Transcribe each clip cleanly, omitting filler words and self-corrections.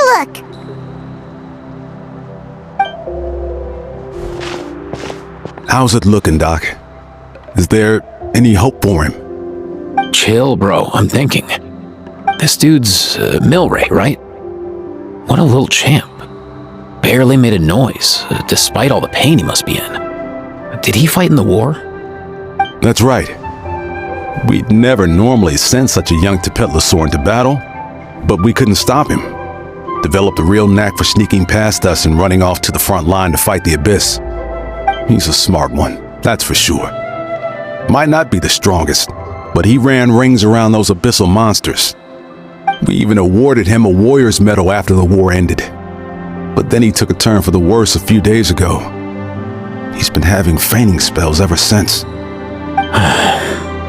look! How's it looking, Doc? Is there any hope for him? Chill, bro. I'm thinking. This dude's Milray, right? What a little champ. Barely made a noise, despite all the pain he must be in. Did he fight in the war? That's right. We'd never normally send such a young Tepetlosaur into battle, but we couldn't stop him. Developed a real knack for sneaking past us and running off to the front line to fight the Abyss. He's a smart one, that's for sure. Might not be the strongest, but he ran rings around those abyssal monsters. We even awarded him a warrior's medal after the war ended. But then he took a turn for the worse a few days ago. He's been having fainting spells ever since.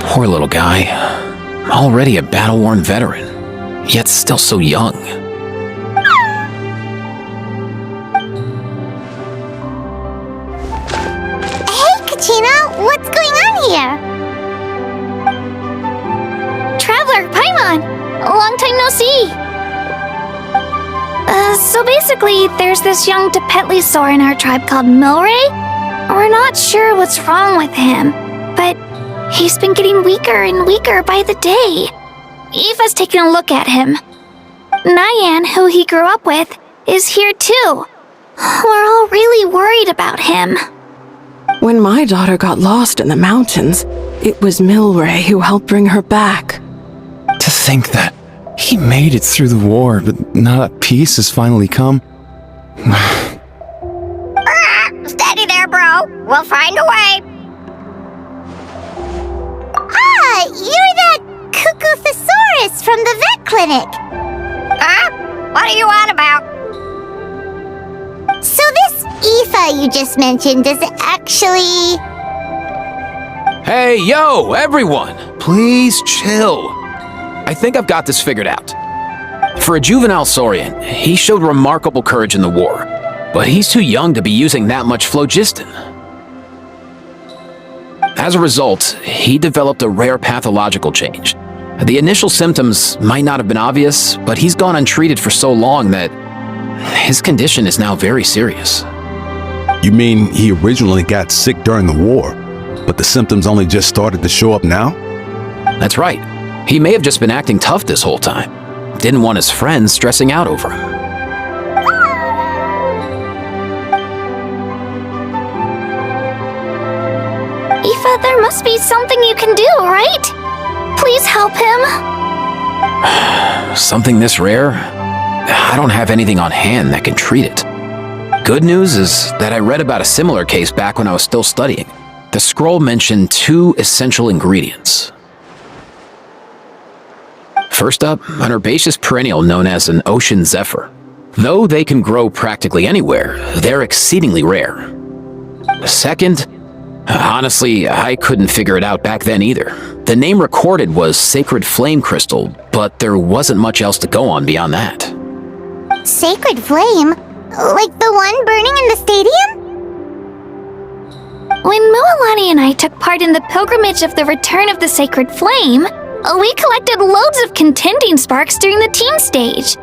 Poor little guy. Already a battle-worn veteran, yet still so young. What's going on here? Traveler, Paimon! Long time no see! So basically, there's this young Tepetlosaur in our tribe called Milray. We're not sure what's wrong with him, but he's been getting weaker and weaker by the day. Eva's taking a look at him. Nyan, who he grew up with, is here too. We're all really worried about him. When my daughter got lost in the mountains, it was Milray who helped bring her back. To think that he made it through the war, but now that peace has finally come. Steady there, bro. We'll find a way. Ah, you're that Cuckoo-thesaurus from the vet clinic. Huh? What are you on about? So this Aoife you just mentioned is actually... Hey, yo, everyone! Please chill. I think I've got this figured out. For a juvenile Saurian, he showed remarkable courage in the war, but he's too young to be using that much phlogiston. As a result, he developed a rare pathological change. The initial symptoms might not have been obvious, but he's gone untreated for so long that his condition is now very serious. You mean he originally got sick during the war, but the symptoms only just started to show up now? That's right. He may have just been acting tough this whole time. Didn't want his friends stressing out over him. Aoife, there must be something you can do, right? Please help him. Something this rare? I don't have anything on hand that can treat it. Good news is that I read about a similar case back when I was still studying. The scroll mentioned 2 essential ingredients. First up, an herbaceous perennial known as an ocean zephyr. Though they can grow practically anywhere, they're exceedingly rare. Second, honestly, I couldn't figure it out back then either. The name recorded was Sacred Flame Crystal, but there wasn't much else to go on beyond that. Sacred Flame? Like the one burning in the stadium? When Mualani and I took part in the pilgrimage of the Return of the Sacred Flame, we collected loads of contending sparks during the team stage.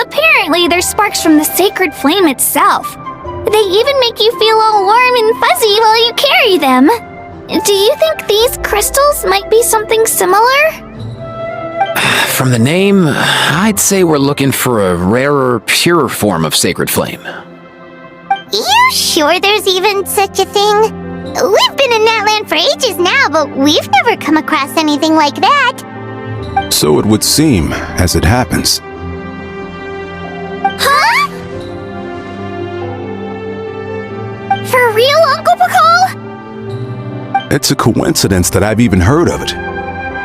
Apparently, they're sparks from the Sacred Flame itself. They even make you feel all warm and fuzzy while you carry them. Do you think these crystals might be something similar? From the name, I'd say we're looking for a rarer, purer form of Sacred Flame. You sure there's even such a thing? We've been in that land for ages now, but we've never come across anything like that. So it would seem, as it happens. Huh? For real, Uncle Pakal? It's a coincidence that I've even heard of it.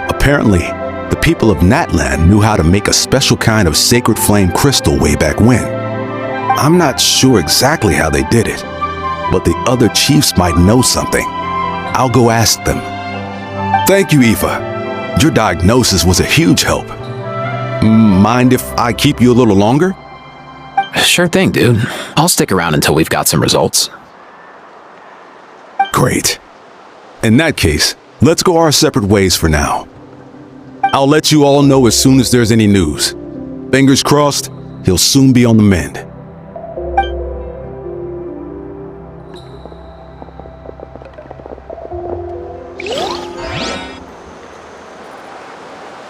Apparently, the people of Natland knew how to make a special kind of sacred flame crystal way back when. I'm not sure exactly how they did it, but the other chiefs might know something. I'll go ask them. Thank you, Aoife. Your diagnosis was a huge help. Mind if I keep you a little longer? Sure thing, dude. I'll stick around until we've got some results. Great. In that case, let's go our separate ways for now. I'll let you all know as soon as there's any news. Fingers crossed, He'll soon be on the mend.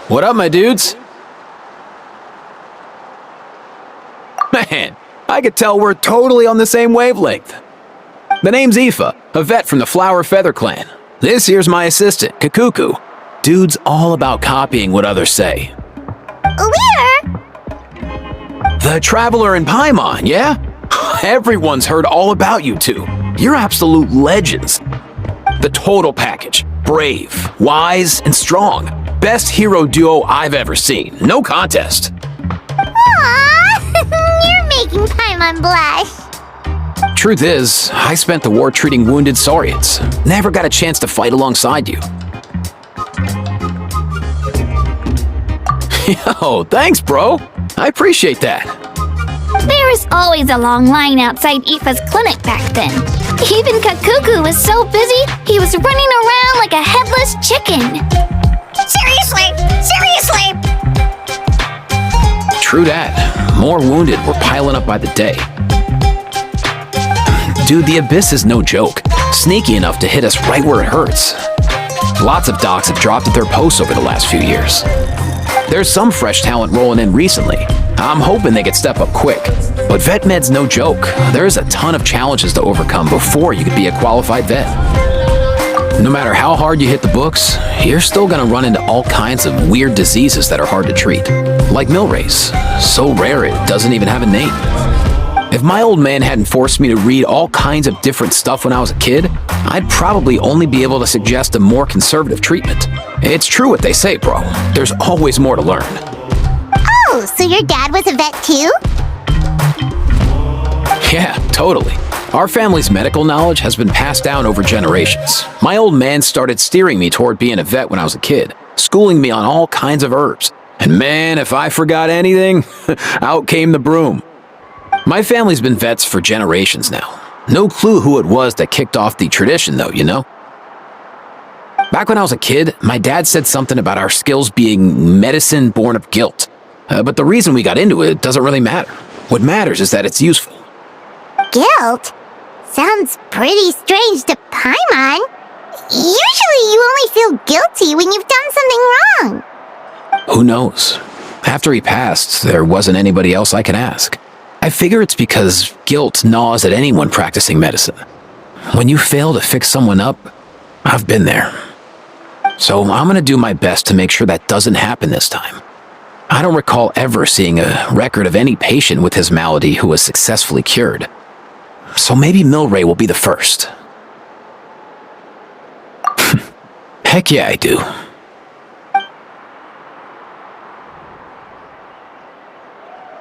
What up, my dudes? Man, I could tell we're totally on the same wavelength. The name's Aoife, a vet from the Flower Feather clan. This here's my assistant, Kakuku. Dude's all about copying what others say. We're... The Traveler in Paimon, yeah? Everyone's heard all about you two. You're absolute legends. The total package. Brave, wise, and strong. Best hero duo I've ever seen. No contest. Aww, you're making Paimon blush. Truth is, I spent the war treating wounded Saurians. Never got a chance to fight alongside you. Yo, thanks, bro. I appreciate that. There was always a long line outside Aoife's clinic back then. Even Kakuku was so busy, he was running around like a headless chicken. Seriously! Seriously! True that. More wounded were piling up by the day. Dude, the Abyss is no joke. Sneaky enough to hit us right where it hurts. Lots of docs have dropped at their posts over the last few years. There's some fresh talent rolling in recently. I'm hoping they could step up quick. But vet med's no joke. There's a ton of challenges to overcome before you could be a qualified vet. No matter how hard you hit the books, you're still gonna run into all kinds of weird diseases that are hard to treat. Like Milray's. So rare it doesn't even have a name. If my old man hadn't forced me to read all kinds of different stuff when I was a kid, I'd probably only be able to suggest a more conservative treatment. It's true what they say, bro. There's always more to learn. Oh, so your dad was a vet too? Yeah, totally. Our family's medical knowledge has been passed down over generations. My old man started steering me toward being a vet when I was a kid, schooling me on all kinds of herbs. And man, if I forgot anything, out came the broom. My family's been vets for generations now. No clue who it was that kicked off the tradition though, you know? Back when I was a kid, my dad said something about our skills being medicine born of guilt. But the reason we got into it doesn't really matter. What matters is that it's useful. Guilt? Sounds pretty strange to Paimon. Usually you only feel guilty when you've done something wrong. Who knows? After he passed, there wasn't anybody else I could ask. I figure it's because guilt gnaws at anyone practicing medicine. When you fail to fix someone up, I've been there. So I'm gonna do my best to make sure that doesn't happen this time. I don't recall ever seeing a record of any patient with his malady who was successfully cured. So maybe Milray will be the first. Heck yeah, I do.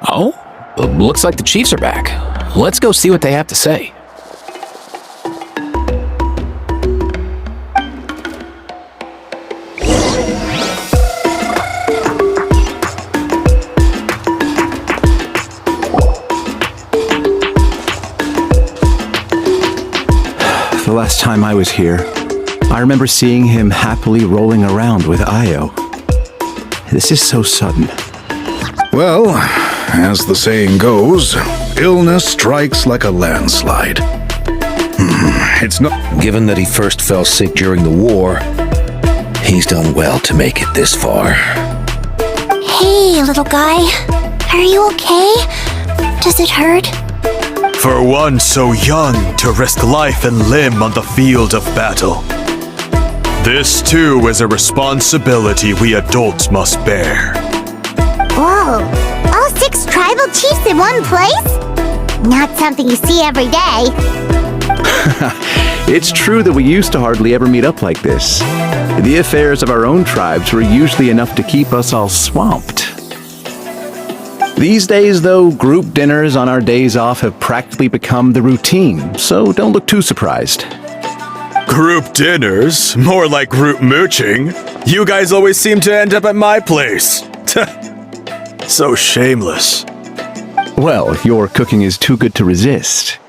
Oh? Looks like the Chiefs are back. Let's go see what they have to say. The last time I was here, I remember seeing him happily rolling around with Io. This is so sudden. Well, as the saying goes, illness strikes like a landslide. It's not... Given that he first fell sick during the war, he's done well to make it this far. Hey, little guy. Are you okay? Does it hurt? For one so young to risk life and limb on the field of battle. This too is a responsibility we adults must bear. Whoa, all 6 tribal chiefs in one place? Not something you see every day. It's true that we used to hardly ever meet up like this. The affairs of our own tribes were usually enough to keep us all swamped. These days, though, group dinners on our days off have practically become the routine, so don't look too surprised. Group dinners? More like group mooching. You guys always seem to end up at my place. So shameless. Well, your cooking is too good to resist.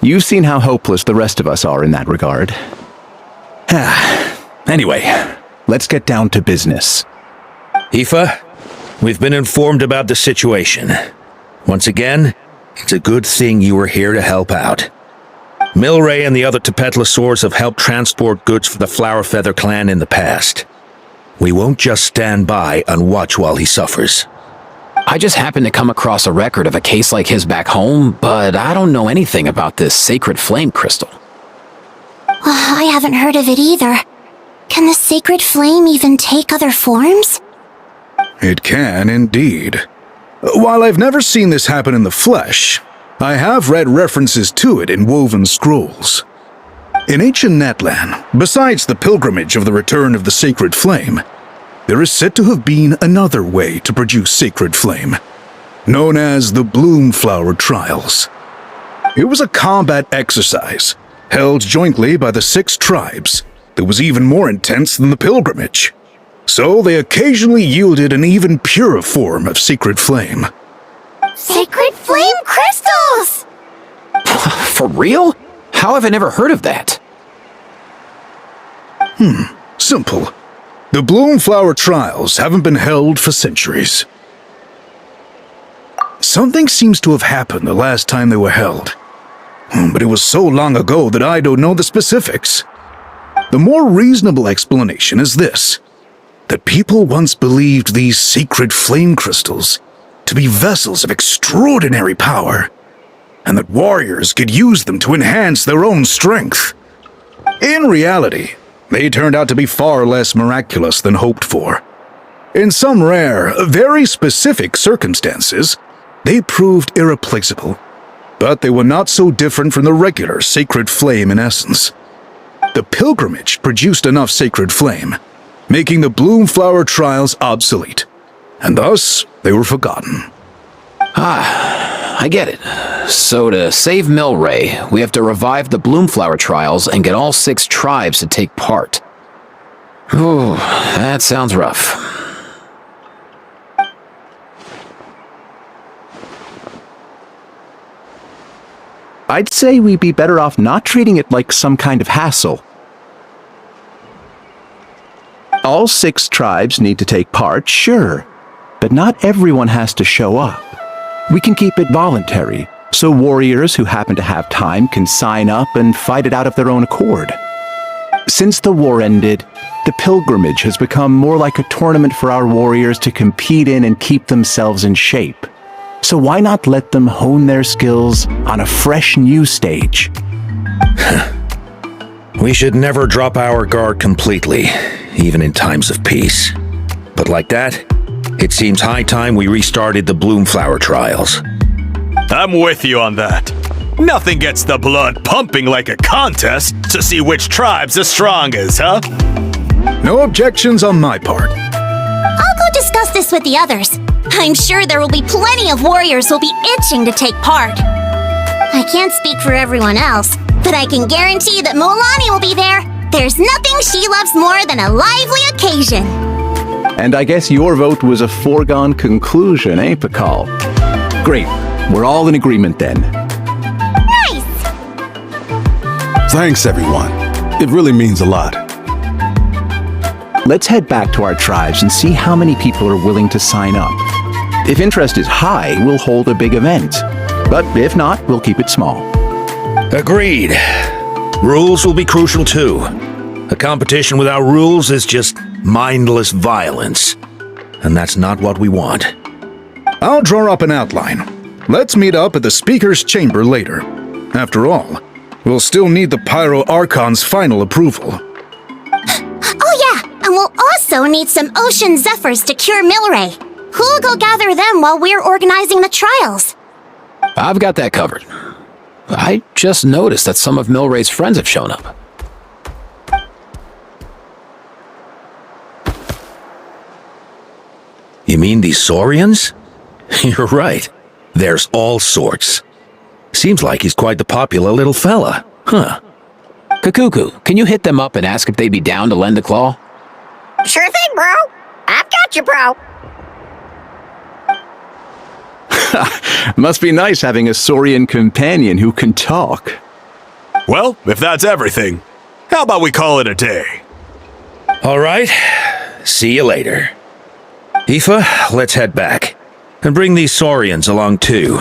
You've seen how hopeless the rest of us are in that regard. Anyway, let's get down to business. Aoife, we've been informed about the situation. Once again, it's a good thing you were here to help out. Milray and the other Tepetlosaurs have helped transport goods for the Flower Feather clan in the past. We won't just stand by and watch while he suffers. I just happened to come across a record of a case like his back home, but I don't know anything about this sacred flame crystal. I haven't heard of it either. Can the sacred flame even take other forms? It can indeed. While I've never seen this happen in the flesh, I have read references to it in woven scrolls. In ancient Natlan, besides the pilgrimage of the return of the sacred flame, there is said to have been another way to produce sacred flame, known as the Bloomflower Trials. It was a combat exercise held jointly by the 6 tribes that was even more intense than the pilgrimage, so they occasionally yielded an even purer form of sacred flame. Sacred flame crystals! For real? How have I never heard of that? Simple. The Bloomflower Trials haven't been held for centuries. Something seems to have happened the last time they were held, but it was so long ago that I don't know the specifics. The more reasonable explanation is this: that people once believed these sacred flame crystals to be vessels of extraordinary power, and that warriors could use them to enhance their own strength. In reality, they turned out to be far less miraculous than hoped for. In some rare, very specific circumstances, they proved irreplaceable, but they were not so different from the regular sacred flame in essence. The pilgrimage produced enough sacred flame, making the Bloomflower Trials obsolete, and thus they were forgotten. I get it. So to save Milray, we have to revive the Bloomflower Trials and get all 6 tribes to take part. Ooh, that sounds rough. I'd say we'd be better off not treating it like some kind of hassle. All 6 tribes need to take part, sure, but not everyone has to show up. We can keep it voluntary, so warriors who happen to have time can sign up and fight it out of their own accord. Since the war ended, the pilgrimage has become more like a tournament for our warriors to compete in and keep themselves in shape. So why not let them hone their skills on a fresh new stage? We should never drop our guard completely, even in times of peace. But like that, it seems high time we restarted the Bloomflower Trials. I'm with you on that. Nothing gets the blood pumping like a contest to see which tribe's the strongest, huh? No objections on my part. I'll go discuss this with the others. I'm sure there will be plenty of warriors who'll be itching to take part. I can't speak for everyone else, but I can guarantee that Molani will be there. There's nothing she loves more than a lively occasion. And I guess your vote was a foregone conclusion, eh, Pakal? Great. We're all in agreement then. Nice! Thanks, everyone. It really means a lot. Let's head back to our tribes and see how many people are willing to sign up. If interest is high, we'll hold a big event. But if not, we'll keep it small. Agreed. Rules will be crucial too. A competition without rules is just mindless violence. And that's not what we want. I'll draw up an outline. Let's meet up at the Speaker's Chamber later. After all, we'll still need the Pyro Archon's final approval. Oh yeah, and we'll also need some Ocean Zephyrs to cure Milray. Who'll go gather them while we're organizing the trials? I've got that covered. I just noticed that some of Milray's friends have shown up. You mean these Saurians? You're right. There's all sorts. Seems like he's quite the popular little fella, huh? Kakuku, can you hit them up and ask if they'd be down to lend a claw? Sure thing, bro. I've got you, bro. Must be nice having a Saurian companion who can talk. Well, if that's everything, how about we call it a day? All right. See you later. Aoife, let's head back. And bring these saurians along too.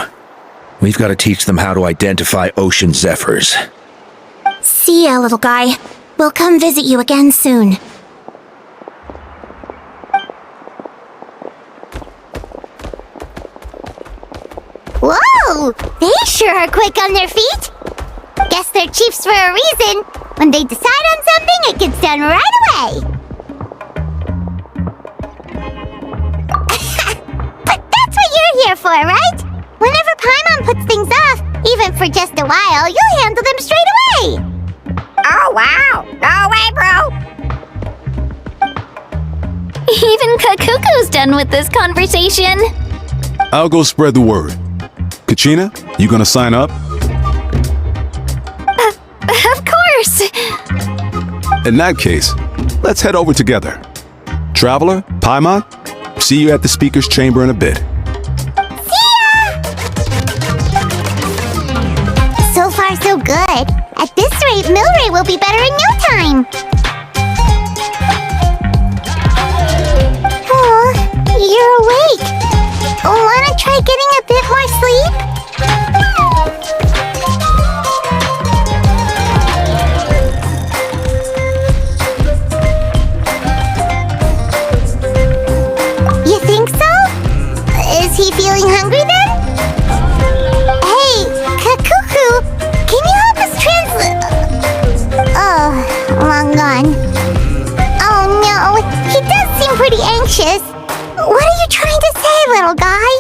We've got to teach them how to identify ocean zephyrs. See ya, little guy. We'll come visit you again soon. Whoa! They sure are quick on their feet. Guess they're chiefs for a reason. When they decide on something, it gets done right away. But that's what you're here for, right? Whenever Paimon puts things off, even for just a while, you'll handle them straight away. Oh, wow. No way, bro. Even Kakuku's done with this conversation. I'll go spread the word. Kachina, you gonna sign up? Of course. In that case, let's head over together. Traveler, Paimon, see you at the speaker's chamber in a bit. So far, so good. At this rate, Milray will be better in no time. Oh, you're awake. Wanna try getting a bit more sleep? You think so? Is he feeling hungry then? Hey, Kakuku, can you help us translate? Oh, long gone. Oh no, he does seem pretty anxious. What are you trying to say, little guy?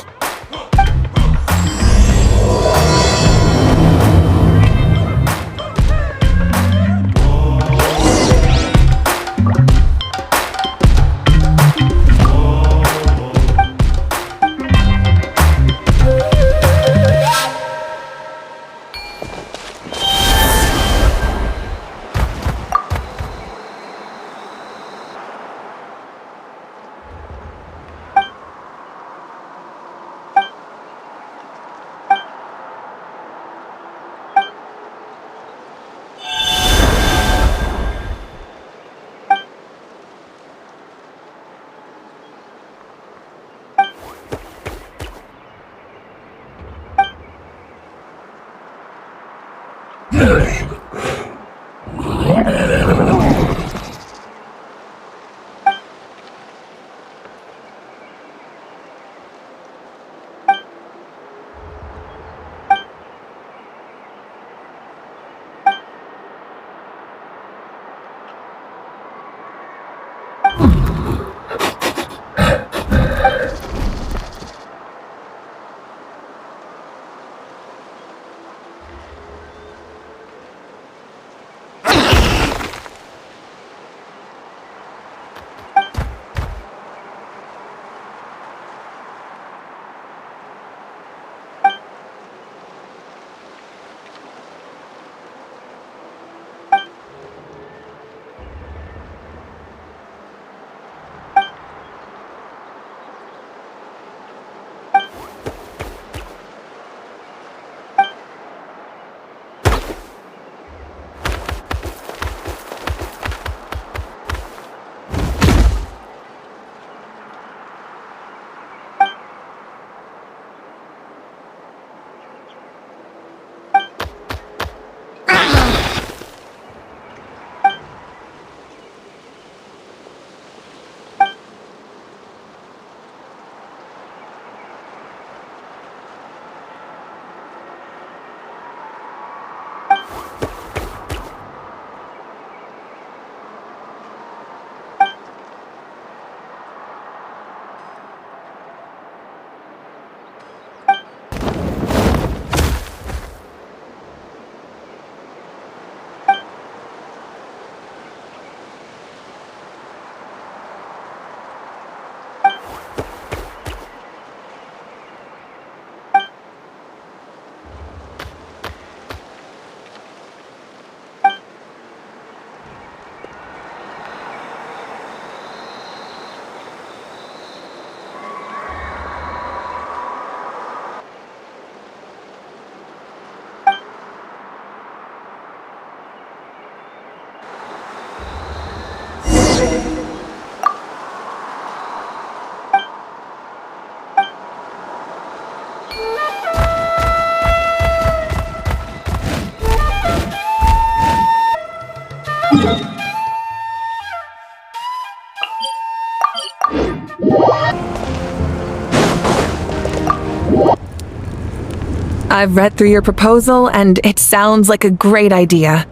I've read through your proposal, and it sounds like a great idea.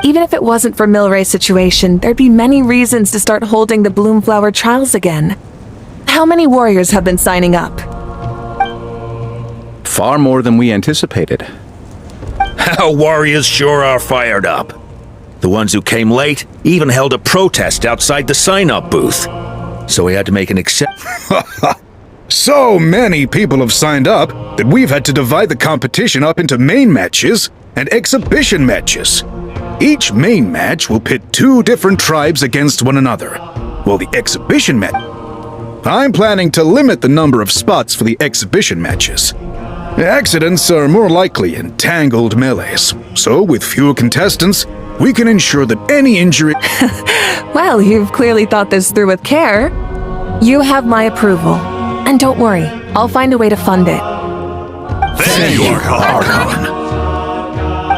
Even if it wasn't for Milray's situation, there'd be many reasons to start holding the Bloomflower Trials again. How many warriors have been signing up? Far more than we anticipated. Our warriors sure are fired up. The ones who came late even held a protest outside the sign-up booth. So we had to make an exception. So many people have signed up that we've had to divide the competition up into main matches and exhibition matches. Each main match will pit 2 different tribes against one another, while the exhibition match... I'm planning to limit the number of spots for the exhibition matches. Accidents are more likely in tangled melees, so with fewer contestants, we can ensure that any injury... Well, you've clearly thought this through with care. You have my approval. And don't worry, I'll find a way to fund it. Thank you, Archon.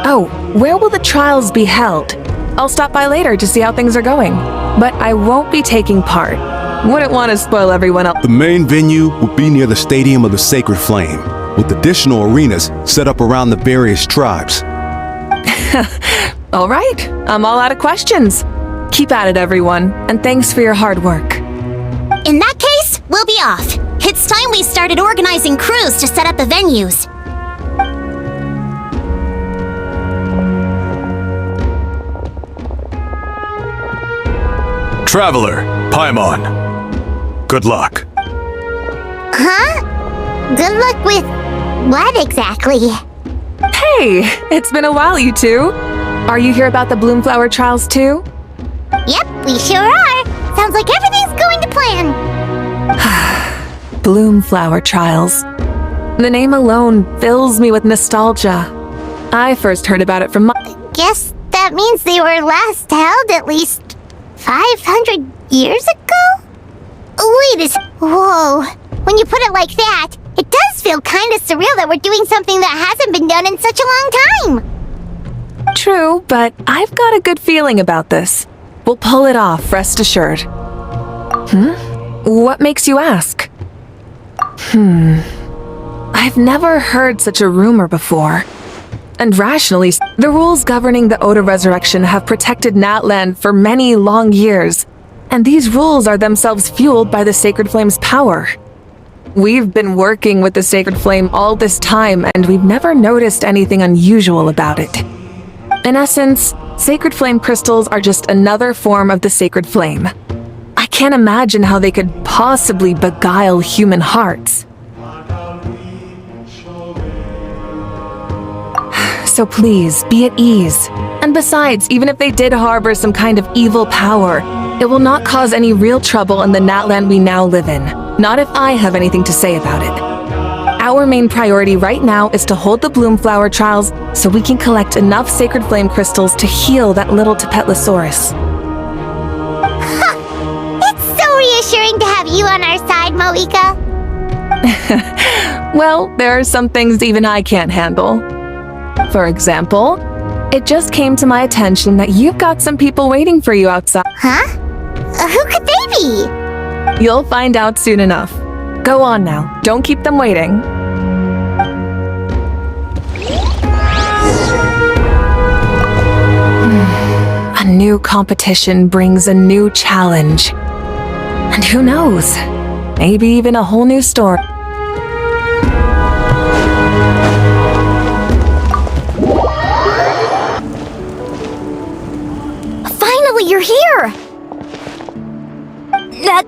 Oh, where will the trials be held? I'll stop by later to see how things are going. But I won't be taking part. Wouldn't want to spoil everyone else. The main venue will be near the Stadium of the Sacred Flame, with additional arenas set up around the various tribes. All right, I'm all out of questions. Keep at it, everyone, and thanks for your hard work. In that case, we'll be off. It's time we started organizing crews to set up the venues. Traveler, Paimon. Good luck. Huh? Good luck with what exactly? Hey, it's been a while, you two. Are you here about the Bloomflower Trials too? Yep, we sure are. Sounds like everything's going to plan. Bloomflower Trials. The name alone fills me with nostalgia. I first heard about it from my... Guess that means they were last held at least 500 years ago? Wait a sec. Whoa. When you put it like that, it does feel kind of surreal that we're doing something that hasn't been done in such a long time. True, but I've got a good feeling about this. We'll pull it off, rest assured. What makes you ask? I've never heard such a rumor before. And rationally, the rules governing the Oda Resurrection have protected Natland for many long years, and these rules are themselves fueled by the Sacred Flame's power. We've been working with the Sacred Flame all this time, and we've never noticed anything unusual about it. In essence, Sacred Flame crystals are just another form of the Sacred Flame. I can't imagine how they could possibly beguile human hearts. So please, be at ease. And besides, even if they did harbor some kind of evil power, it will not cause any real trouble in the Natland we now live in. Not if I have anything to say about it. Our main priority right now is to hold the Bloomflower Trials so we can collect enough Sacred Flame crystals to heal that little Tepetlosaurus. It's so reassuring to have you on our side, Moika. Well, there are some things even I can't handle. For example, it just came to my attention that you've got some people waiting for you outside. Huh? Who could they be? You'll find out soon enough. Go on now, don't keep them waiting. A new competition brings a new challenge. And who knows, maybe even a whole new story. Finally, you're here!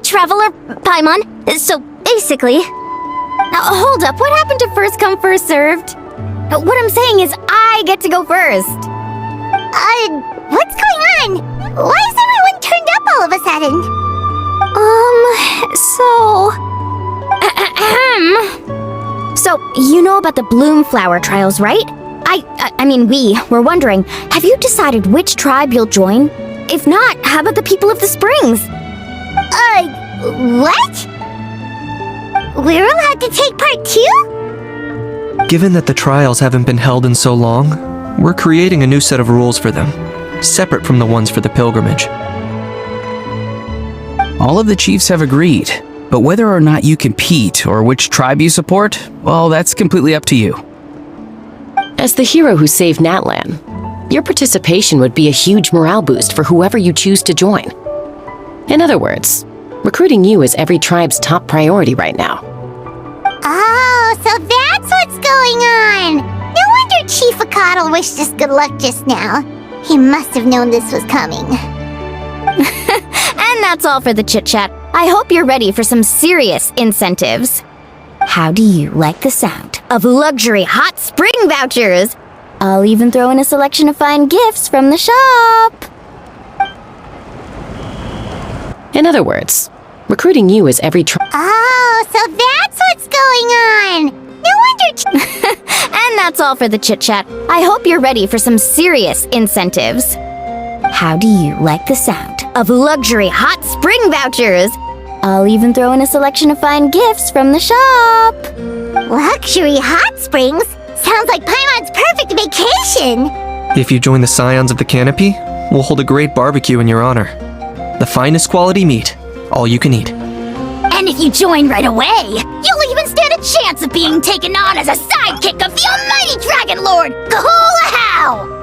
Traveler, Paimon, so basically... Now, hold up, what happened to first come, first served? What I'm saying is I get to go first. What's going on? Why is everyone turned up all of a sudden? So, you know about the Bloomflower Trials, right? I mean, we were wondering, have you decided which tribe you'll join? If not, how about the people of the Springs? What? We're allowed to take part too? Given that the trials haven't been held in so long, we're creating a new set of rules for them, separate from the ones for the pilgrimage. All of the chiefs have agreed, but whether or not you compete or which tribe you support, well, that's completely up to you. As the hero who saved Natlan, your participation would be a huge morale boost for whoever you choose to join. In other words, recruiting you is every tribe's top priority right now. Oh, so that's what's going on! No wonder Chief Akatl wished us good luck just now. He must have known this was coming. And that's all for the chit-chat. I hope you're ready for some serious incentives. How do you like the sound of luxury hot spring vouchers? I'll even throw in a selection of fine gifts from the shop. In other words, recruiting you is every Oh, so that's what's going on! No wonder And that's all for the chit-chat. I hope you're ready for some serious incentives. How do you like the sound of luxury hot spring vouchers? I'll even throw in a selection of fine gifts from the shop. Luxury hot springs? Sounds like Paimon's perfect vacation! If you join the Scions of the Canopy, we'll hold a great barbecue in your honor. The finest quality meat, all you can eat. And if you join right away, you'll even stand a chance of being taken on as a sidekick of the almighty Dragon Lord, Kahulahau!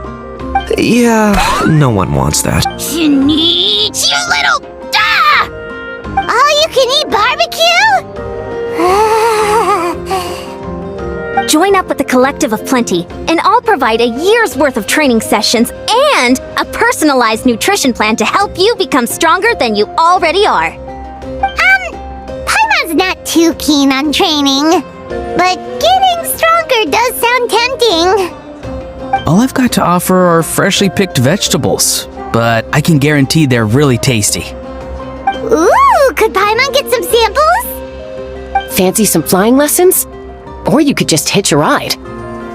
Yeah, no one wants that. Sneak, you little... All you can eat barbecue? Join up with the Collective of Plenty, and I'll provide a year's worth of training sessions and a personalized nutrition plan to help you become stronger than you already are. Paimon's not too keen on training, but getting stronger does sound tempting. All I've got to offer are freshly picked vegetables, but I can guarantee they're really tasty. Ooh, could Paimon get some samples? Fancy some flying lessons? Or you could just hitch a ride.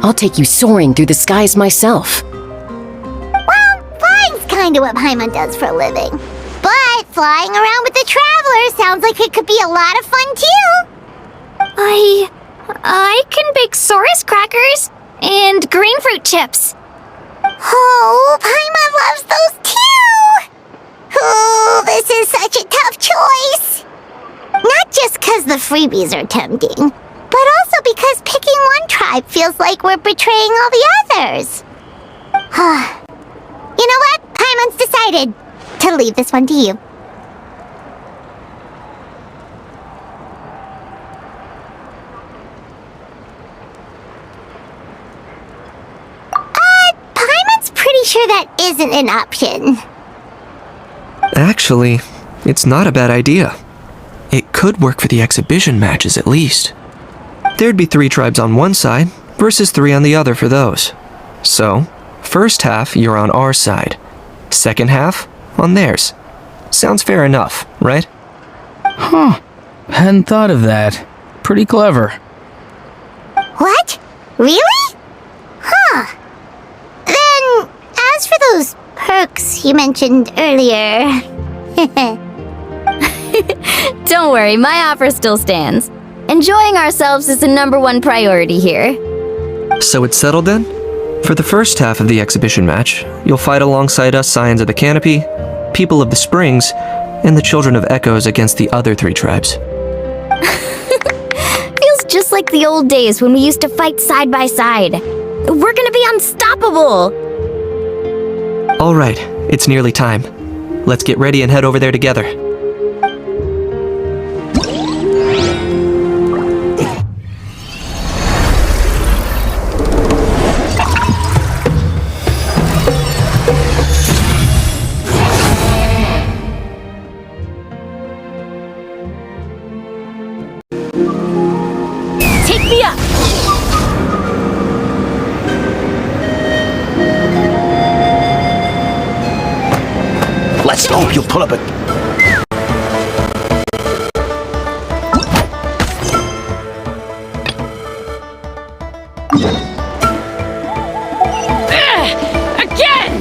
I'll take you soaring through the skies myself. Well, flying's kinda what Paimon does for a living. But flying around with the Traveler sounds like it could be a lot of fun too. I can bake Saurus crackers and green fruit chips. Oh, Paimon loves those too! Oh, this is such a tough choice. Not just because the freebies are tempting, but also because picking one tribe feels like we're betraying all the others. You know what? Paimon's decided to leave this one to you. Paimon's pretty sure that isn't an option. Actually, it's not a bad idea. It could work for the exhibition matches at least. There'd be 3 tribes on one side versus 3 on the other for those. So, first half you're on our side, second half on theirs. Sounds fair enough, right? Huh. Hadn't thought of that. Pretty clever. What? Really? Huh. Then, as for those perks you mentioned earlier... Don't worry, my offer still stands. Enjoying ourselves is the #1 priority here. So it's settled then? For the first half of the exhibition match, you'll fight alongside us Scions of the Canopy, People of the Springs, and the Children of Echoes against the other 3 tribes. Feels just like the old days when we used to fight side by side. We're gonna be unstoppable! Alright, it's nearly time. Let's get ready and head over there together. Take me up! Let's hope you'll pull up a... Again!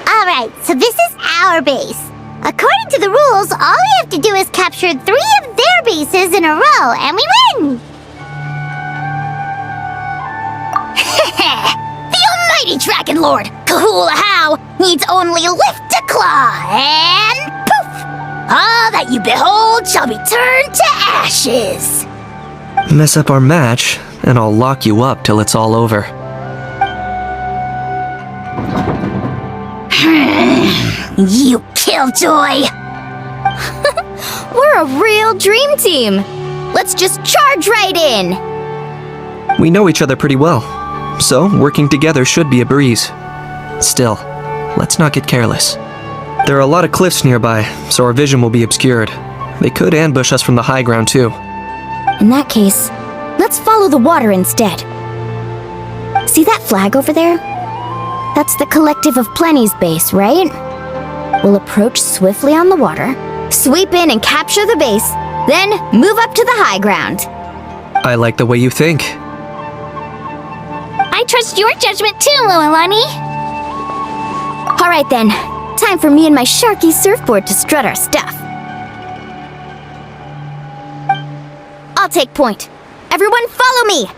Alright, so this is our base. According to the rules, all we have to do is capture 3 of their bases in a row, and we win! The mighty Dragon Lord, Kahula How, needs only lift a claw, and poof! All that you behold shall be turned to ashes. Mess up our match, and I'll lock you up till it's all over. You killjoy! We're a real dream team. Let's just charge right in. We know each other pretty well, so working together should be a breeze. Still, let's not get careless. There are a lot of cliffs nearby, so our vision will be obscured. They could ambush us from the high ground too. In that case, let's follow the water instead. See that flag over there? That's the Collective of Plenty's base, right? We'll approach swiftly on the water, sweep in and capture the base, then move up to the high ground. I like the way you think. I trust your judgment too, Loalani. All right then, time for me and my Sharky surfboard to strut our stuff. I'll take point. Everyone follow me!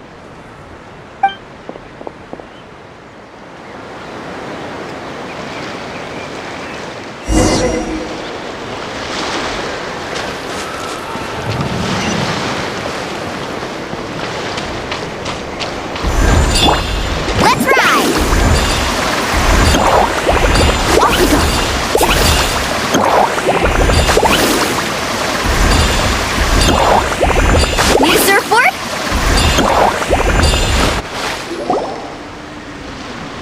Let's ride! Off we go! Need a surfboard?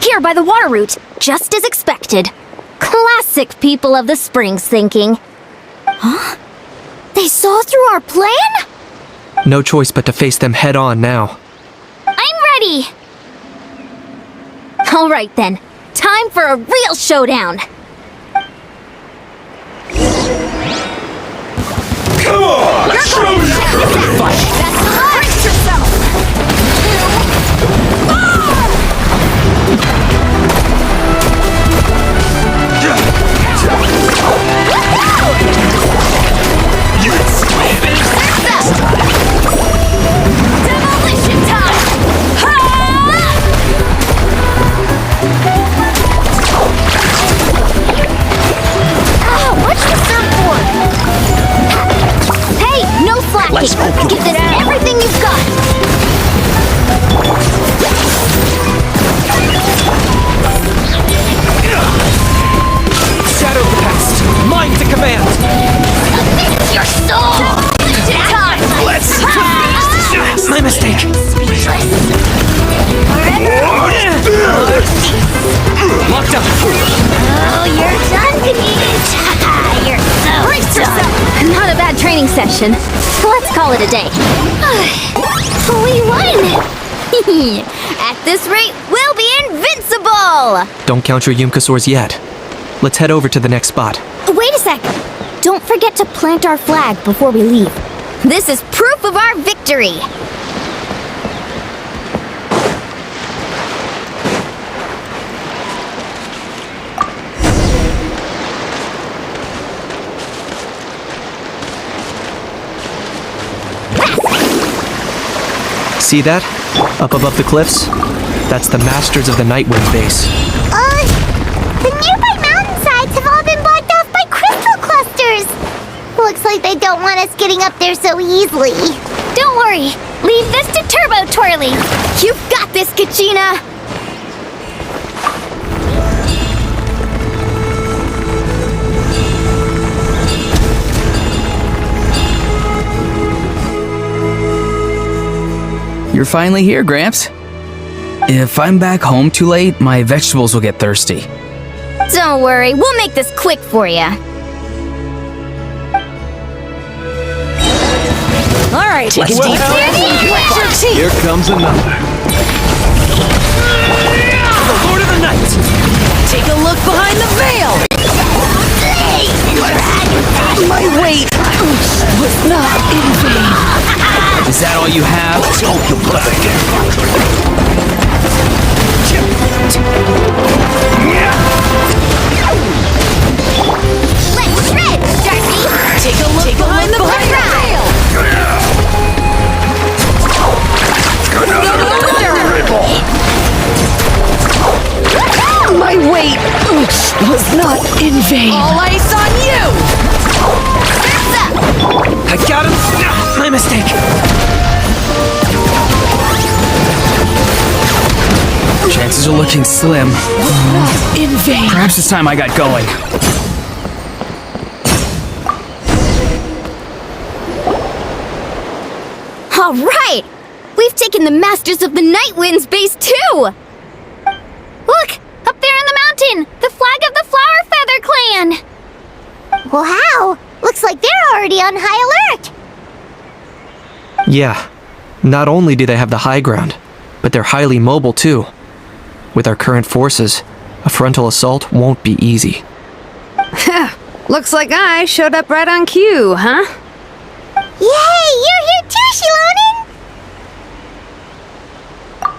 Here by the water route, just as expected. Classic people of the Springs thinking. Huh? They saw through our plan? No choice but to face them head on now. I'm ready! All right then, time for a real showdown. Come on! Show me! Brace yourself! Demolition time! Watch the surfboard! Hey, no slacking! Give this everything you've got! Shadow Pest! Mine to command! It's your soul! Time! Let's... My mistake! Locked up! Oh, you're done, Denise! You're so Brace yourself! Not a bad training session. Let's call it a day. We won! At this rate, we'll be invincible! Don't count your Yumkasaurs yet. Let's head over to the next spot. Wait a sec! Don't forget to plant our flag before we leave. This is proof of our victory! See that? Up above the cliffs? That's the Masters of the Nightwind base. The nearby mountainsides have all been blocked off by crystal clusters. Looks like they don't want us getting up there so easily. Don't worry, leave this to Turbo Twirly. You've got this, Kachina! You're finally here, Gramps. If I'm back home too late, my vegetables will get thirsty. Don't worry, we'll make this quick for you. All right, take a deep breath. Here comes another. The Lord of the Night! Take a look behind the veil! My weight was not in vain. Is that all you have? Let's hope you Let's shred, Darcy! Take a look behind the veil! was not in vain. All ice on you! I got him! My mistake. Chances are looking slim. In vain. Perhaps it's time I got going. All right! We've taken the Masters of the Night Wind's base too! Look! Up there in the mountain! The flag of the Flower Feather Clan! Wow! Looks like they're already on high alert! Yeah. Not only do they have the high ground, but they're highly mobile too. With our current forces, a frontal assault won't be easy. Looks like I showed up right on cue, huh? Yay! You're here too, Shilonen!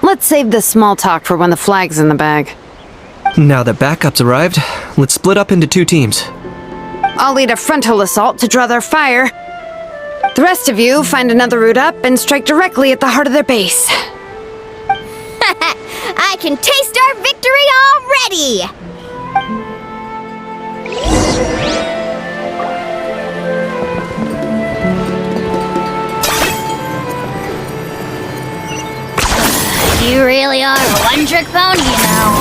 Let's save this small talk for when the flag's in the bag. Now that backup's arrived, let's split up into 2 teams. I'll lead a frontal assault to draw their fire. The rest of you find another route up and strike directly at the heart of their base. I can taste our victory already! You really are a one-trick pony, you know.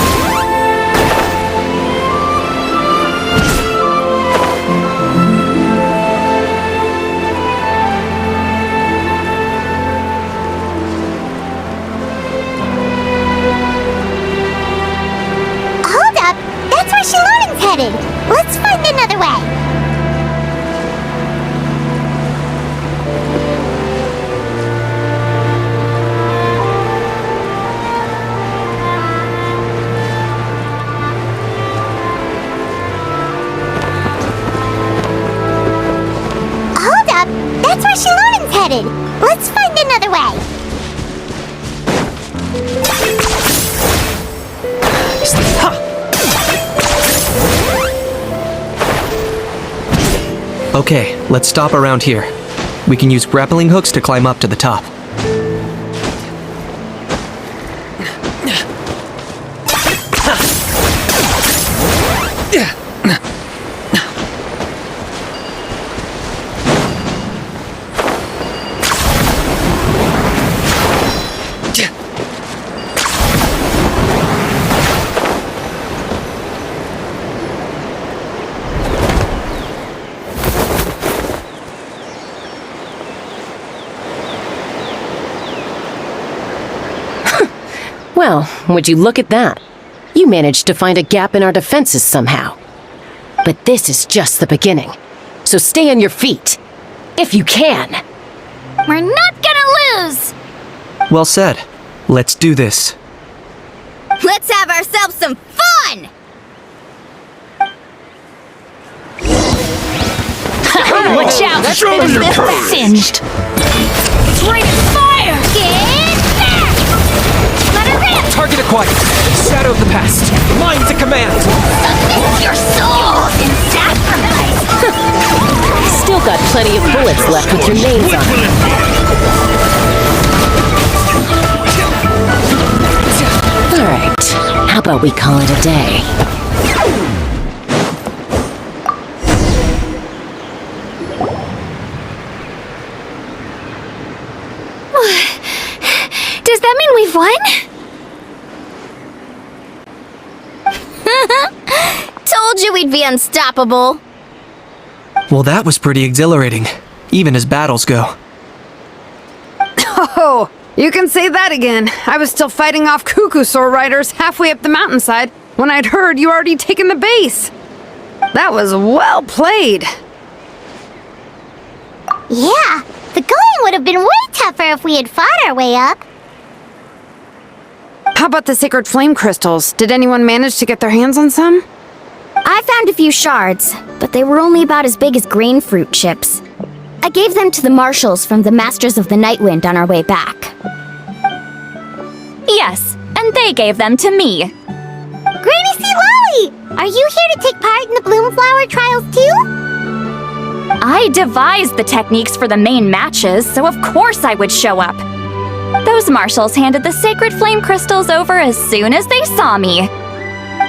Hold up! That's where Shilonen's headed! Let's find another way! Hold up! That's where Shilonen's headed! Let's find another way! Okay, let's stop around here. We can use grappling hooks to climb up to the top. Well, would you look at that? You managed to find a gap in our defenses somehow. But this is just the beginning. So stay on your feet. If you can. We're not gonna lose! Well said. Let's do this. Let's have ourselves some fun! Watch out! Show them your courage. Singed! It's raining fire! Get back! Let her rip! Target acquired. Shadow of the past. Mine to command. Submit your soul in sacrifice! Still got plenty of bullets left with your names on them. Alright, how about we call it a day? Does that mean we've won? Told you we'd be unstoppable. Well, that was pretty exhilarating, even as battles go. Oh, you can say that again. I was still fighting off Cuckoosaur riders halfway up the mountainside when I'd heard you already taken the base. That was well played. Yeah, the going would have been way tougher if we had fought our way up. How about the sacred flame crystals? Did anyone manage to get their hands on some? I found a few shards, but they were only about as big as grain fruit chips. I gave them to the marshals from the Masters of the Night Wind on our way back. Yes, and they gave them to me. Granny C. Lolly! Are you here to take part in the Bloomflower trials too? I devised the techniques for the main matches, so of course I would show up. Those marshals handed the sacred flame crystals over as soon as they saw me.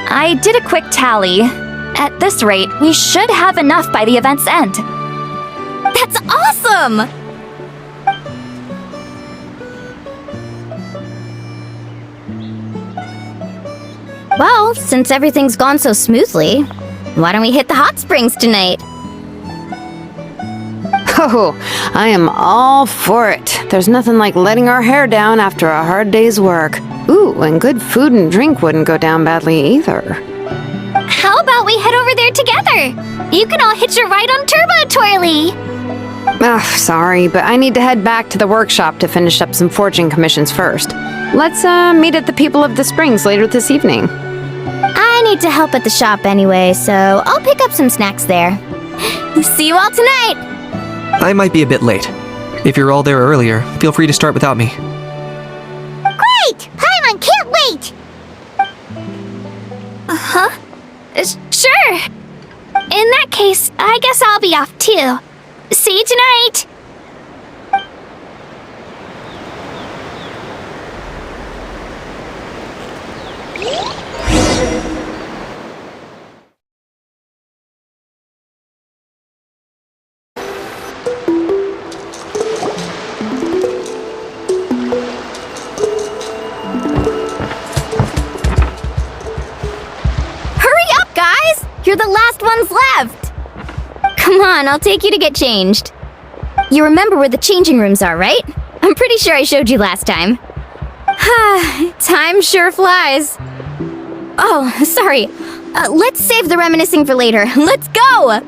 I did a quick tally. At this rate, we should have enough by the event's end. That's awesome! Well, since everything's gone so smoothly, why don't we hit the hot springs tonight? Oh, I am all for it. There's nothing like letting our hair down after a hard day's work. Ooh, and good food and drink wouldn't go down badly either. How about we head over there together? You can all hitch a ride on Turbo Twirly! Ugh, sorry, but I need to head back to the workshop to finish up some forging commissions first. Let's, meet at the People of the Springs later this evening. I need to help at the shop anyway, so I'll pick up some snacks there. See you all tonight! I might be a bit late. If you're all there earlier, feel free to start without me. Great! Paimon can't wait! Uh-huh. Sure. In that case, I guess I'll be off too. See you tonight! You're the last ones left! Come on, I'll take you to get changed. You remember where the changing rooms are, right? I'm pretty sure I showed you last time. Time sure flies. Oh, sorry. Let's save the reminiscing for later. Let's go!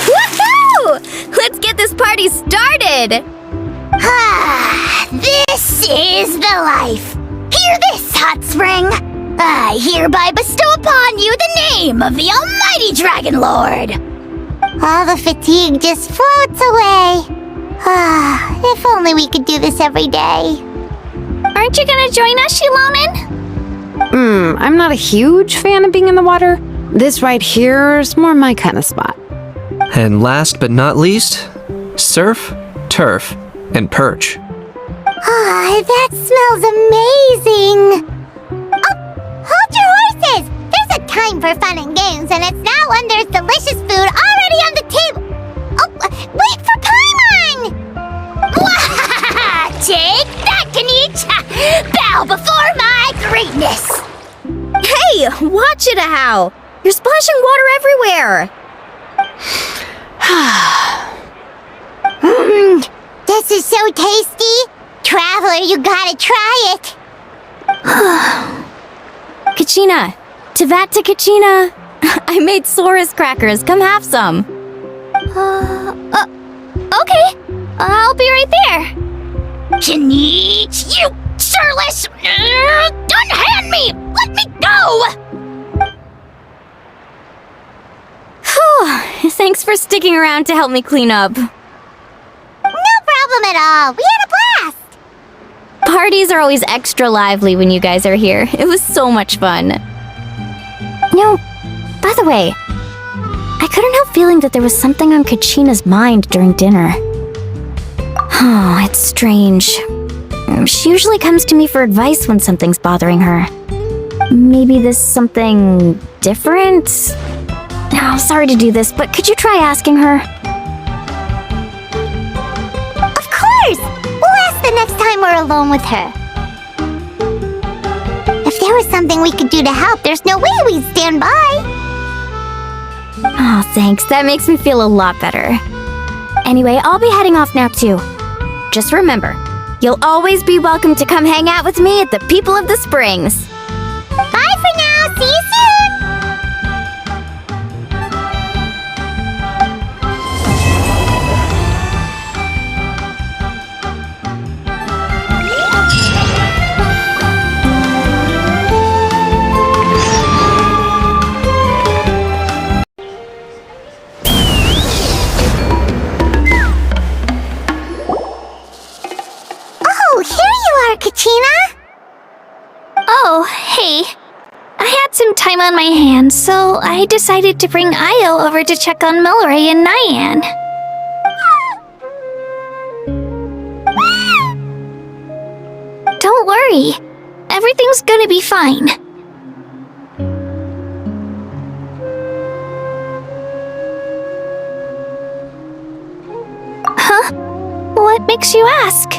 Woohoo! Let's get this party started! This is the life! Hear this, Hot Spring! I hereby bestow upon you the name of the Almighty Dragon Lord! All the fatigue just floats away. If only we could do this every day. Aren't you gonna join us, Shilonen? I'm not a huge fan of being in the water. This right here is more my kind of spot. And last but not least, surf, turf, and perch. That smells amazing! Oh, hold your horses! There's a time for fun and games, and it's now when there's delicious food already on the table. Oh, wait for Paimon! Take that, Kanich! Bow before my greatness! Hey, watch it, How! You're splashing water everywhere! This is so tasty! Traveler, you gotta try it! Kachina! Tevat to Kachina! I made Sora's crackers. Come have some. Okay. I'll be right there. Kanich, you shirtless! Unhand me! Let me go! Whew. Thanks for sticking around to help me clean up. No problem at all. We had a blast! Parties are always extra lively when you guys are here. It was so much fun. No, by the way, I couldn't help feeling that there was something on Kachina's mind during dinner. Oh, it's strange. She usually comes to me for advice when something's bothering her. Maybe this something different? Oh, sorry to do this, but could you try asking her? Of course! We'll ask the next time we're alone with her. If there was something we could do to help, there's no way we'd stand by. Oh, thanks. That makes me feel a lot better. Anyway, I'll be heading off now too. Just remember, you'll always be welcome to come hang out with me at the People of the Springs. Bye for now. See you soon. Kachina? Oh, hey. I had some time on my hands, so I decided to bring Io over to check on Milray and Nyan. worry. Everything's gonna be fine. Huh? What makes you ask?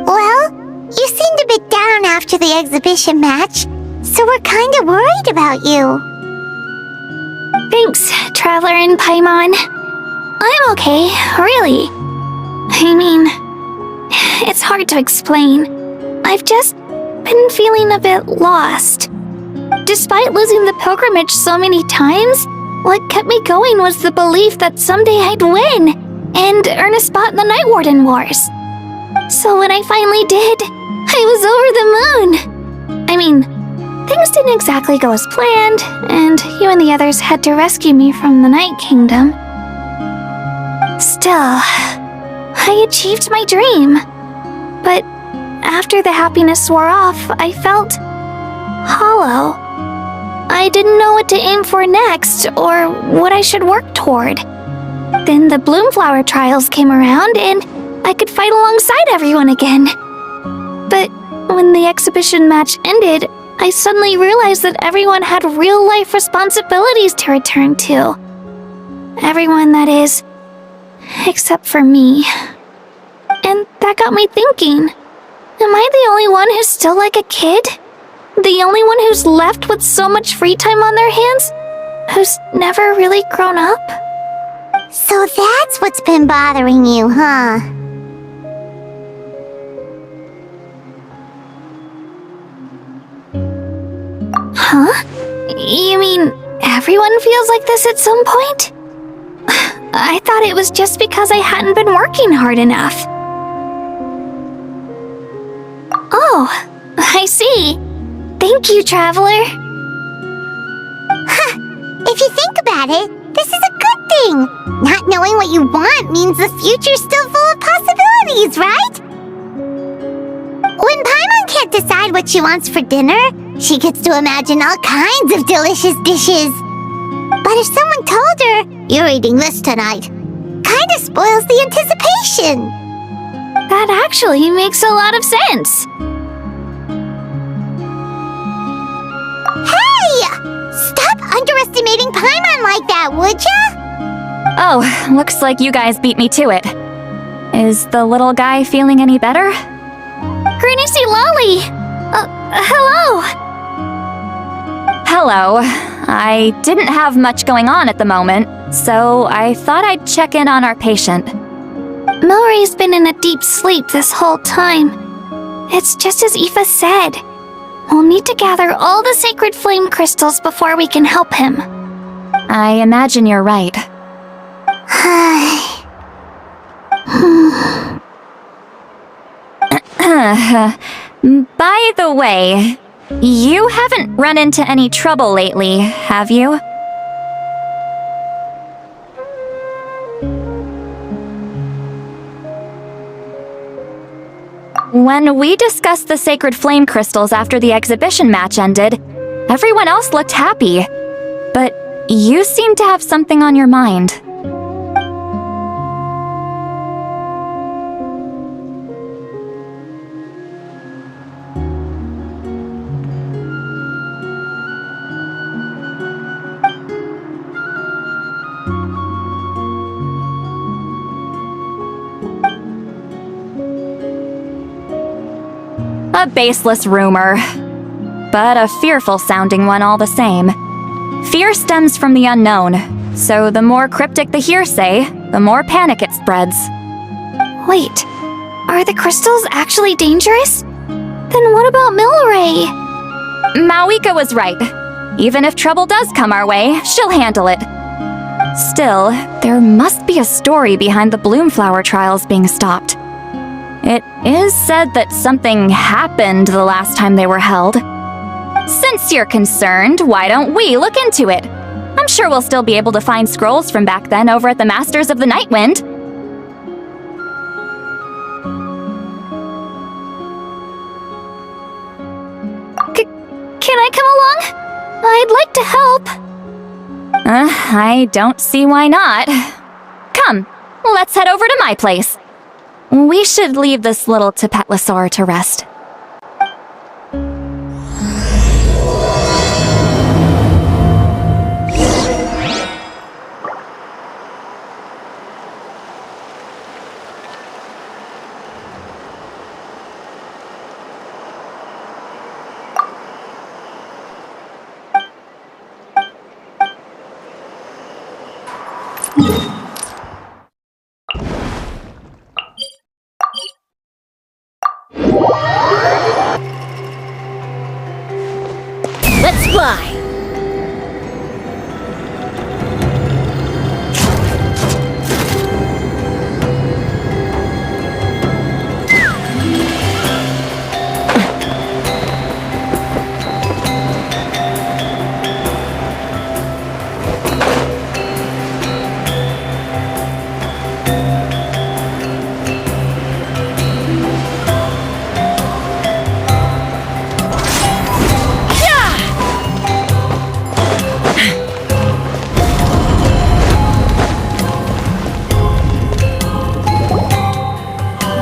Well, you seemed a bit down after the exhibition match, so we're kind of worried about you. Thanks, Traveler and Paimon. I'm okay, really. I mean, it's hard to explain. I've just been feeling a bit lost. Despite losing the pilgrimage so many times, what kept me going was the belief that someday I'd win and earn a spot in the Night Warden Wars. So when I finally did, I was over the moon. I mean, things didn't exactly go as planned, and you and the others had to rescue me from the Night Kingdom. Still, I achieved my dream. But after the happiness wore off, I felt hollow. I didn't know what to aim for next, or what I should work toward. Then the Bloomflower trials came around, and I could fight alongside everyone again. But when the exhibition match ended, I suddenly realized that everyone had real-life responsibilities to return to. Everyone, that is, except for me. And that got me thinking, am I the only one who's still like a kid? The only one who's left with so much free time on their hands? Who's never really grown up? So that's what's been bothering you, huh? Huh? You mean everyone feels like this at some point? I thought it was just because I hadn't been working hard enough. Oh, I see. Thank you, Traveler. Huh. If you think about it, this is a good thing. Not knowing what you want means the future's still full of possibilities, right? When Paimon can't decide what she wants for dinner, she gets to imagine all kinds of delicious dishes. But if someone told her, "You're eating this tonight," kinda spoils the anticipation. That actually makes a lot of sense. Hey! Stop underestimating Paimon like that, would ya? Oh, looks like you guys beat me to it. Is the little guy feeling any better? Granny C. Lolly! Hello! Hello. I didn't have much going on at the moment, so I thought I'd check in on our patient. Milray's been in a deep sleep this whole time. It's just as Aoife said. We'll need to gather all the sacred flame crystals before we can help him. I imagine you're right. By the way, you haven't run into any trouble lately, have you? When we discussed the sacred flame crystals after the exhibition match ended, everyone else looked happy. But you seem to have something on your mind. A baseless rumor, but a fearful-sounding one all the same. Fear stems from the unknown, so the more cryptic the hearsay, the more panic it spreads. Wait, are the crystals actually dangerous? Then what about Milray? Mawika was right. Even if trouble does come our way, she'll handle it. Still, there must be a story behind the Bloomflower trials being stopped. It is said that something happened the last time they were held. Since you're concerned, why don't we look into it? I'm sure we'll still be able to find scrolls from back then over at the Masters of the Nightwind. Can I come along? I'd like to help. I don't see why not. Come, let's head over to my place. We should leave this little Tepetlosaur to rest. by!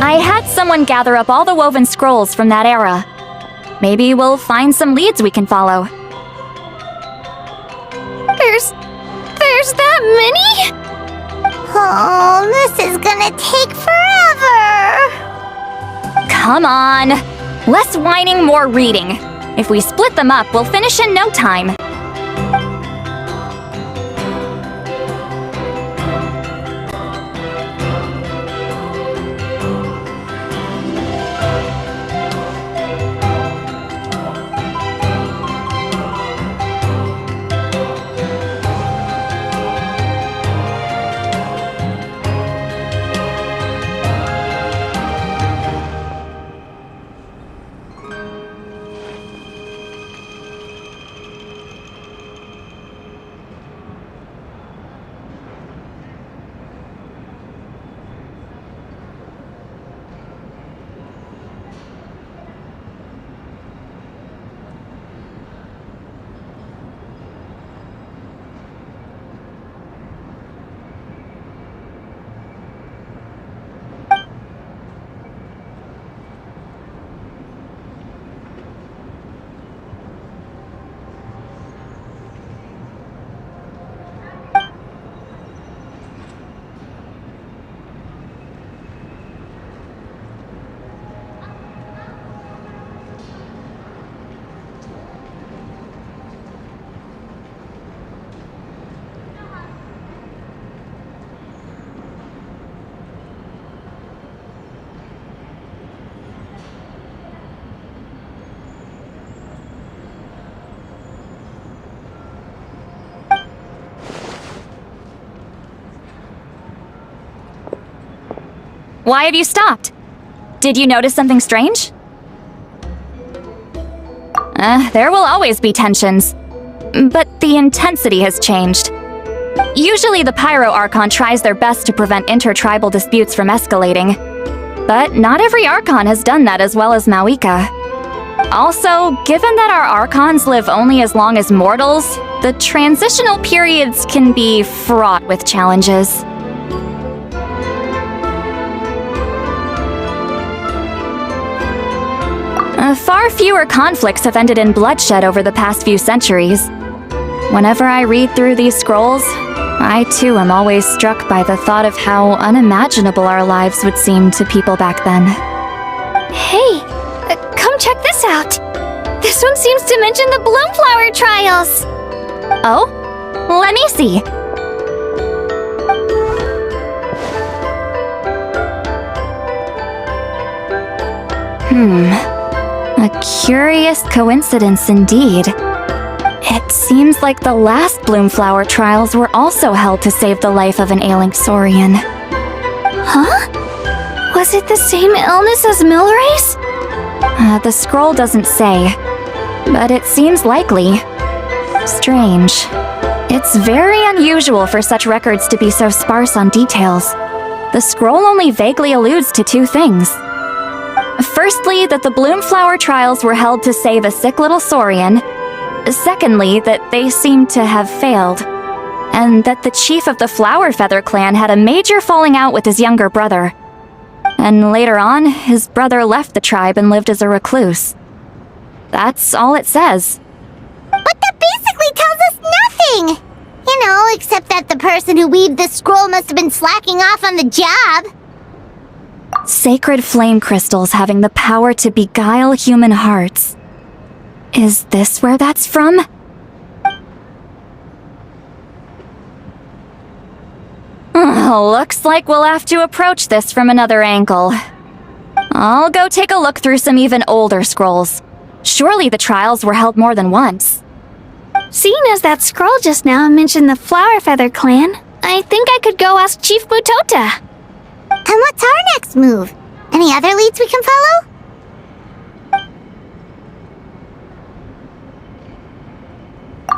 I had someone gather up all the woven scrolls from that era. Maybe we'll find some leads we can follow. There's that many? Oh, this is gonna take forever! Come on! Less whining, more reading. If we split them up, we'll finish in no time. Why have you stopped? Did you notice something strange? There will always be tensions. But the intensity has changed. Usually the Pyro Archon tries their best to prevent intertribal disputes from escalating. But not every Archon has done that as well as Mawika. Also, given that our Archons live only as long as mortals, the transitional periods can be fraught with challenges. Far fewer conflicts have ended in bloodshed over the past few centuries. Whenever I read through these scrolls, I too am always struck by the thought of how unimaginable our lives would seem to people back then. Hey, come check this out. This one seems to mention the Bloomflower trials. Oh? Let me see. A curious coincidence indeed. It seems like the last Bloomflower trials were also held to save the life of an ailing Saurian. Huh? Was it the same illness as Milray's? The scroll doesn't say, but it seems likely. Strange. It's very unusual for such records to be so sparse on details. The scroll only vaguely alludes to two things. Firstly, that the Bloomflower trials were held to save a sick little Saurian. Secondly, that they seem to have failed. And that the chief of the Flower Feather clan had a major falling out with his younger brother. And later on, his brother left the tribe and lived as a recluse. That's all it says. But that basically tells us nothing! You know, except that the person who weaved the scroll must have been slacking off on the job. Sacred flame crystals having the power to beguile human hearts. Is this where that's from? Looks like we'll have to approach this from another angle. I'll go take a look through some even older scrolls. Surely the trials were held more than once. Seeing as that scroll just now mentioned the Flower Feather clan, I think I could go ask Chief Mutota. And what's our next move? Any other leads we can follow?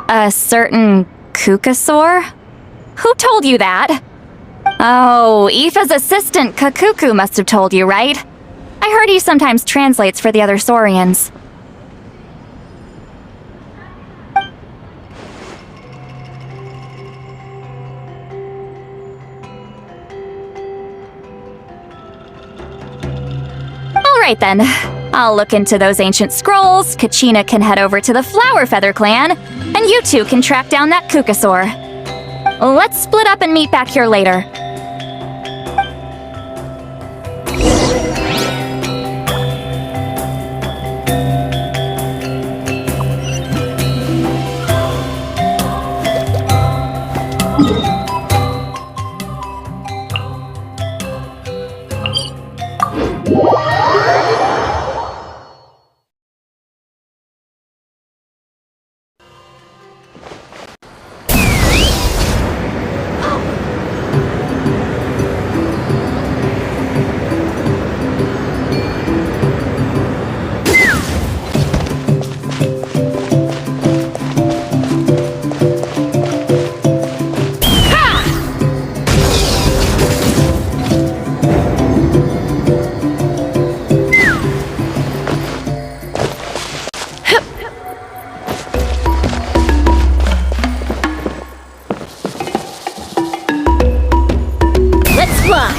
A certain Kukasaur? Who told you that? Oh, Aoife's assistant, Kakuku, must have told you, right? I heard he sometimes translates for the other Saurians. Alright then. I'll look into those ancient scrolls, Kachina can head over to the Flower Feather clan, and you two can track down that Kukasaur. Let's split up and meet back here later. Let's fly!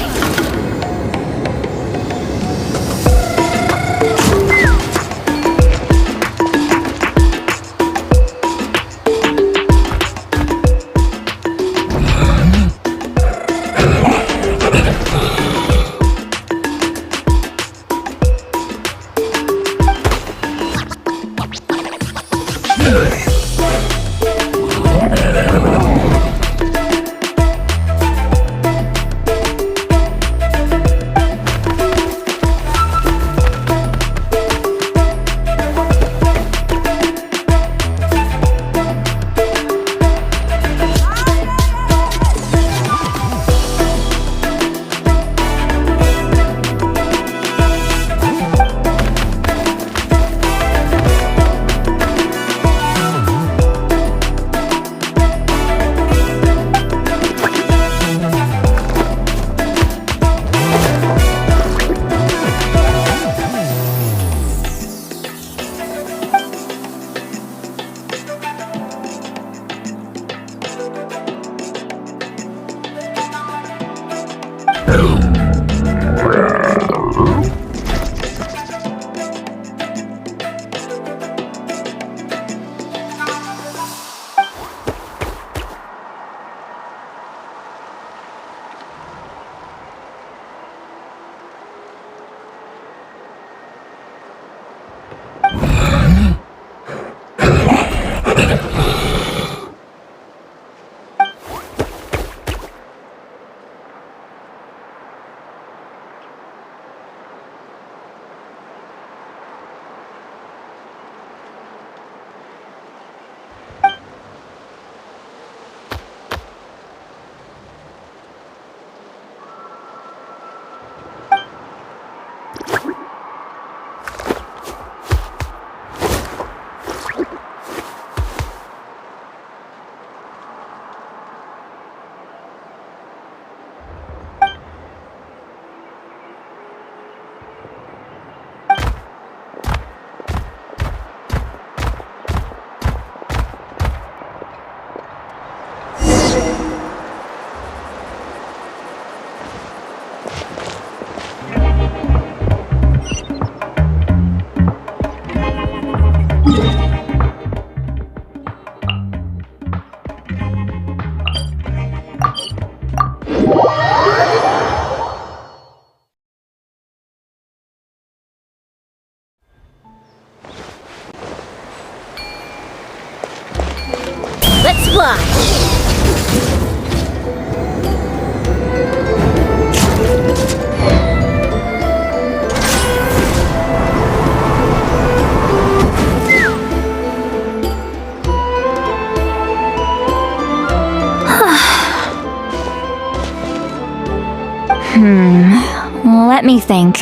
think.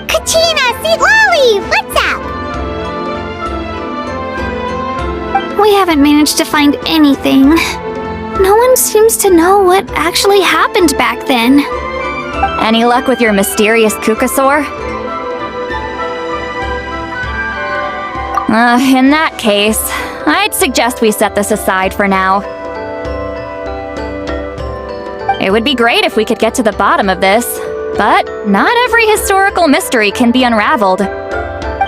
Kachina, Sweet Lolly, what's up? We haven't managed to find anything. No one seems to know what actually happened back then. Any luck with your mysterious Kukasaur? In that case, I'd suggest we set this aside for now. It would be great if we could get to the bottom of this, but not every historical mystery can be unraveled.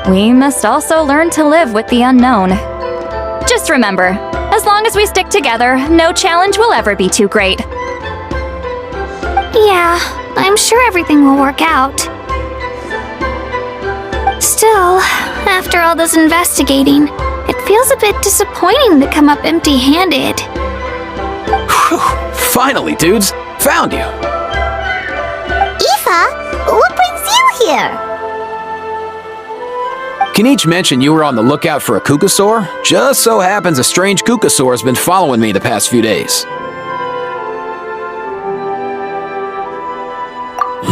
We must also learn to live with the unknown. Just remember, as long as we stick together, no challenge will ever be too great. Yeah, I'm sure everything will work out. Still, after all this investigating, it feels a bit disappointing to come up empty-handed. Finally, dudes! Found you! Aoife, what brings you here? Can each mention you were on the lookout for a Kukasaur? Just so happens a strange Kukasaur has been following me the past few days.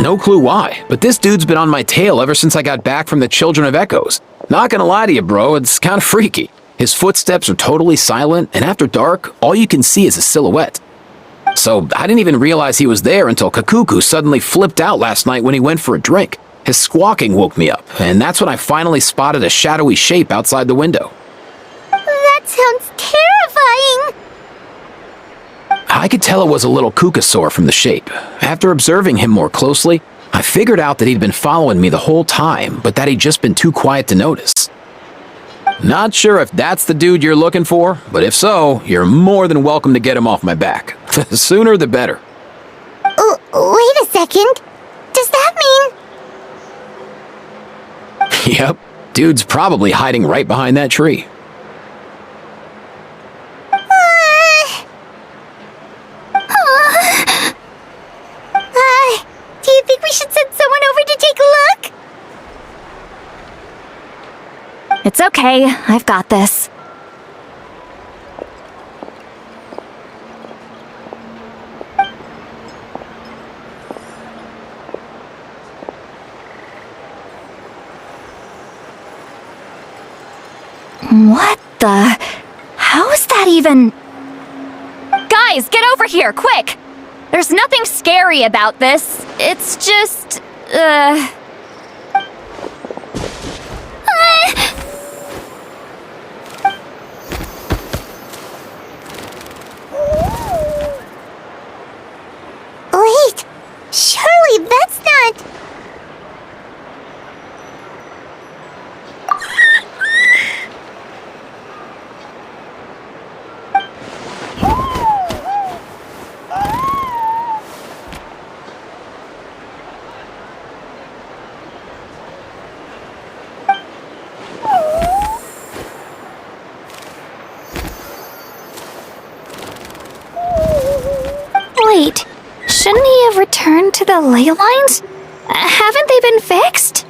No clue why, but this dude's been on my tail ever since I got back from the Children of Echoes. Not gonna lie to you, bro, it's kinda freaky. His footsteps are totally silent, and after dark, all you can see is a silhouette. So I didn't even realize he was there until Kakuku suddenly flipped out last night when he went for a drink. His squawking woke me up, and that's when I finally spotted a shadowy shape outside the window. That sounds terrifying. I could tell it was a little Kukasaur from the shape. After observing him more closely, I figured out that he'd been following me the whole time, but that he'd just been too quiet to notice. Not sure if that's the dude you're looking for, but if so, you're more than welcome to get him off my back. The sooner the better. Wait a second. Does that mean... Yep, dude's probably hiding right behind that tree. Do you think we should send someone over to take a look? It's okay, I've got this. What the? How is that even? Guys, get over here, quick! There's nothing scary about this. It's just, Wait, surely that's not... Wait, shouldn't he have returned to the ley lines? Haven't they been fixed?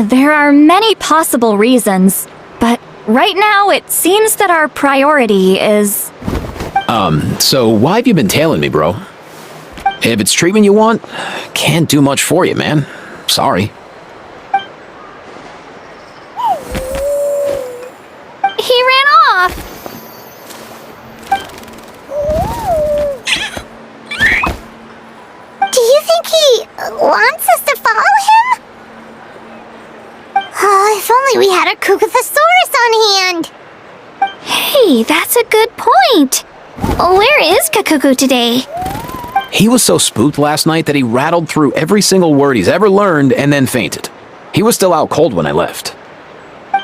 there are many possible reasons, but right now it seems that our priority is... So why have you been tailing me, bro? If it's treatment you want, can't do much for you, man. Sorry. He ran off! Do you think he wants us to follow him? If only we had a Kukathosaurus on hand. Hey, that's a good point. Where is Kakuku today? He was so spooked last night that he rattled through every single word he's ever learned and then fainted. He was still out cold when I left.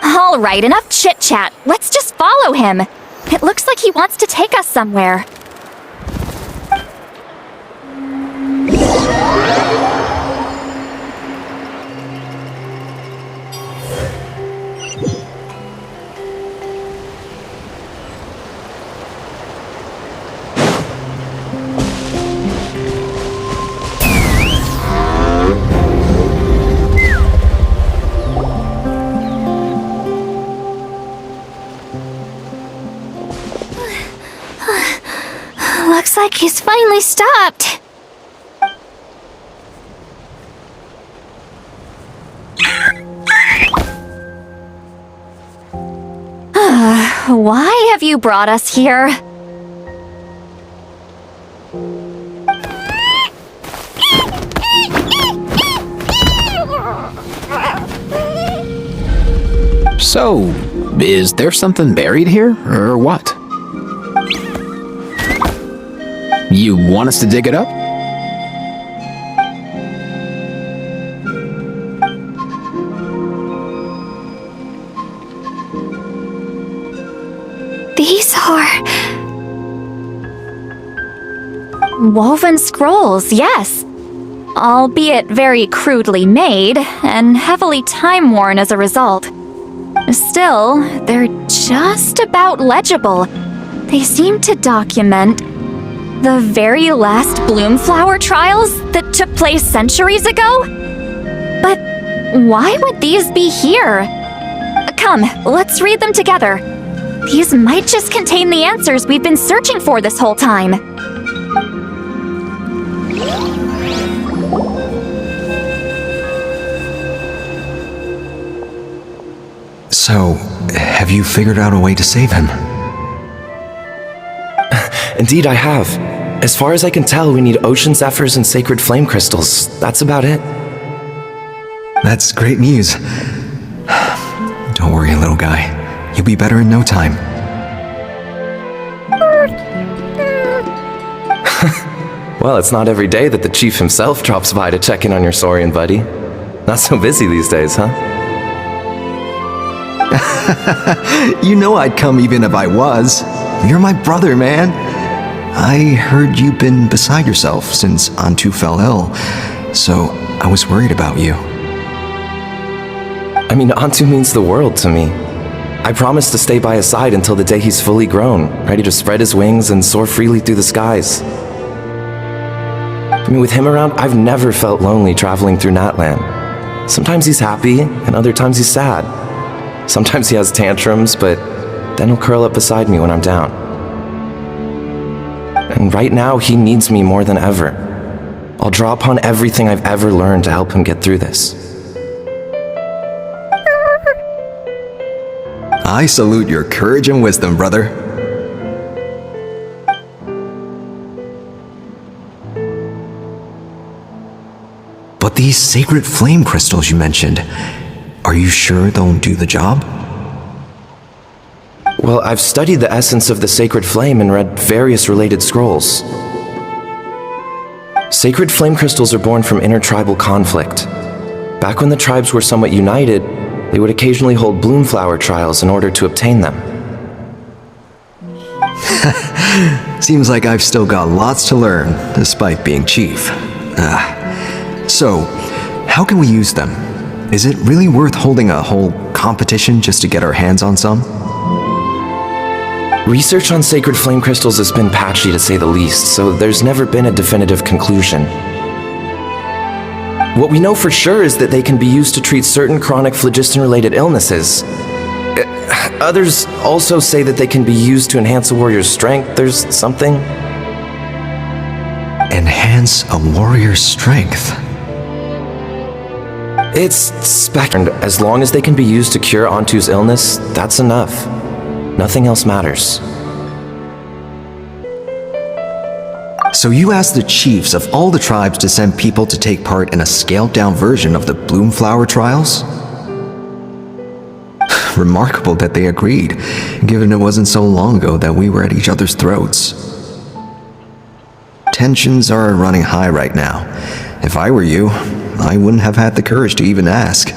All right, enough chit-chat. Let's just follow him. It looks like he wants to take us somewhere. Looks like he's finally stopped. why have you brought us here? So, is there something buried here, or what? You want us to dig it up? These are... woven scrolls, yes. Albeit very crudely made, and heavily time-worn as a result. Still, they're just about legible. They seem to document the very last Bloomflower trials that took place centuries ago? But why would these be here? Come, let's read them together. These might just contain the answers we've been searching for this whole time. So, have you figured out a way to save him? Indeed, I have. As far as I can tell, we need ocean zephyrs and sacred flame crystals. That's about it. That's great news. Don't worry, little guy. You'll be better in no time. Well, it's not every day that the chief himself drops by to check in on your Saurian buddy. Not so busy these days, huh? You know I'd come even if I was. You're my brother, man. I heard you've been beside yourself since Antu fell ill, so I was worried about you. I mean, Antu means the world to me. I promised to stay by his side until the day he's fully grown, ready to spread his wings and soar freely through the skies. I mean, with him around, I've never felt lonely traveling through Natlan. Sometimes he's happy, and other times he's sad. Sometimes he has tantrums, but then he'll curl up beside me when I'm down. And right now, he needs me more than ever. I'll draw upon everything I've ever learned to help him get through this. I salute your courage and wisdom, brother. But these sacred flame crystals you mentioned, are you sure they'll do the job? Well, I've studied the essence of the sacred flame and read various related scrolls. Sacred flame crystals are born from intertribal conflict. Back when the tribes were somewhat united, they would occasionally hold Bloomflower trials in order to obtain them. Seems like I've still got lots to learn, despite being chief. So, how can we use them? Is it really worth holding a whole competition just to get our hands on some? Research on sacred flame crystals has been patchy to say the least, so there's never been a definitive conclusion. What we know for sure is that they can be used to treat certain chronic phlogiston-related illnesses. Others also say that they can be used to enhance a warrior's strength. There's something... Enhance a warrior's strength? It's speculative. As long as they can be used to cure Antu's illness, that's enough. Nothing else matters. So you asked the chiefs of all the tribes to send people to take part in a scaled-down version of the Bloomflower trials? Remarkable that they agreed, given it wasn't so long ago that we were at each other's throats. Tensions are running high right now. If I were you, I wouldn't have had the courage to even ask.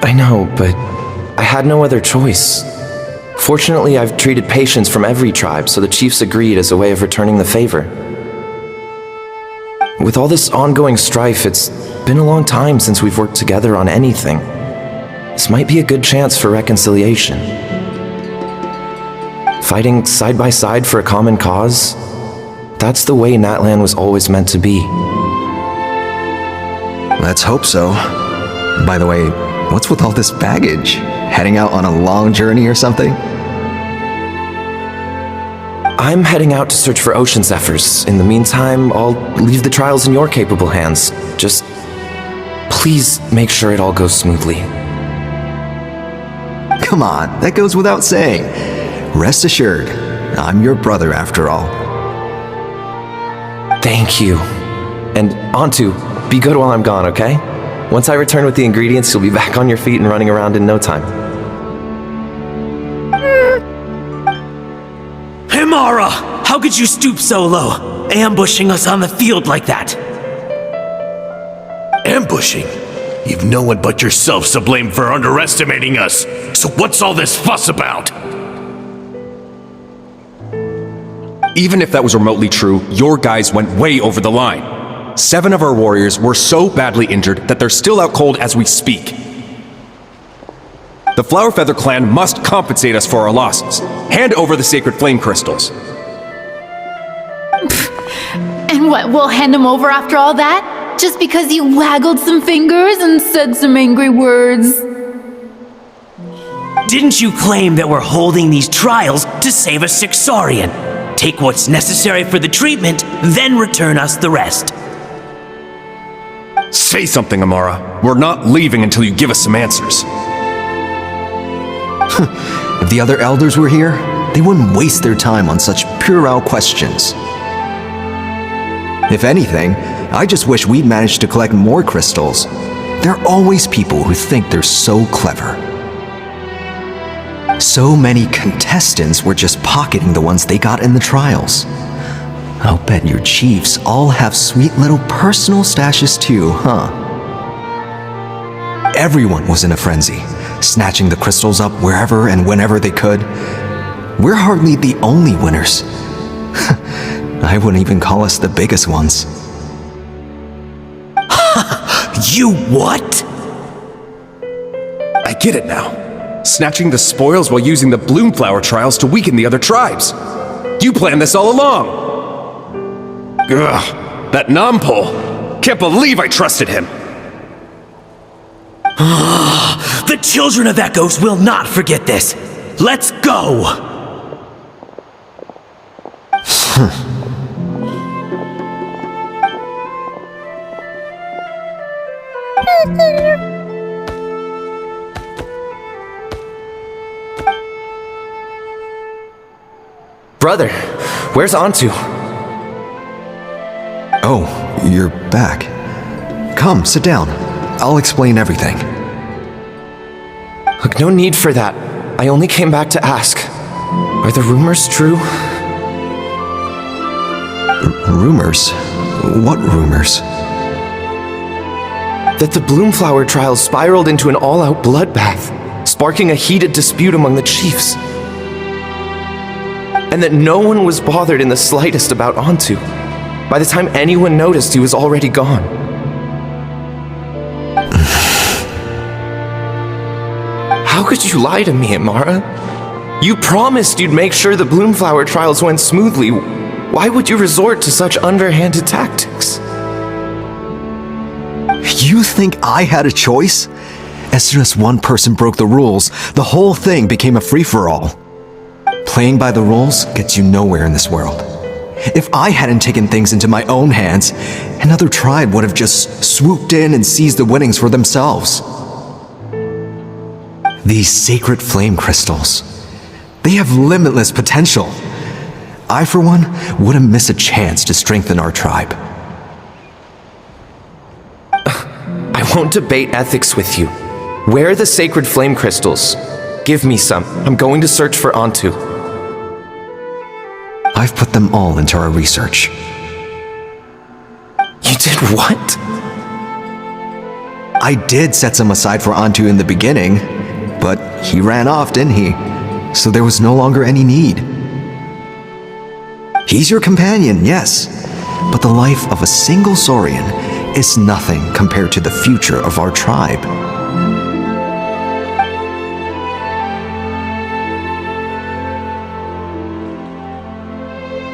I know, but I had no other choice. Fortunately, I've treated patients from every tribe, so the chiefs agreed as a way of returning the favor. With all this ongoing strife, it's been a long time since we've worked together on anything. This might be a good chance for reconciliation. Fighting side by side for a common cause, that's the way Natlan was always meant to be. Let's hope so. By the way, what's with all this baggage? Heading out on a long journey or something? I'm heading out to search for ocean zephyrs. In the meantime, I'll leave the trials in your capable hands. Just please make sure it all goes smoothly. Come on, that goes without saying. Rest assured, I'm your brother after all. Thank you. And Antu, be good while I'm gone, okay? Once I return with the ingredients, you'll be back on your feet and running around in no time. Himara! How could you stoop so low, ambushing us on the field like that? Ambushing? You've no one but yourselves to blame for underestimating us. So what's all this fuss about? Even if that was remotely true, your guys went way over the line. 7 of our warriors were so badly injured that they're still out cold as we speak. The Flower Feather clan must compensate us for our losses. Hand over the sacred flame crystals. And what, we'll hand him over after all that? Just because you waggled some fingers and said some angry words? Didn't you claim that we're holding these trials to save a sick Saurian? Take what's necessary for the treatment, then return us the rest. Say something, Amara. We're not leaving until you give us some answers. If the other elders were here, they wouldn't waste their time on such puerile questions. If anything, I just wish we'd managed to collect more crystals. There are always people who think they're so clever. So many contestants were just pocketing the ones they got in the trials. I'll bet your chiefs all have sweet little personal stashes too, huh? Everyone was in a frenzy, snatching the crystals up wherever and whenever they could. We're hardly the only winners. I wouldn't even call us the biggest ones. You what? I get it now. Snatching the spoils while using the Bloomflower trials to weaken the other tribes. You planned this all along. Ugh, that Nampol. Can't believe I trusted him. The children of Echoes will not forget this. Let's go! Brother, where's Antu? Oh, you're back. Come, sit down. I'll explain everything. Look, no need for that. I only came back to ask. Are the rumors true? Rumors? What rumors? That the Bloomflower trials spiraled into an all-out bloodbath, sparking a heated dispute among the chiefs. And that no one was bothered in the slightest about Antu. By the time anyone noticed, he was already gone. How could you lie to me, Amara? You promised you'd make sure the Bloomflower trials went smoothly. Why would you resort to such underhanded tactics? You think I had a choice? As soon as one person broke the rules, the whole thing became a free-for-all. Playing by the rules gets you nowhere in this world. If I hadn't taken things into my own hands, another tribe would have just swooped in and seized the winnings for themselves. These sacred flame crystals, they have limitless potential. I, for one, wouldn't miss a chance to strengthen our tribe. I won't debate ethics with you. Where are the sacred flame crystals? Give me some. I'm going to search for Antu. I've put them all into our research. You did what? I did set some aside for Antu in the beginning, but he ran off, didn't he? So there was no longer any need. He's your companion, yes, but the life of a single Saurian is nothing compared to the future of our tribe.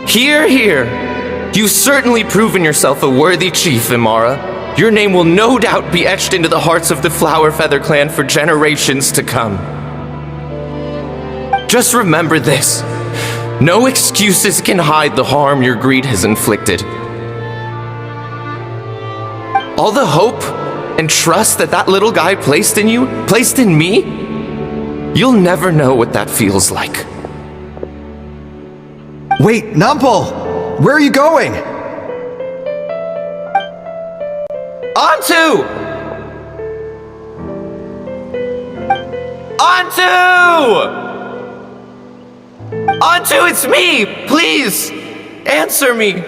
Hear, hear. You've certainly proven yourself a worthy chief, Imara. Your name will no doubt be etched into the hearts of the Flower Feather clan for generations to come. Just remember this. No excuses can hide the harm your greed has inflicted. All the hope and trust that little guy placed in you, placed in me, You'll never know what that feels like. Wait, Numpel! Where are you going? Onto! Onto, it's me! Please! Answer me!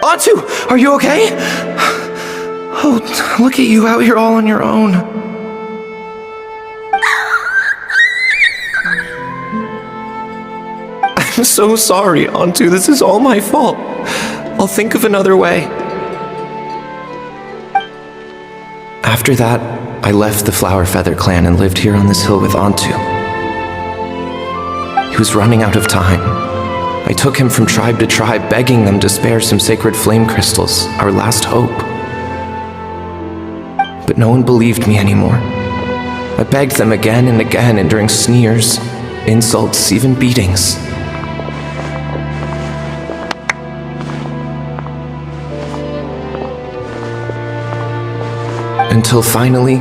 Onto, are you okay? Oh, look at you out here all on your own. I'm so sorry, Onto. This is all my fault. I'll think of another way. After that, I left the Flower Feather clan and lived here on this hill with Onto. He was running out of time. I took him from tribe to tribe, begging them to spare some sacred flame crystals, our last hope. But no one believed me anymore. I begged them again and again, enduring sneers, insults, even beatings. Until finally,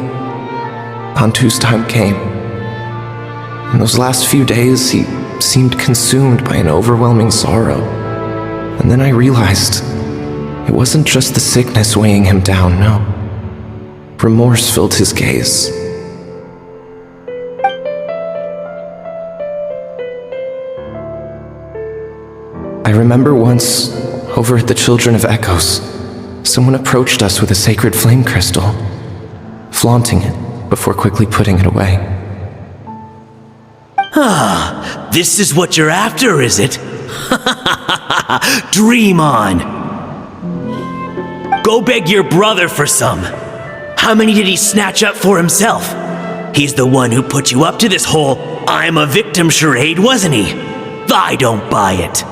Onto's time came. In those last few days, he seemed consumed by an overwhelming sorrow. And then I realized it wasn't just the sickness weighing him down, no. Remorse filled his gaze. I remember once, over at the Children of Echoes, someone approached us with a sacred flame crystal, flaunting it before quickly putting it away. Ah, this is what you're after, is it? Dream on. Go beg your brother for some. How many did he snatch up for himself? He's the one who put you up to this whole I'm a victim charade, wasn't he? I don't buy it.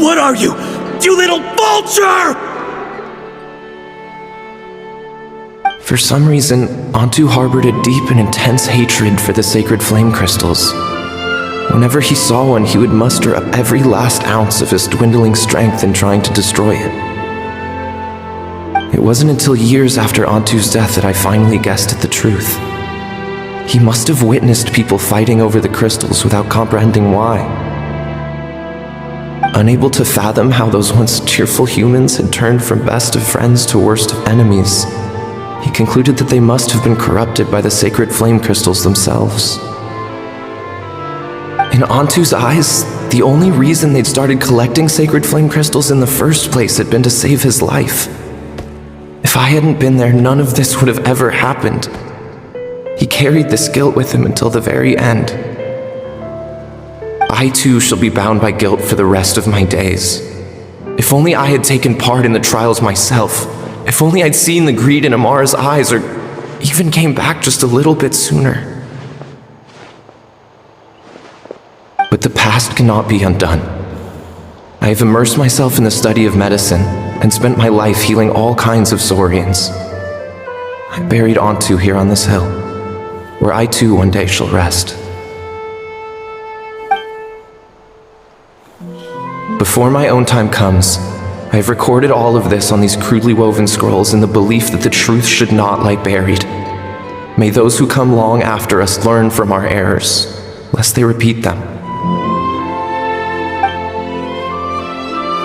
What are you? You little vulture! For some reason, Onto harbored a deep and intense hatred for the sacred flame crystals. Whenever he saw one, he would muster up every last ounce of his dwindling strength in trying to destroy it. It wasn't until years after Onto's death that I finally guessed at the truth. He must have witnessed people fighting over the crystals without comprehending why. Unable to fathom how those once cheerful humans had turned from best of friends to worst of enemies, he concluded that they must have been corrupted by the sacred flame crystals themselves. In Onto's eyes, the only reason they'd started collecting sacred flame crystals in the first place had been to save his life. If I hadn't been there, none of this would have ever happened. He carried this guilt with him until the very end. I too shall be bound by guilt for the rest of my days. If only I had taken part in the trials myself. If only I'd seen the greed in Amara's eyes, or even came back just a little bit sooner. But the past cannot be undone. I have immersed myself in the study of medicine and spent my life healing all kinds of saurians. I buried Onto here on this hill, where I too one day shall rest. Before my own time comes, I have recorded all of this on these crudely woven scrolls in the belief that the truth should not lie buried. May those who come long after us learn from our errors, lest they repeat them.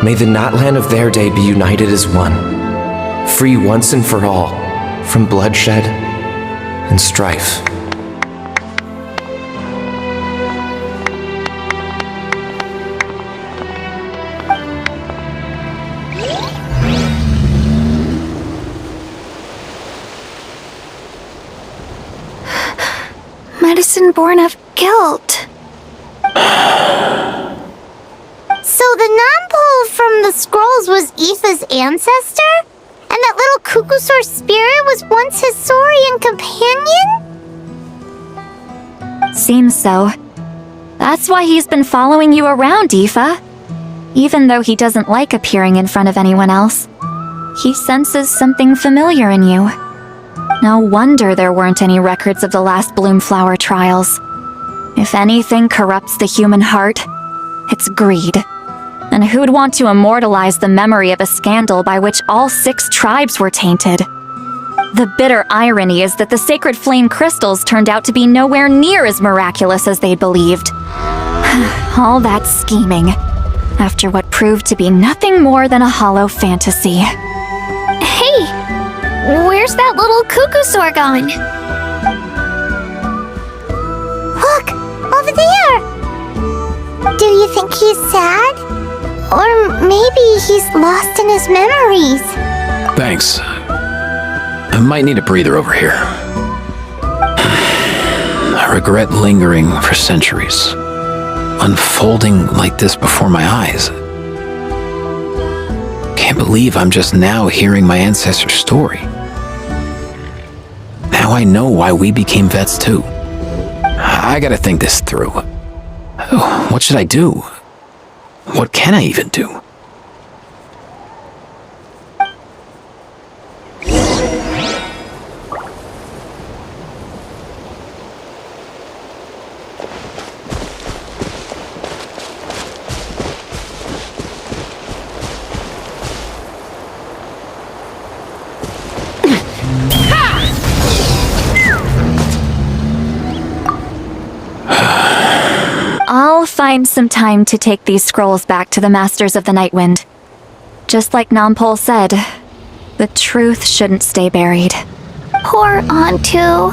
May the Natlan of their day be united as one, free once and for all from bloodshed and strife. Medicine born of guilt. So the non-pole from the scrolls was Aoife's ancestor? And that little Kukusaur spirit was once his saurian companion? Seems so. That's why he's been following you around, Aoife. Even though he doesn't like appearing in front of anyone else, he senses something familiar in you. No wonder there weren't any records of the last Bloomflower trials. If anything corrupts the human heart, it's greed. And who'd want to immortalize the memory of a scandal by which all 6 tribes were tainted? The bitter irony is that the sacred flame crystals turned out to be nowhere near as miraculous as they'd believed. All that scheming, after what proved to be nothing more than a hollow fantasy. Hey! Where's that little cuckoo gone? Look! Over there! Do you think he's sad? Or maybe he's lost in his memories? Thanks. I might need a breather over here. I regret lingering for centuries, unfolding like this before my eyes. Can't believe I'm just now hearing my ancestors' story. Now I know why we became vets too. I gotta think this through. What should I do? What can I even do? I'll find some time to take these scrolls back to the Masters of the Nightwind. Just like Nampol said, the truth shouldn't stay buried. Poor Antu.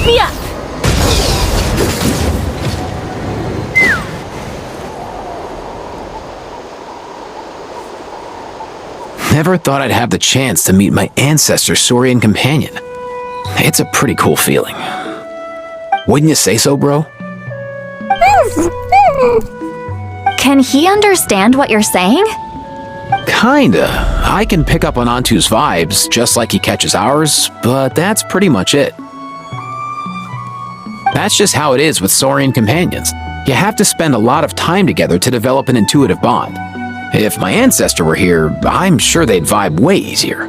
Lift me up! Never thought I'd have the chance to meet my ancestor Saurian companion. It's a pretty cool feeling. Wouldn't you say so, bro? Can he understand what you're saying? Kinda. I can pick up on Antu's vibes, just like he catches ours, but that's pretty much it. That's just how it is with Saurian companions. You have to spend a lot of time together to develop an intuitive bond. If my ancestor were here, I'm sure they'd vibe way easier.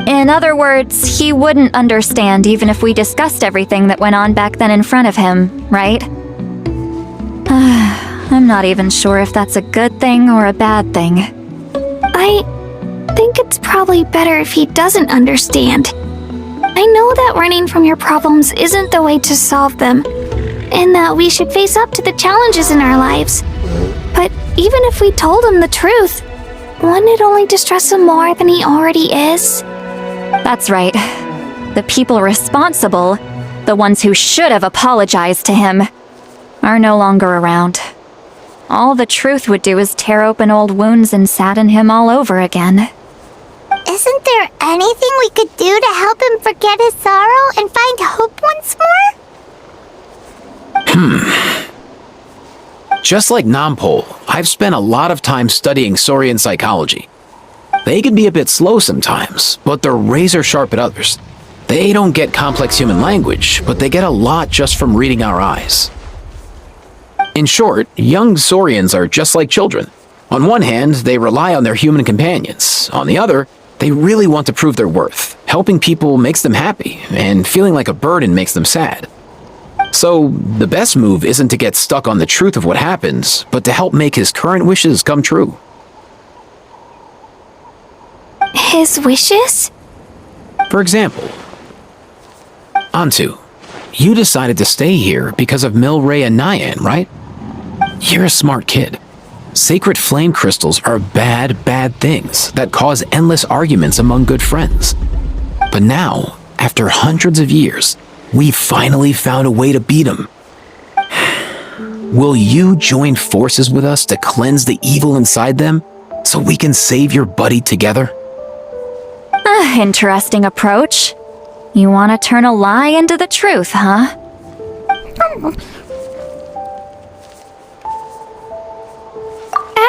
In other words, he wouldn't understand even if we discussed everything that went on back then in front of him, right? I'm not even sure if that's a good thing or a bad thing. I think it's probably better if he doesn't understand. I know that running from your problems isn't the way to solve them, and that we should face up to the challenges in our lives. But even if we told him the truth, wouldn't it only distress him more than he already is? That's right. The people responsible, the ones who should have apologized to him, are no longer around. All the truth would do is tear open old wounds and sadden him all over again. Isn't there anything we could do to help him forget his sorrow and find hope once more? Just like Nampol, I've spent a lot of time studying Saurian psychology. They can be a bit slow sometimes, but they're razor sharp at others. They don't get complex human language, but they get a lot just from reading our eyes. In short, young Saurians are just like children. On one hand, they rely on their human companions. On the other, they really want to prove their worth. Helping people makes them happy, and feeling like a burden makes them sad. So, the best move isn't to get stuck on the truth of what happens, but to help make his current wishes come true. His wishes? For example, Antu, you decided to stay here because of Milray and Nyan, right? You're a smart kid. Sacred flame crystals are bad, bad things that cause endless arguments among good friends. But now, after hundreds of years, we finally found a way to beat them. Will you join forces with us to cleanse the evil inside them so we can save your buddy together? Interesting approach. You want to turn a lie into the truth, huh?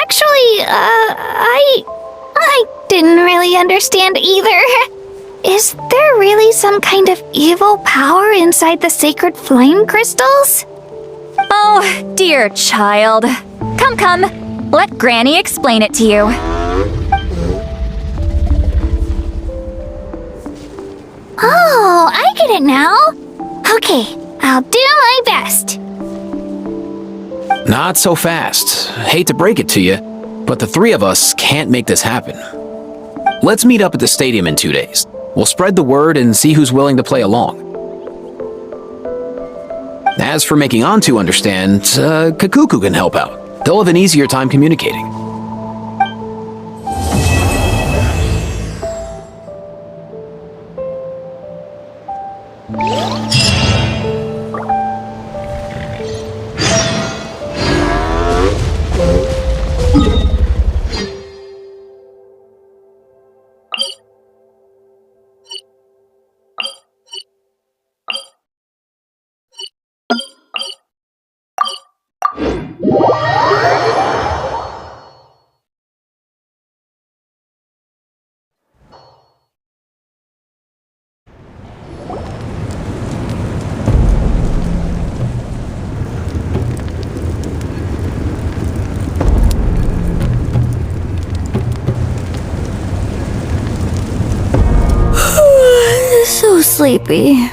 Actually, I didn't really understand either. Is there really some kind of evil power inside the sacred flame crystals? Oh, dear child. Come. Let Granny explain it to you. Oh, I get it now. Okay, I'll do my best. Not so fast. Hate to break it to you, but the three of us can't make this happen. Let's meet up at the stadium in 2 days. We'll spread the word and see who's willing to play along. As for making Antu understand, Kakuku can help out. They'll have an easier time communicating. So sleepy.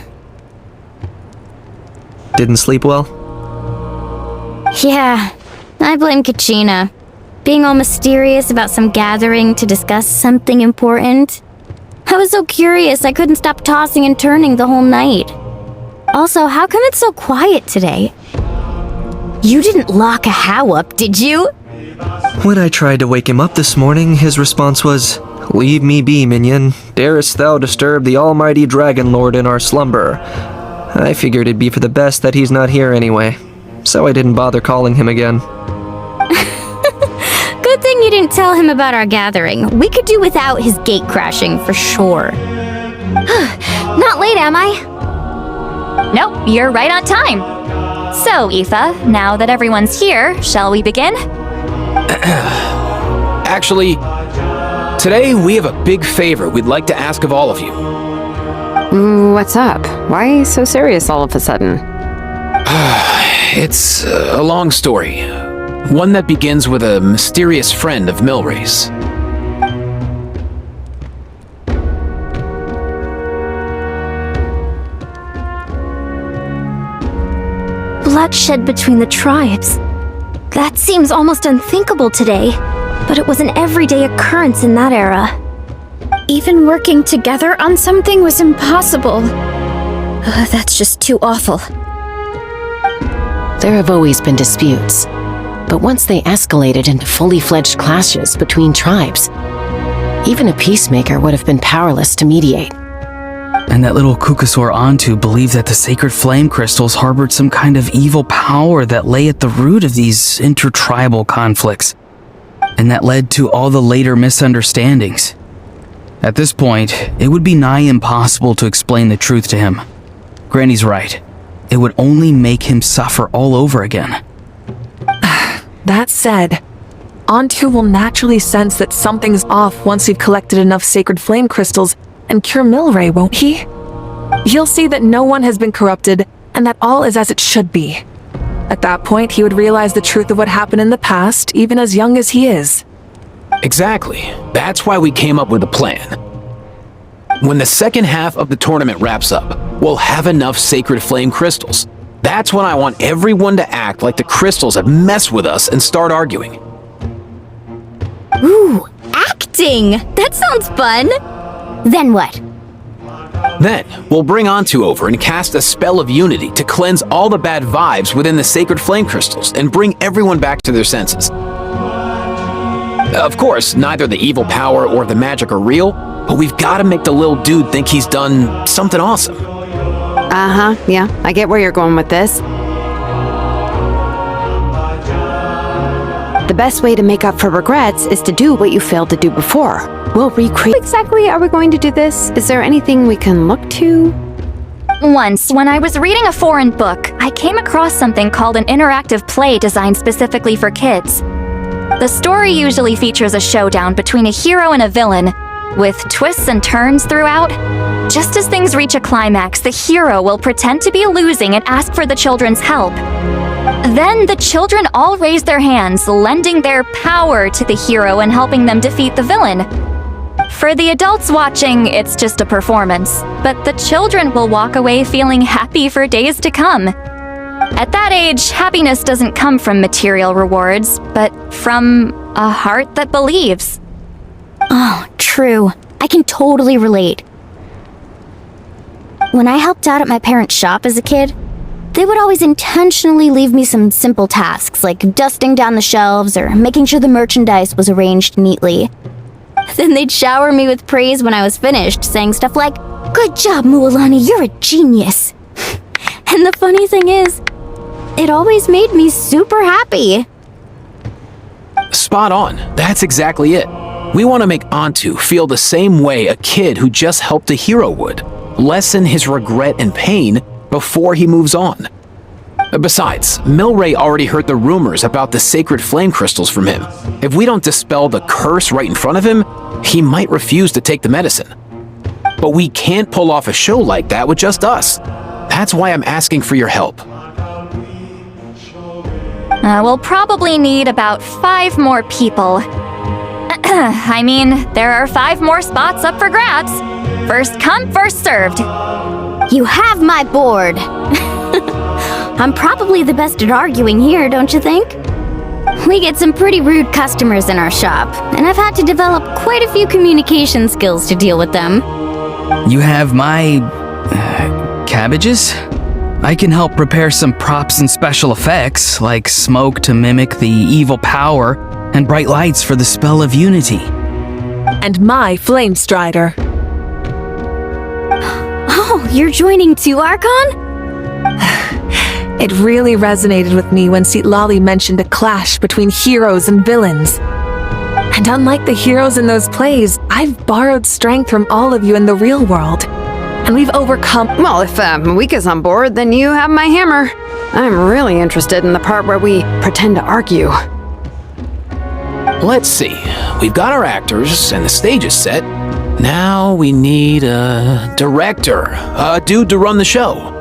Didn't sleep well? Yeah, I blame Kachina. Being all mysterious about some gathering to discuss something important. I was so curious I couldn't stop tossing and turning the whole night. Also, how come it's so quiet today? You didn't lock a How up, did you? When I tried to wake him up this morning, his response was, Leave me be, minion. Darest thou disturb the almighty Dragon Lord in our slumber? I figured it'd be for the best that he's not here anyway, so I didn't bother calling him again. Good thing you didn't tell him about our gathering. We could do without his gate crashing, for sure. Not late, am I? Nope, you're right on time. So, Aoife, now that everyone's here, shall we begin? Actually, today we have a big favor we'd like to ask of all of you. What's up? Why so serious all of a sudden? It's a long story. One that begins with a mysterious friend of Milray's. Bloodshed between the tribes. That seems almost unthinkable today, but it was an everyday occurrence in that era. Even working together on something was impossible. That's just too awful. There have always been disputes, but once they escalated into fully fledged clashes between tribes, even a peacemaker would have been powerless to mediate. And that little Kukusaur Antu believed that the sacred flame crystals harbored some kind of evil power that lay at the root of these intertribal conflicts, and that led to all the later misunderstandings. At this point, it would be nigh impossible to explain the truth to him. Granny's right. It would only make him suffer all over again. That said, Antu will naturally sense that something's off once we've collected enough sacred flame crystals and cure Milray, won't he? He'll see that no one has been corrupted and that all is as it should be. At that point, he would realize the truth of what happened in the past, even as young as he is. Exactly. That's why we came up with a plan. When the second half of the tournament wraps up, we'll have enough sacred flame crystals. That's when I want everyone to act like the crystals have messed with us and start arguing. Ooh, acting! That sounds fun! Then what? Then, we'll bring Antu over and cast a spell of unity to cleanse all the bad vibes within the sacred flame crystals and bring everyone back to their senses. Of course, neither the evil power or the magic are real, but we've got to make the little dude think he's done something awesome. Yeah, I get where you're going with this. The best way to make up for regrets is to do what you failed to do before. We'll recreate. How exactly are we going to do this? Is there anything we can look to? Once, when I was reading a foreign book, I came across something called an interactive play designed specifically for kids. The story usually features a showdown between a hero and a villain, with twists and turns throughout. Just as things reach a climax, the hero will pretend to be losing and ask for the children's help. Then the children all raise their hands, lending their power to the hero and helping them defeat the villain. For the adults watching, it's just a performance, but the children will walk away feeling happy for days to come. At that age, happiness doesn't come from material rewards, but from a heart that believes. Oh, true. I can totally relate. When I helped out at my parents' shop as a kid, they would always intentionally leave me some simple tasks like dusting down the shelves or making sure the merchandise was arranged neatly. Then they'd shower me with praise when I was finished, saying stuff like, "Good job, Mualani, you're a genius." And the funny thing is, it always made me super happy. Spot on. That's exactly it. We want to make Antu feel the same way a kid who just helped a hero would. Lessen his regret and pain before he moves on. Besides, Milray already heard the rumors about the sacred flame crystals from him. If we don't dispel the curse right in front of him, he might refuse to take the medicine. But we can't pull off a show like that with just us. That's why I'm asking for your help. We'll probably need about 5 more people. I mean, there are 5 more spots up for grabs. First come, first served. You have my board. I'm probably the best at arguing here, don't you think? We get some pretty rude customers in our shop, and I've had to develop quite a few communication skills to deal with them. You have my... cabbages? I can help prepare some props and special effects, like smoke to mimic the evil power, and bright lights for the spell of unity. and my Flame Strider. Oh, you're joining too, Archon? It really resonated with me when Lolly mentioned a clash between heroes and villains. And unlike the heroes in those plays, I've borrowed strength from all of you in the real world. And we've overcome— Well, if Mawika's on board, then you have my hammer. I'm really interested in the part where we pretend to argue. Let's see. We've got our actors and the stage is set. Now we need a director, a dude to run the show.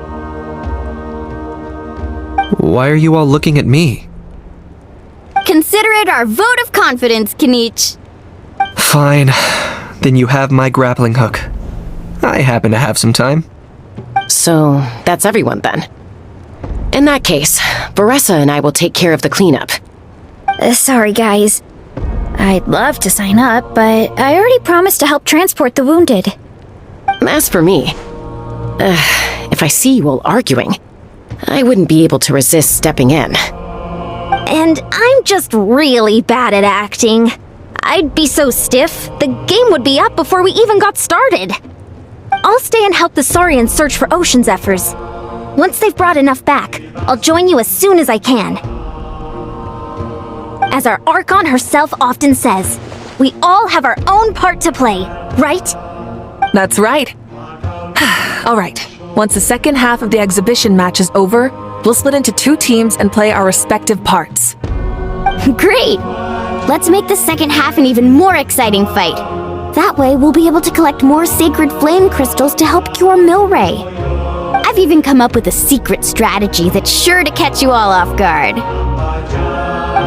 Why are you all looking at me? Consider it our vote of confidence, Kinich. Fine. Then you have my grappling hook. I happen to have some time. So, that's everyone then. In that case, Varessa and I will take care of the cleanup. Sorry, guys. I'd love to sign up, but I already promised to help transport the wounded. As for me, if I see you all arguing, I wouldn't be able to resist stepping in. And I'm just really bad at acting. I'd be so stiff, the game would be up before we even got started. I'll stay and help the Saurians search for ocean zephyrs. Once they've brought enough back, I'll join you as soon as I can. As our Archon herself often says, we all have our own part to play, right? That's right. All right. Once the second half of the exhibition match is over, we'll split into 2 teams and play our respective parts. Great! Let's make the second half an even more exciting fight. That way, we'll be able to collect more sacred flame crystals to help cure Milray. I've even come up with a secret strategy that's sure to catch you all off guard.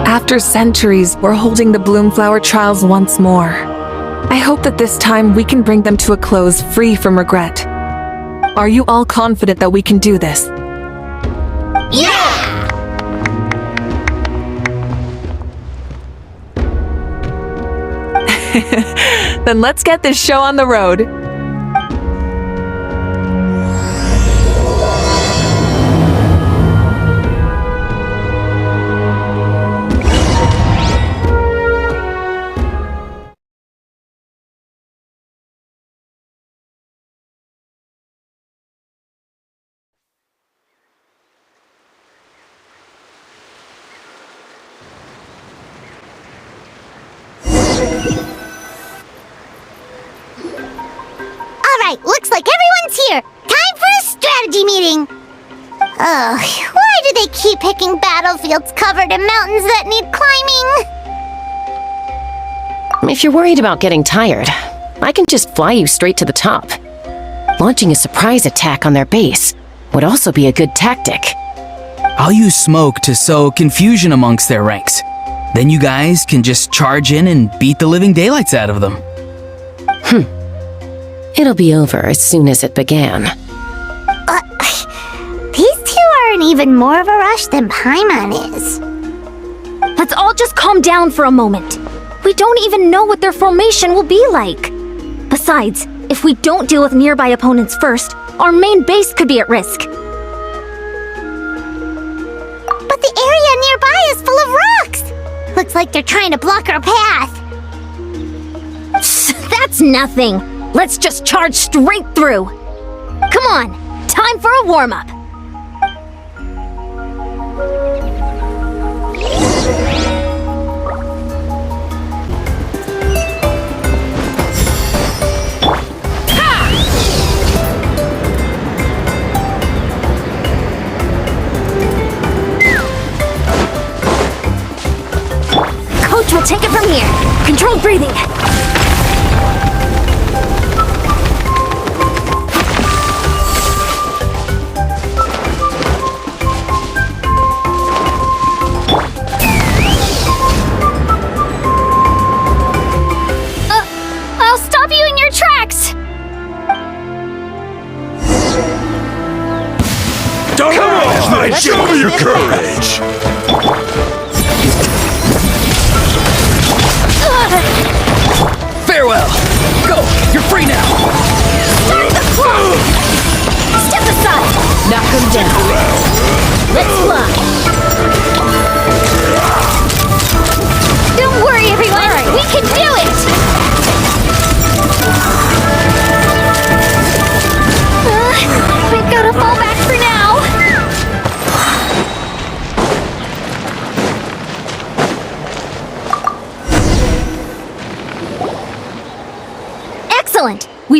After centuries, we're holding the Bloomflower trials once more. I hope that this time we can bring them to a close free from regret. Are you all confident that we can do this? Yeah! Then let's get this show on the road. Alright, looks like everyone's here. Time for a strategy meeting. Ugh, why do they keep picking battlefields covered in mountains that need climbing? If you're worried about getting tired, I can just fly you straight to the top. Launching a surprise attack on their base would also be a good tactic. I'll use smoke to sow confusion amongst their ranks. Then you guys can just charge in and beat the living daylights out of them. It'll be over as soon as it began. These two are in even more of a rush than Paimon is. Let's all just calm down for a moment. We don't even know what their formation will be like. Besides, if we don't deal with nearby opponents first, our main base could be at risk. But the area nearby is full of rocks! Looks like they're trying to block our path. That's nothing. Let's just charge straight through. Come on, time for a warm-up. Coach will take it from here. Controlled breathing. I'll stop you in your tracks! Don't show me your courage! Farewell! Go! You're free now! Start the clock! Step aside! Knock him down. Let's fly! Don't worry, everyone! We can do it!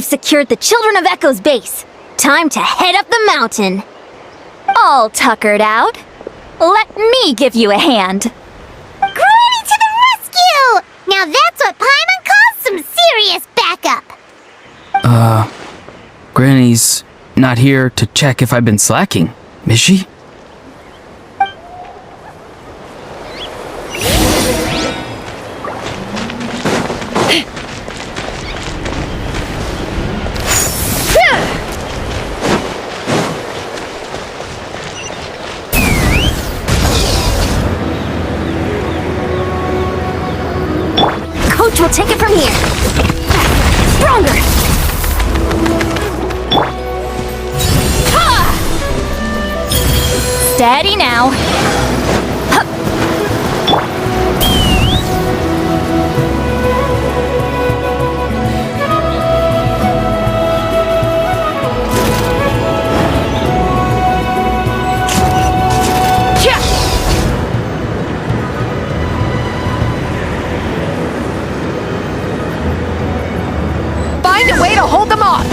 secured the Children of Echo's base. Time to head up the mountain. All tuckered out. Let me give you a hand. Granny to the rescue! Now that's what Paimon calls some serious backup. Granny's not here to check if I've been slacking, is she? Coach will take it from here. Stronger! Steady now. Find a way to hold them off.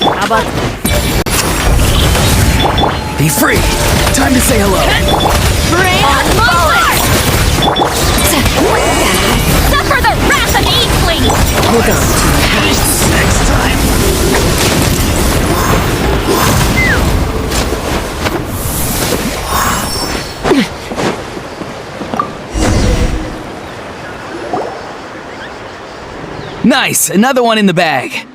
How about... Be free! Time to say hello! Bring on bullets! Suffer the wrath of Eastling! Hold on to my hands. Next time. Nice! Another one in the bag!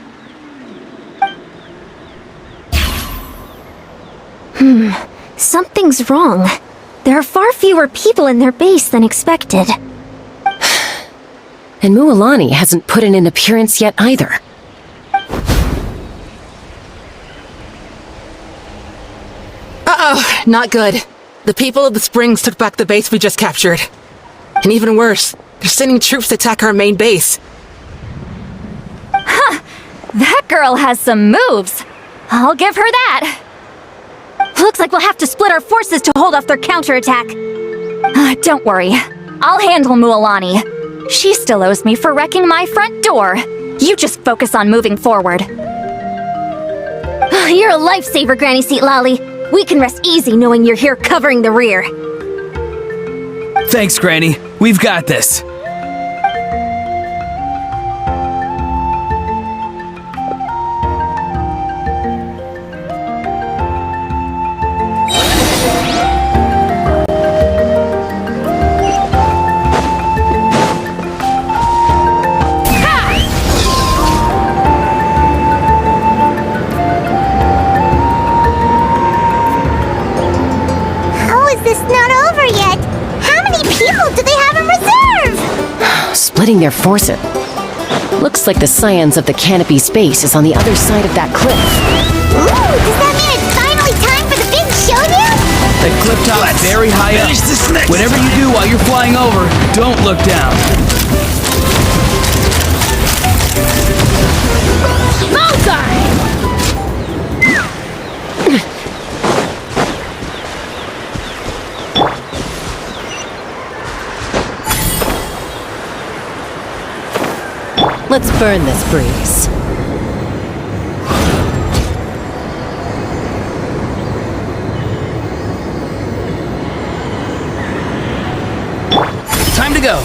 Something's wrong. There are far fewer people in their base than expected. And Mualani hasn't put in an appearance yet either. Uh-oh, not good. The people of the Springs took back the base we just captured. And even worse, they're sending troops to attack our main base. Huh! That girl has some moves. I'll give her that. Looks like we'll have to split our forces to hold off their counterattack. Don't worry. I'll handle Mualani. She still owes me for wrecking my front door. You just focus on moving forward. You're a lifesaver, Granny Seat Lolly. We can rest easy knowing you're here covering the rear. Thanks, Granny. We've got this. Splitting their forces. Looks like the Scions of the Canopy Space is on the other side of that cliff. Ooh, does that mean it's finally time for the big showdown? The cliff top's very high up. Whatever you do while you're flying over, don't look down. Bullseye! Let's burn this breeze. Time to go.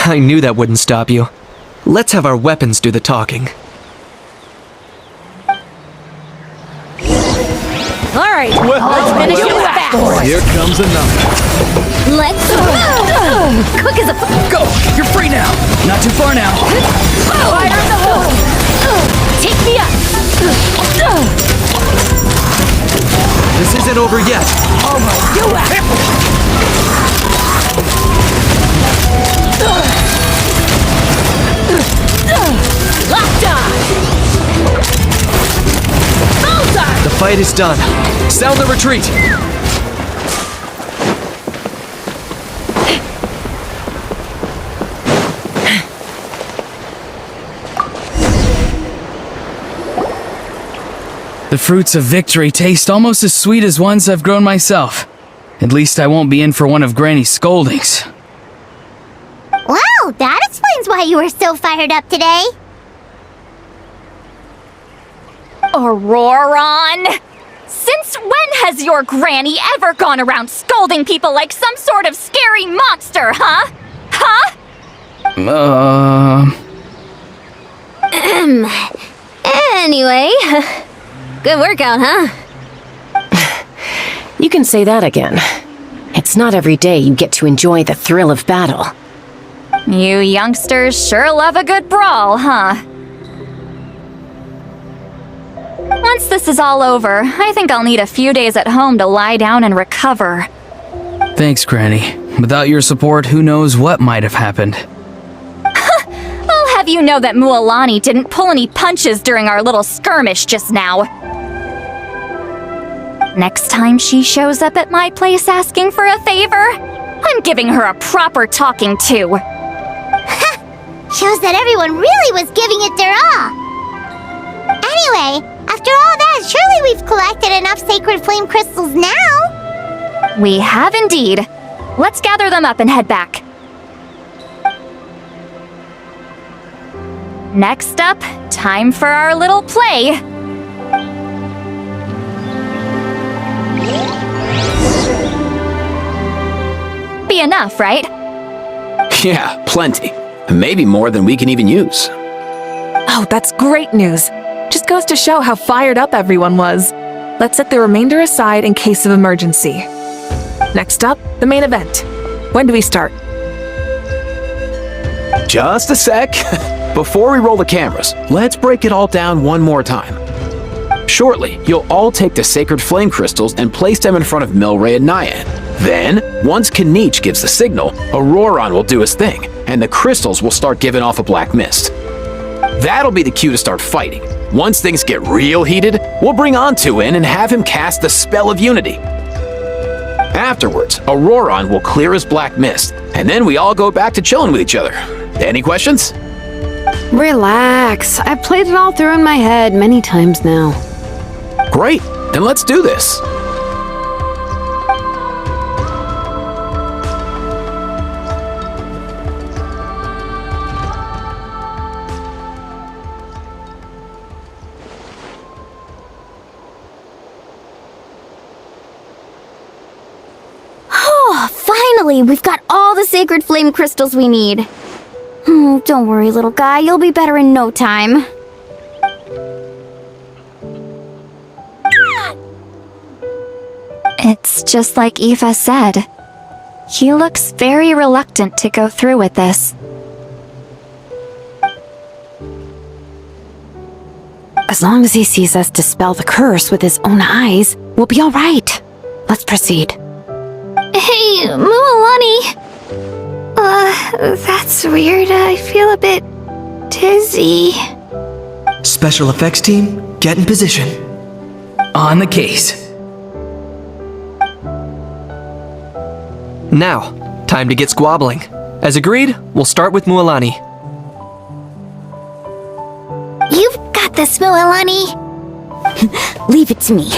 I knew that wouldn't stop you. Let's have our weapons do the talking. All right, let's finish it fast. Here comes another. Let's go! Quick as a... Go! You're free now! Not too far now. Fire in the hole! Take me up! This isn't over yet. Oh my, do The fight is done. Sound the retreat! The fruits of victory taste almost as sweet as ones I've grown myself. At least I won't be in for one of Granny's scoldings. Wow, that explains why you were so fired up today. Auroron! Since when has your granny ever gone around scolding people like some sort of scary monster, huh? Huh? Anyway, good workout, huh? You can say that again. It's not every day you get to enjoy the thrill of battle. You youngsters sure love a good brawl, huh? Once this is all over, I think I'll need a few days at home to lie down and recover. Thanks, Granny. Without your support, who knows what might have happened. I'll have you know that Mualani didn't pull any punches during our little skirmish just now. Next time she shows up at my place asking for a favor, I'm giving her a proper talking to. Shows that everyone really was giving it their all. Anyway, after all that, surely we've collected enough sacred flame crystals now. We have indeed. Let's gather them up and head back. Next up, time for our little play. Be enough, right? Yeah, plenty. Maybe more than we can even use. Oh, that's great news. Just goes to show how fired up everyone was. Let's set the remainder aside in case of emergency. Next up, the main event. When do we start? Just a sec. Before we roll the cameras, let's break it all down one more time. Shortly, you'll all take the sacred flame crystals and place them in front of Milray and Nyan. Then, once Kanich gives the signal, Auroron will do his thing, and the crystals will start giving off a black mist. That'll be the cue to start fighting. Once things get real heated, we'll bring Antu in and have him cast the Spell of Unity. Afterwards, Auroron will clear his black mist, and then we all go back to chilling with each other. Any questions? Relax. I've played it all through in my head many times now. Great, then let's do this. Finally, we've got all the sacred flame crystals we need. Don't worry, little guy. You'll be better in no time. It's just like Eva said. He looks very reluctant to go through with this. As long as he sees us dispel the curse with his own eyes, we'll be all right. Let's proceed. Hey, Mualani. That's weird. I feel a bit dizzy. Special effects team, get in position. On the case. Now, time to get squabbling. As agreed, we'll start with Mualani. You've got this, Mualani. Leave it to me.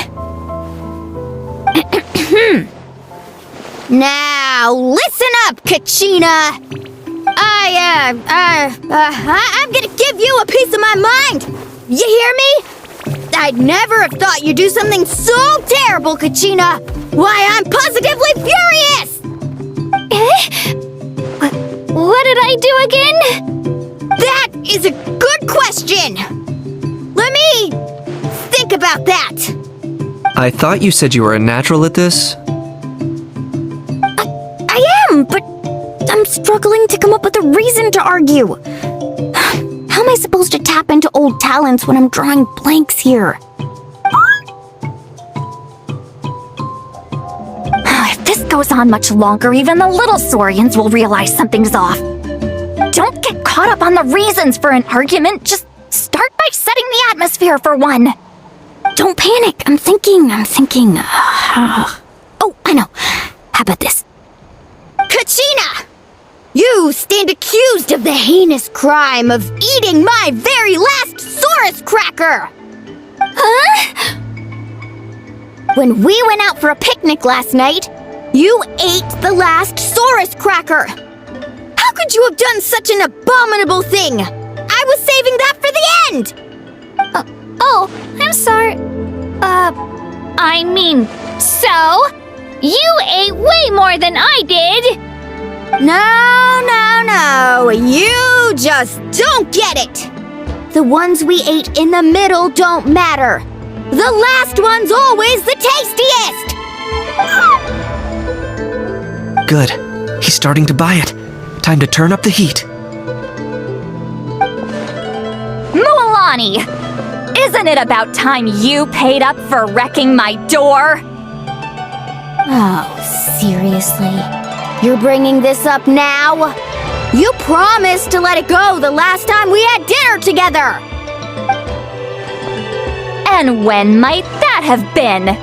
Now, listen up, Kachina! I'm gonna give you a piece of my mind! You hear me? I'd never have thought you'd do something so terrible, Kachina! Why, I'm positively furious! What did I do again? That is a good question! Let me think about that! I thought you said you were a natural at this. I am, but I'm struggling to come up with a reason to argue. How am I supposed to tap into old talents when I'm drawing blanks here? If this goes on much longer, even the little Saurians will realize something's off. Don't get caught up on the reasons for an argument. Just start by setting the atmosphere for one. Don't panic. I'm thinking. Oh, I know. How about this? Kachina! You stand accused of the heinous crime of eating my very last Saurus cracker! Huh? When we went out for a picnic last night, You ate the last Saurus cracker! How could you have done such an abominable thing? I was saving that for the end! Oh, I'm sorry. I mean, so? You ate way more than I did! No, you just don't get it! The ones we ate in the middle don't matter. The last one's always the tastiest! Good. He's starting to buy it. Time to turn up the heat. Mualani! Isn't it about time you paid up for wrecking my door? Oh, seriously? You're bringing this up now? You promised to let it go the last time we had dinner together! And when might that have been?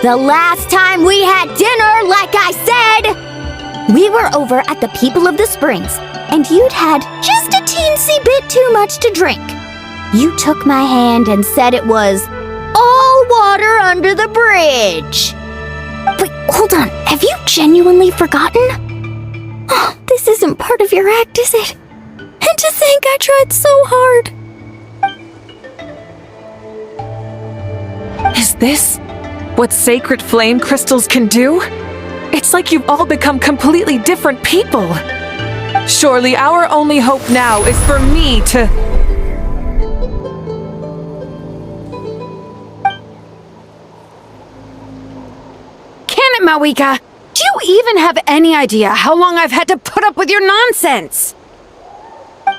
The last time we had dinner, like I said! We were over at the People of the Springs, and you'd had just a teensy bit too much to drink. You took my hand and said it was all water under the bridge. Wait, hold on. Have you genuinely forgotten? Oh, this isn't part of your act, is it? And to think I tried so hard. Is this what sacred flame crystals can do? It's like you've all become completely different people. Surely our only hope now is for me to... Mawika, do you even have any idea how long I've had to put up with your nonsense?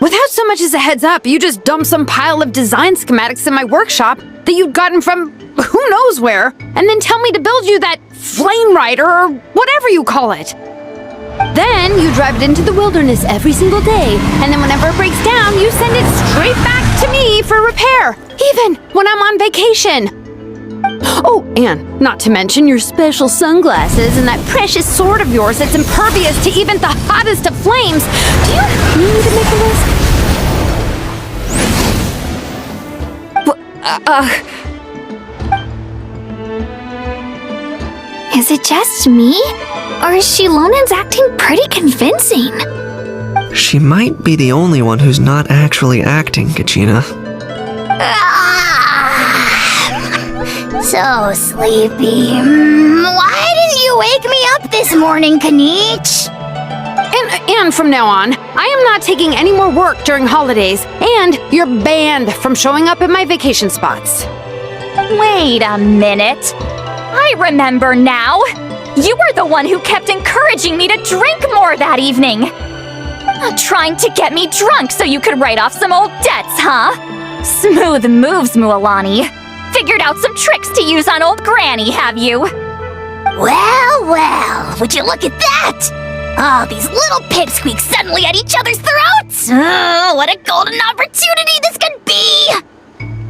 Without so much as a heads up, you just dumped some pile of design schematics in my workshop that you'd gotten from who knows where, and then tell me to build you that flame rider or whatever you call it. Then you drive it into the wilderness every single day, and then whenever it breaks down, you send it straight back to me for repair, even when I'm on vacation. Oh, and not to mention your special sunglasses and that precious sword of yours that's impervious to even the hottest of flames. Do you need me to make a list? Is it just me? Or is Shilonen's acting pretty convincing? She might be the only one who's not actually acting, Kachina. So sleepy. Why didn't you wake me up this morning, Kanich? And from now on, I am not taking any more work during holidays, and you're banned from showing up at my vacation spots. Wait a minute. I remember now. You were the one who kept encouraging me to drink more that evening. Trying to get me drunk so you could write off some old debts, huh? Smooth moves, Mualani. Figured out some tricks to use on old Granny, have you? Well, would you look at that? Oh, these little pipsqueaks suddenly at each other's throats! Oh, what a golden opportunity this could be!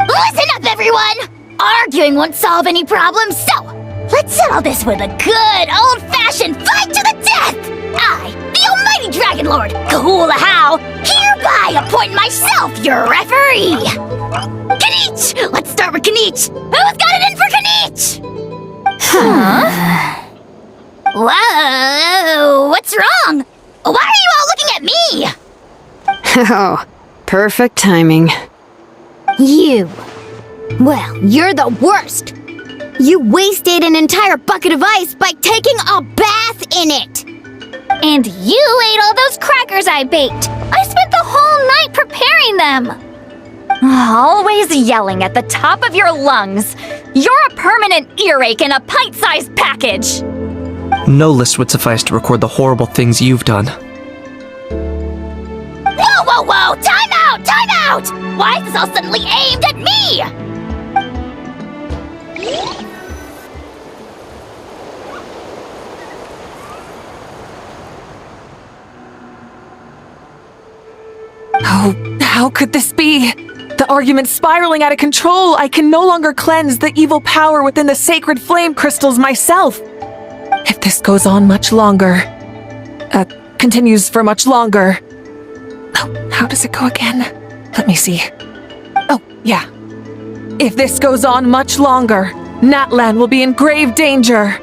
Listen up, everyone! Arguing won't solve any problems, so let's settle this with a good old-fashioned fight to the death! I, the almighty Dragon Lord, Kahula-How, hereby appoint myself your referee! Kanich! Let's start with Kanich! Who's got it in for Kanich? Huh? Whoa! What's wrong? Why are you all looking at me? Oh, perfect timing. You. Well, you're the worst. You wasted an entire bucket of ice by taking a bath in it. And you ate all those crackers I baked. I spent the whole night preparing them. Always yelling at the top of your lungs. You're a permanent earache in a pint-sized package. No list would suffice to record the horrible things you've done. Whoa! Time out! Why is this all suddenly aimed at me? Oh, how could this be? The argument's spiraling out of control. I can no longer cleanse the evil power within the sacred flame crystals myself. If this goes on much longer, continues for much longer. Oh, how does it go again? Let me see. Oh, yeah. If this goes on much longer, Natlan will be in grave danger.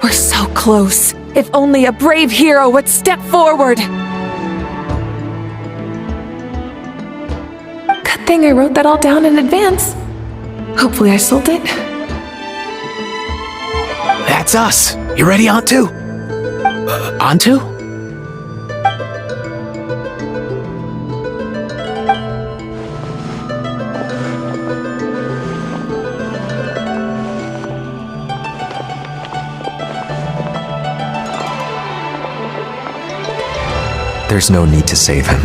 We're so close. If only a brave hero would step forward. Good thing I wrote that all down in advance. Hopefully I sold it. That's us. You ready, Antu? Antu? There's no need to save him.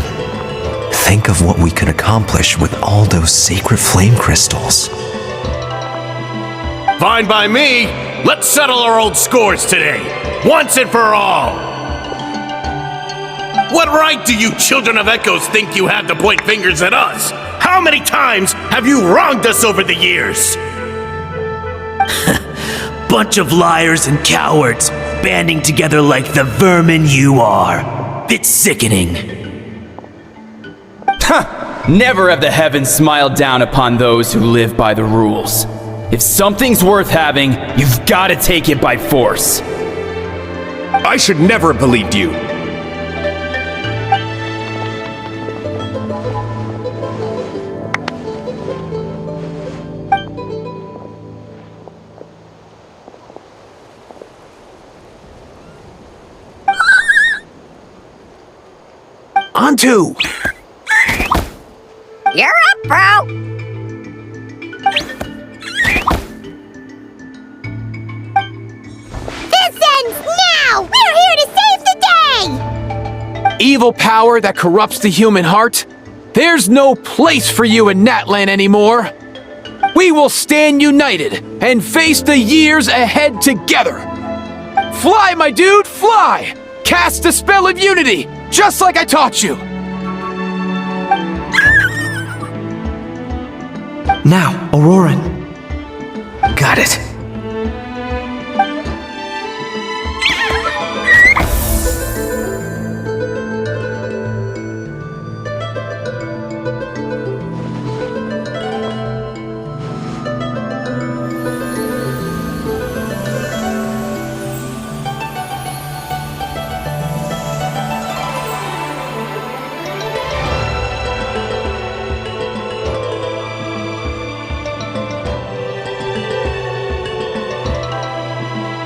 Think of what we could accomplish with all those sacred flame crystals. Fine by me. Let's settle our old scores today, once and for all. What right do you children of Echoes think you have to point fingers at us? How many times have you wronged us over the years? Bunch of liars and cowards, banding together like the vermin you are. It's sickening. Never have the heavens smiled down upon those who live by the rules. If something's worth having, you've got to take it by force. I should never have believed you. Antu! You're up, bro! This ends now! We're here to save the day! Evil power that corrupts the human heart? There's no place for you in Natlan anymore! We will stand united and face the years ahead together! Fly, my dude, fly! Cast a spell of unity, just like I taught you! Now, Auroran. Got it.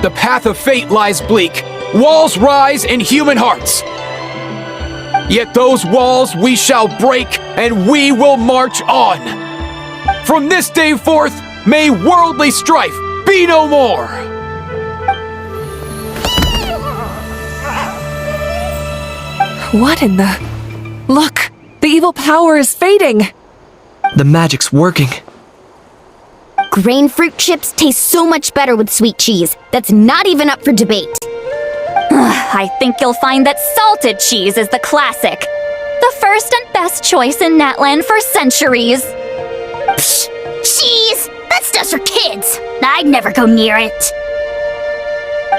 The path of fate lies bleak. Walls rise in human hearts. Yet those walls we shall break, and we will march on. From this day forth, may worldly strife be no more. What in the... Look! The evil power is fading! The magic's working. Grain fruit chips taste so much better with sweet cheese. That's not even up for debate. I think you'll find that salted cheese is the classic. The first and best choice in Natlan for centuries. Psh, cheese! That stuff's for kids. I'd never go near it.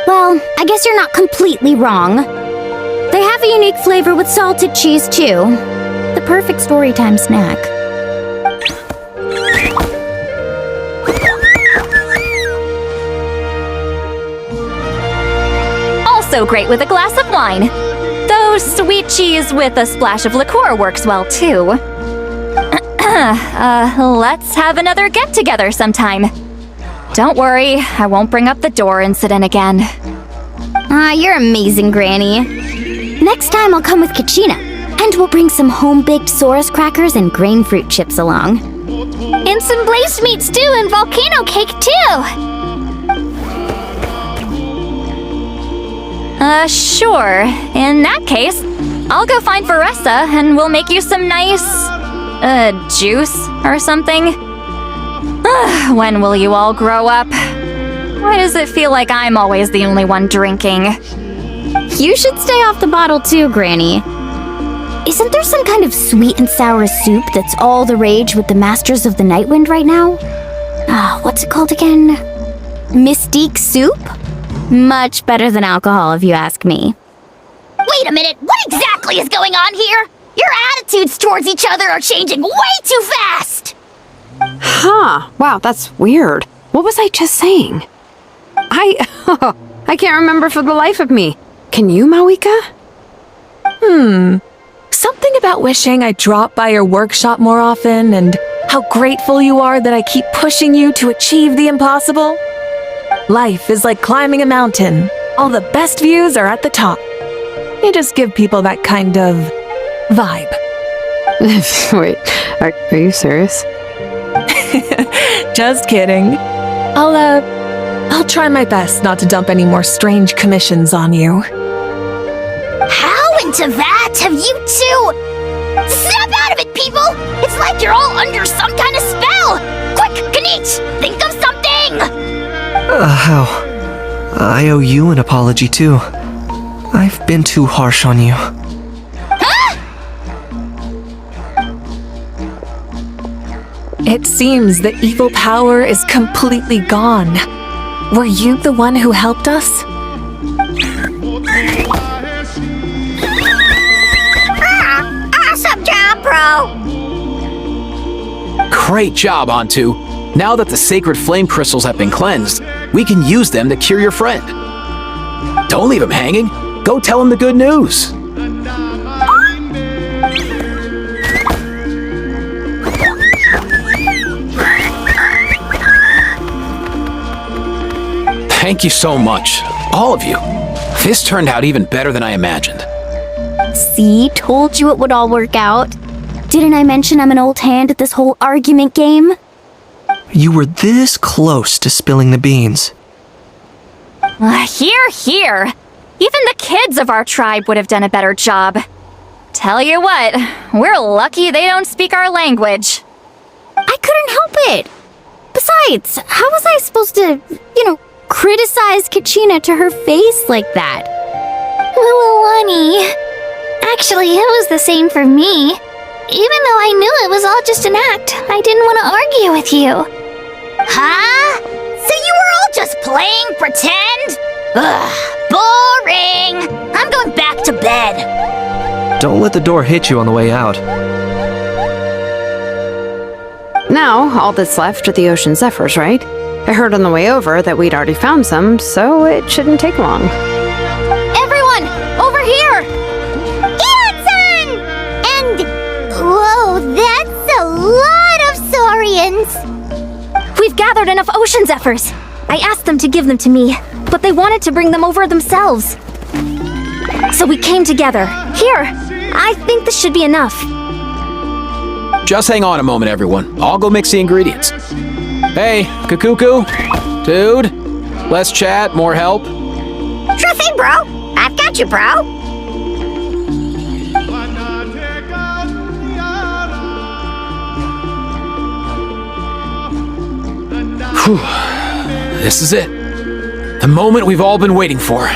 Well, I guess you're not completely wrong. They have a unique flavor with salted cheese, too. The perfect storytime snack. Also great with a glass of wine. Though sweet cheese with a splash of liqueur works well, too. Let's have another get-together sometime. Don't worry, I won't bring up the door incident again. You're amazing, Granny. Next time I'll come with Kachina, and we'll bring some home-baked Saurus crackers and grain fruit chips along. And some blaze meat stew and volcano cake, too! Sure. In that case, I'll go find Varessa and we'll make you some nice, juice or something. When will you all grow up? Why does it feel like I'm always the only one drinking? You should stay off the bottle too, Granny. Isn't there some kind of sweet and sour soup that's all the rage with the Masters of the Nightwind right now? What's it called again? Mystique soup? Much better than alcohol, if you ask me. Wait a minute, what exactly is going on here? Your attitudes towards each other are changing way too fast! Huh, wow, that's weird. What was I just saying? I I can't remember for the life of me. Can you, Mawika? Something about wishing I dropped by your workshop more often and how grateful you are that I keep pushing you to achieve the impossible. Life is like climbing a mountain. All the best views are at the top. You just give people that kind of vibe. Wait, are you serious? Just kidding. I'll try my best not to dump any more strange commissions on you. How into that have you two? Snap out of it, people! It's like you're all under some kind of spell! Quick, Kanich, think of something! How? I owe you an apology too. I've been too harsh on you. It seems the evil power is completely gone. Were you the one who helped us? Awesome job, bro! Great job, Antu. Now that the sacred flame crystals have been cleansed, we can use them to cure your friend. Don't leave him hanging. Go tell him the good news. Thank you so much, all of you. This turned out even better than I imagined. See, told you it would all work out. Didn't I mention I'm an old hand at this whole argument game? You were this close to spilling the beans. Hear, hear. Even the kids of our tribe would have done a better job. Tell you what, we're lucky they don't speak our language. I couldn't help it. Besides, how was I supposed to, criticize Kachina to her face like that? Lani. Actually, it was the same for me. Even though I knew it was all just an act, I didn't want to argue with you. Huh? So you were all just playing pretend? Ugh, boring! I'm going back to bed. Don't let the door hit you on the way out. Now, all that's left are the ocean zephyrs, right? I heard on the way over that we'd already found some, so it shouldn't take long. Everyone, over here! Ian-san! And... whoa, that's a lot of saurians! We've gathered enough ocean zephyrs. I asked them to give them to me, but they wanted to bring them over themselves. So we came together. Here, I think this should be enough. Just hang on a moment, everyone. I'll go mix the ingredients. Hey, Kakuku, dude, less chat, more help. Sure thing, bro. I've got you, bro. Whew. This is it. The moment we've all been waiting for.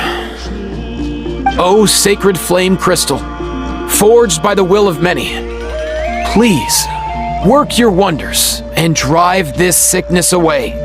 Oh, sacred flame crystal, forged by the will of many. Please, work your wonders and drive this sickness away.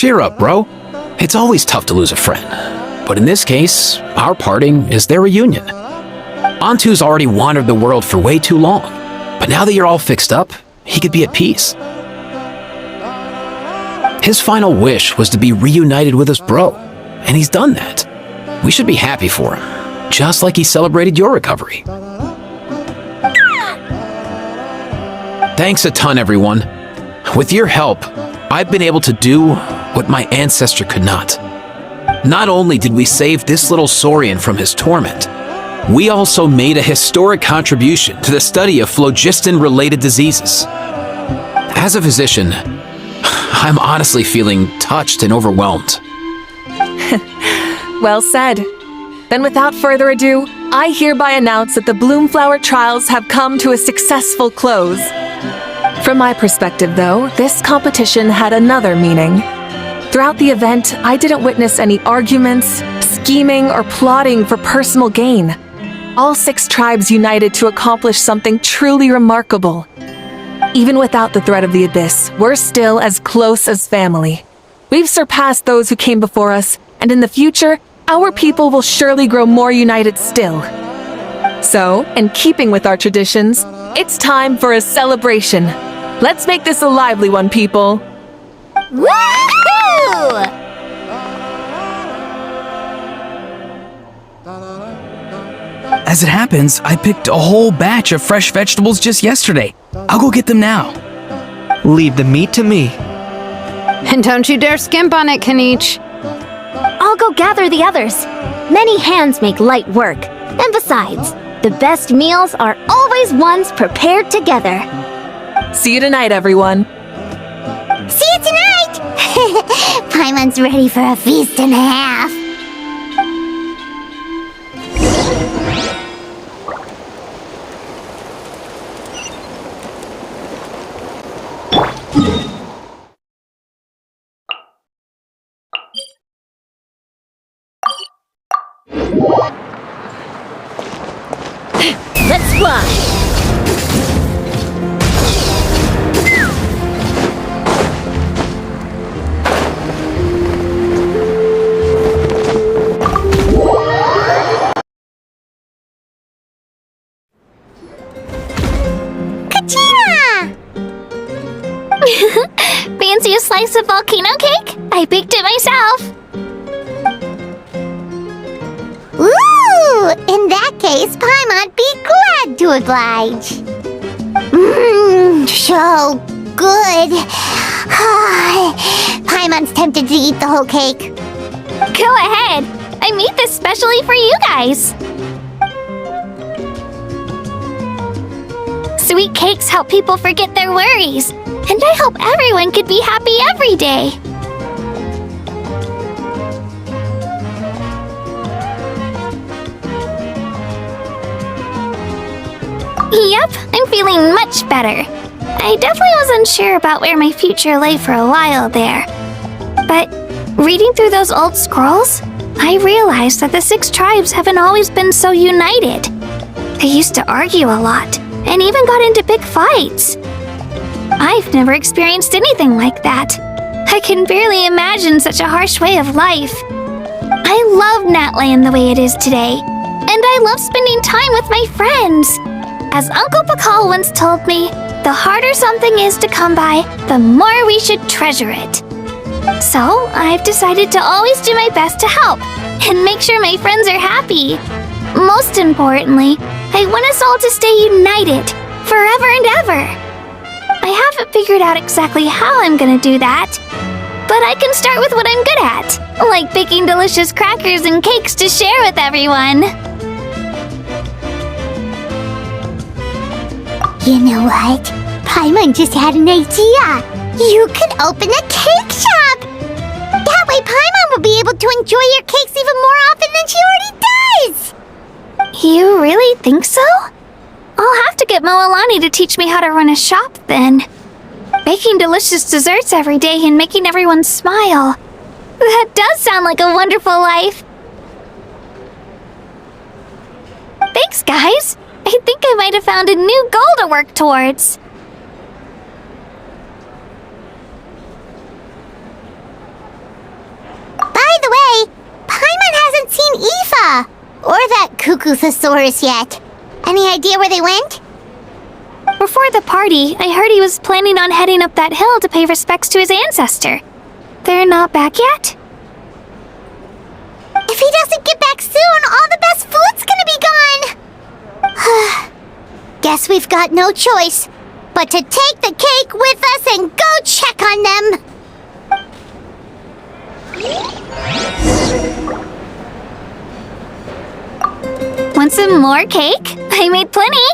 Cheer up, bro. It's always tough to lose a friend. But in this case, our parting is their reunion. Antu's already wandered the world for way too long. But now that you're all fixed up, he could be at peace. His final wish was to be reunited with his bro, and he's done that. We should be happy for him, just like he celebrated your recovery. Thanks a ton, everyone. With your help, I've been able to do what my ancestor could not. Not only did we save this little Saurian from his torment, we also made a historic contribution to the study of phlogiston-related diseases. As a physician, I'm honestly feeling touched and overwhelmed. Well said. Then without further ado, I hereby announce that the Bloomflower trials have come to a successful close. From my perspective, though, this competition had another meaning. Throughout the event, I didn't witness any arguments, scheming, or plotting for personal gain. All 6 tribes united to accomplish something truly remarkable. Even without the threat of the abyss, we're still as close as family. We've surpassed those who came before us, and in the future, our people will surely grow more united still. So, in keeping with our traditions, it's time for a celebration. Let's make this a lively one, people. Woohoo! As it happens, I picked a whole batch of fresh vegetables just yesterday. I'll go get them now. Leave the meat to me. And don't you dare skimp on it, Kanich. I'll go gather the others. Many hands make light work. And besides, the best meals are always ones prepared together. See you tonight, everyone. See you tonight! Paimon's ready for a feast and a half. Let's fly! Fancy a slice of volcano cake? I baked it myself. Ooh! In that case, Paimon'd be glad to oblige. So good. Paimon's tempted to eat the whole cake. Go ahead. I made this specially for you guys. Sweet cakes help people forget their worries. And I hope everyone could be happy every day. Yep, I'm feeling much better. I definitely wasn't sure about where my future lay for a while there. But reading through those old scrolls, I realized that the 6 tribes haven't always been so united. They used to argue a lot, and even got into big fights. I've never experienced anything like that. I can barely imagine such a harsh way of life. I love Natland the way it is today, and I love spending time with my friends. As Uncle Pakal once told me, the harder something is to come by, the more we should treasure it. So, I've decided to always do my best to help, and make sure my friends are happy. Most importantly, I want us all to stay united, forever and ever. I haven't figured out exactly how I'm gonna do that, but I can start with what I'm good at, Like baking delicious crackers and cakes to share with everyone. You know what? Paimon just had an idea. You could open a cake shop. That way Paimon will be able to enjoy your cakes even more often than she already does. You really think so? I'll have to get Moalani to teach me how to run a shop then. Baking delicious desserts every day and making everyone smile. That does sound like a wonderful life. Thanks, guys. I think I might have found a new goal to work towards. By the way, Paimon hasn't seen Aoife or that Cuckoo-thesaurus yet. Any idea where they went? Before the party, I heard he was planning on heading up that hill to pay respects to his ancestor. They're not back yet? If he doesn't get back soon, all the best food's gonna be gone! Guess we've got no choice but to take the cake with us and go check on them! Want some more cake? I made plenty!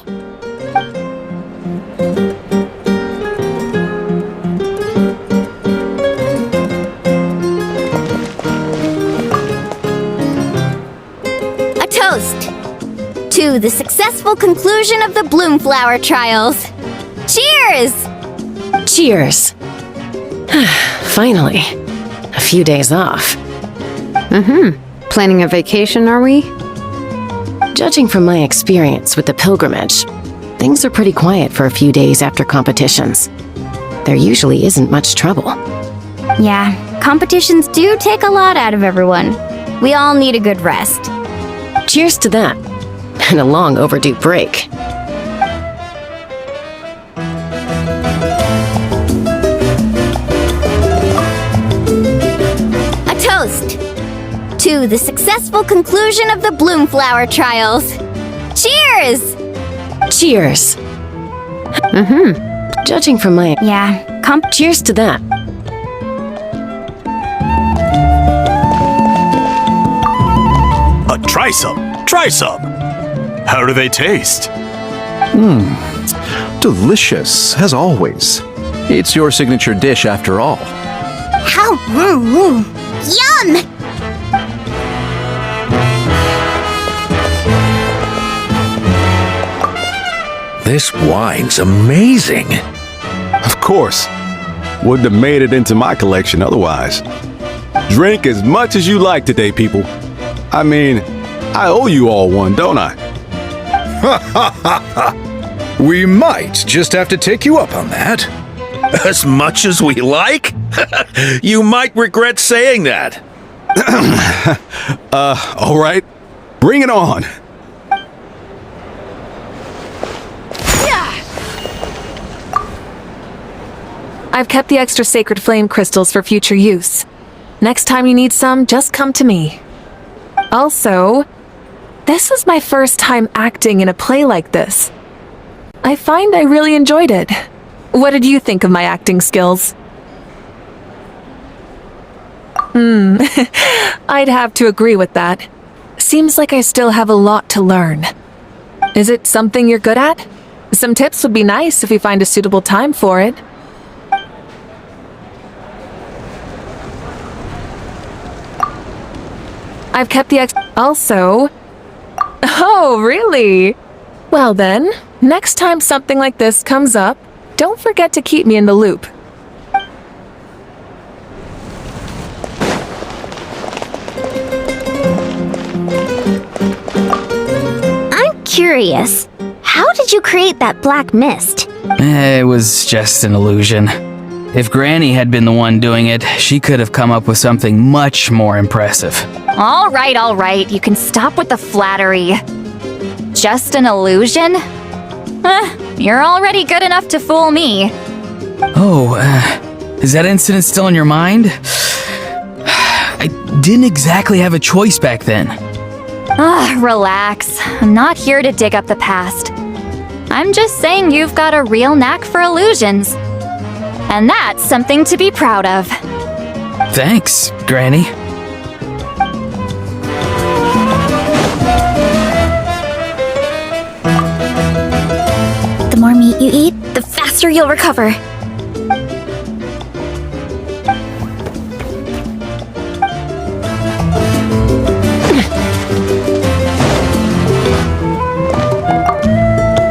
A toast to the successful conclusion of the Bloomflower trials. Cheers! Cheers. Finally. A few days off. Planning a vacation, are we? Judging from my experience with the pilgrimage, things are pretty quiet for a few days after competitions. There usually isn't much trouble. Yeah, competitions do take a lot out of everyone. We all need a good rest. Cheers to that, and a long overdue break. A toast to the successful conclusion of the Bloomflower trials. Cheers! Cheers. Judging from my... cheers to that. Try some. Try some. How do they taste? Delicious, as always. It's your signature dish after all. How? Yum! This wine's amazing. Of course. Wouldn't have made it into my collection otherwise. Drink as much as you like today, people. I mean, I owe you all one, don't I? We might just have to take you up on that. As much as we like? You might regret saying that. All right. Bring it on. I've kept the extra sacred flame crystals for future use. Next time you need some, just come to me. Also, this was my first time acting in a play like this. I find I really enjoyed it. What did you think of my acting skills? I'd have to agree with that. Seems like I still have a lot to learn. Is it something you're good at? Some tips would be nice if we find a suitable time for it. I've kept the also... Oh, really? Well then, next time something like this comes up, don't forget to keep me in the loop. I'm curious. How did you create that black mist? It was just an illusion. If Granny had been the one doing it, she could have come up with something much more impressive. All right, you can stop with the flattery. Just an illusion? You're already good enough to fool me. Oh, is that incident still in your mind? I didn't exactly have a choice back then. Relax. I'm not here to dig up the past. I'm just saying you've got a real knack for illusions. And that's something to be proud of. Thanks, Granny. faster you'll recover.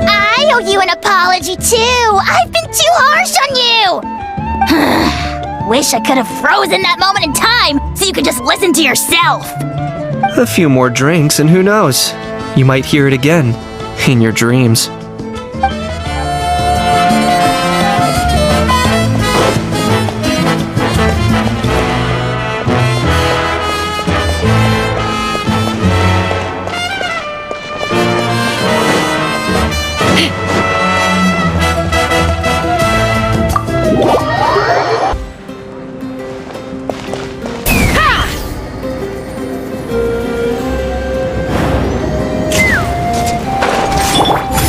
I owe you an apology too. I've been too harsh on you. Wish I could have frozen that moment in time so you could just listen to yourself. A few more drinks, and who knows? You might hear it again in your dreams.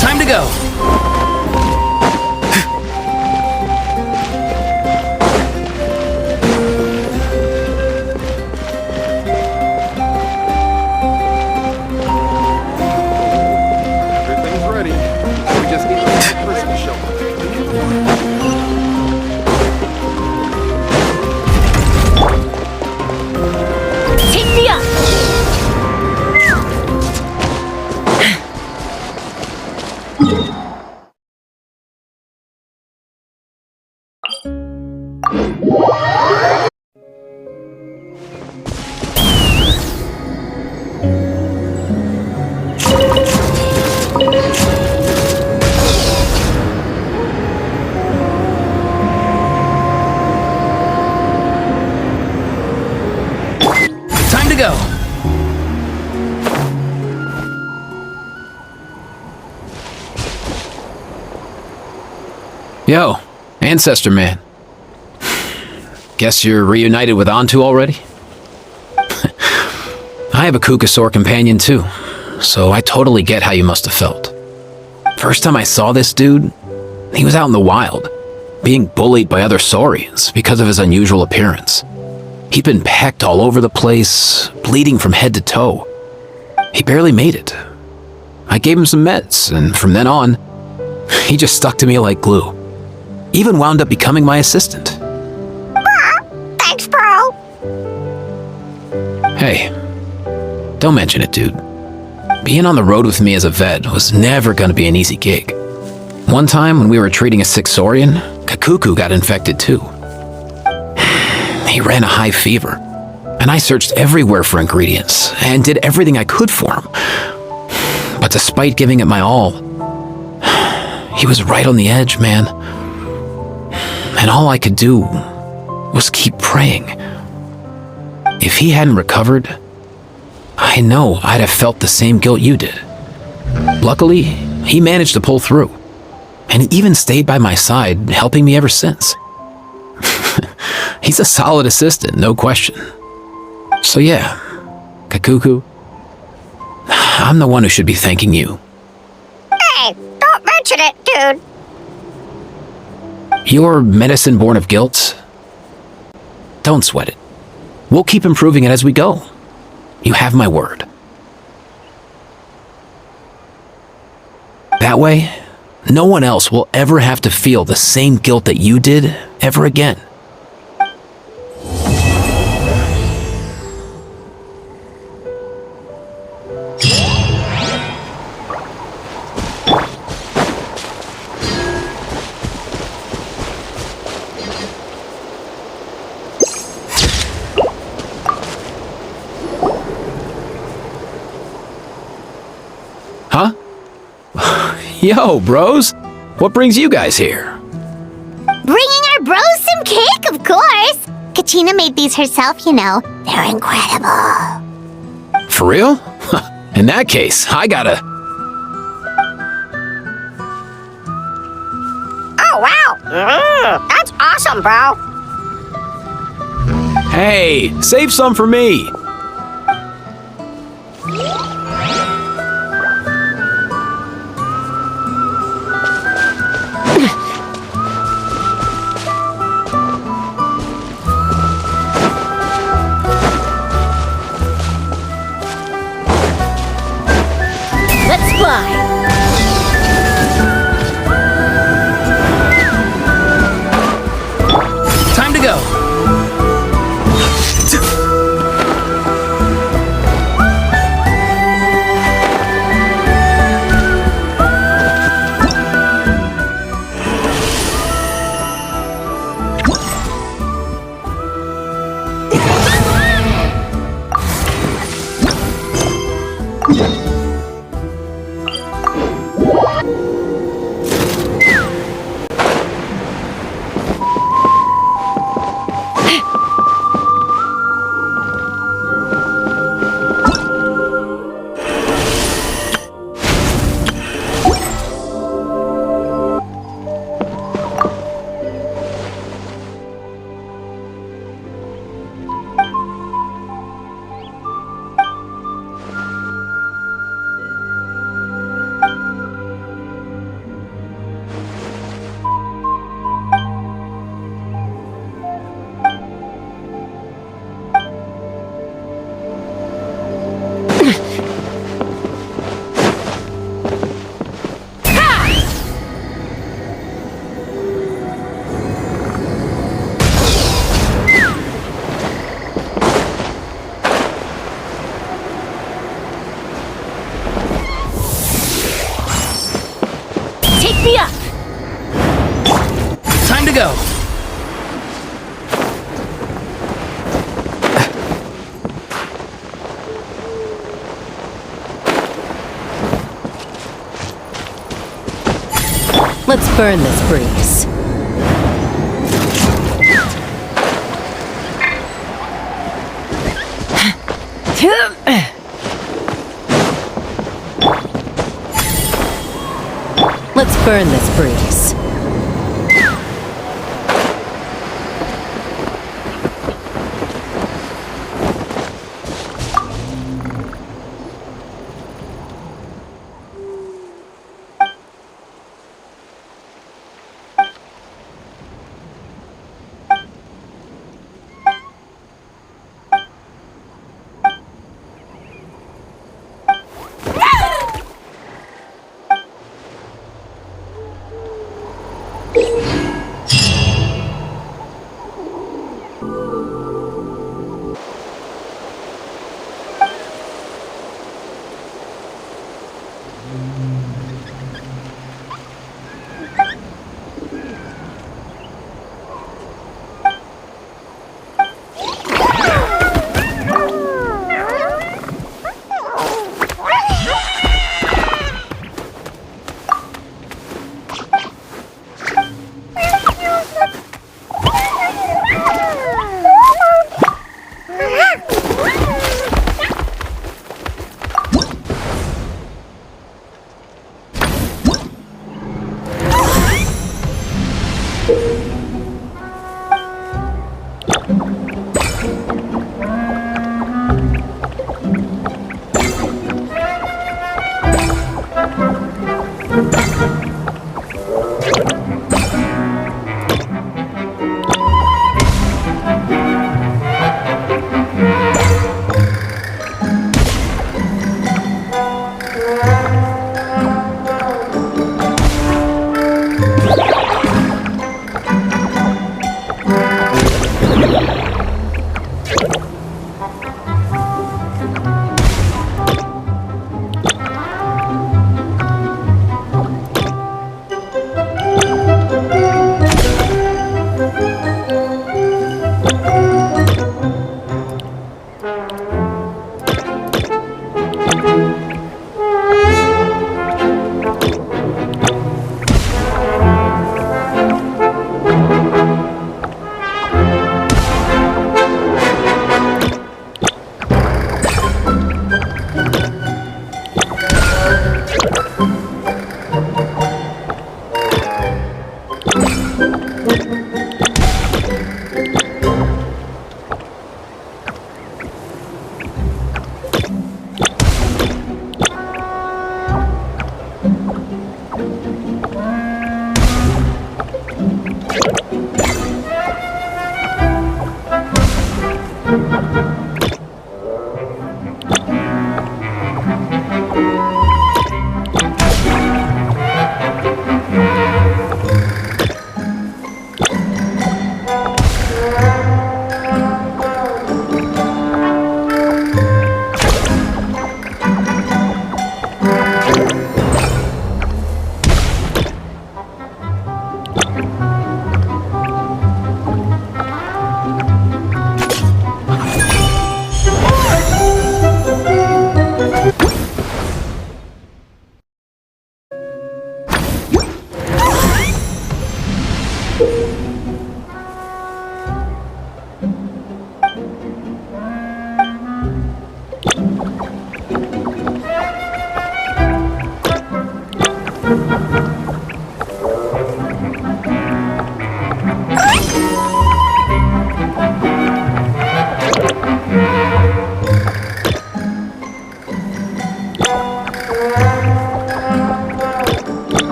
Time to go. Everything's ready. We just need the person to show up. Take me up. Time to go. Yo, Ancestor Man. Guess you're reunited with Antu already? I have a Kukasaur companion too, so I totally get how you must have felt. First time I saw this dude, he was out in the wild, being bullied by other saurians because of his unusual appearance. He'd been pecked all over the place, bleeding from head to toe. He barely made it. I gave him some meds, and from then on, he just stuck to me like glue. Even wound up becoming my assistant. Thanks, bro. Hey, don't mention it, dude. Being on the road with me as a vet was never gonna be an easy gig. One time when we were treating a sick saurian, Kakuku got infected too. He ran a high fever, and I searched everywhere for ingredients and did everything I could for him. But despite giving it my all, he was right on the edge, man. And all I could do was keep praying. If he hadn't recovered, I know I'd have felt the same guilt you did. Luckily, he managed to pull through, and even stayed by my side, helping me ever since. He's a solid assistant, no question. So yeah, Kakuku, I'm the one who should be thanking you. Hey, don't mention it, dude. Your medicine born of guilt? Don't sweat it. We'll keep improving it as we go. You have my word. That way, no one else will ever have to feel the same guilt that you did ever again. Huh? Yo, bros. What brings you guys here? Bringing our bros some cake, of course. Kachina made these herself, you know. They're incredible. For real? In that case, I gotta... Oh, wow. That's awesome, bro. Hey, save some for me. Let's fly. Take me up! Time to go. Let's burn this breeze. Let's burn this breeze.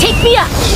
Take me up!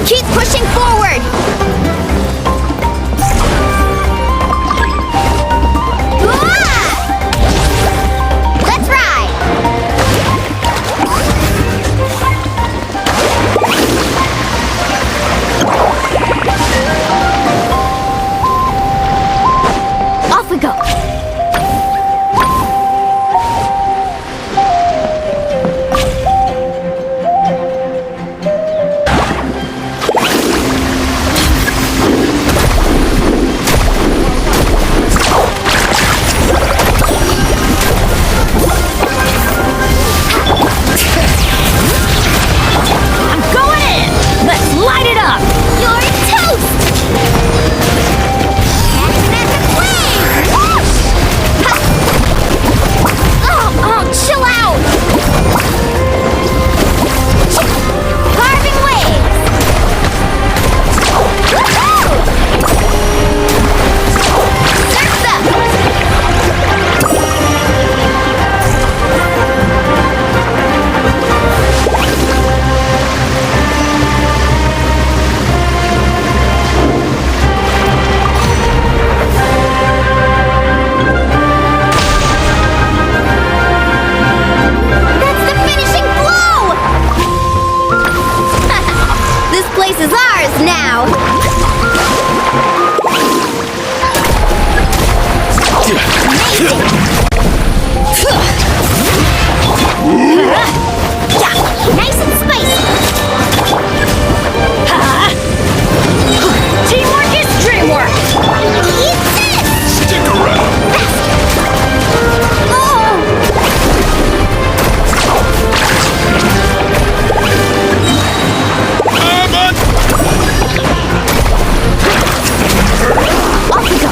Keep pushing forward! Let's ride! Off we go! Nice and spicy! Teamwork is dreamwork! Eat this! Stick around! Off we go!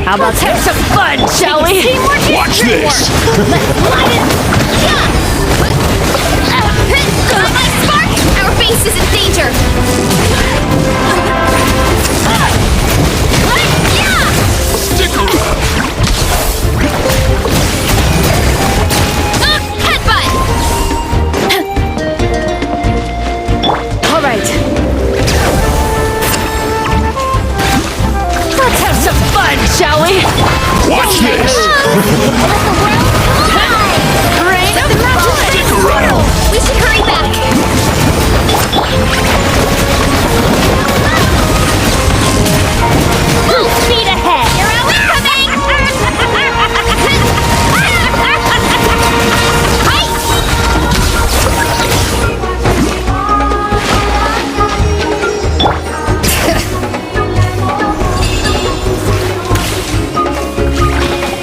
How about Let's have some fun, shall we? Watch this! My spark! Our base is in danger! Stick around! Headbutt! All right. Let's have some fun, shall we? Watch this! Rain of blood! Stick around! We should hurry back! Full speed ahead! You're always coming!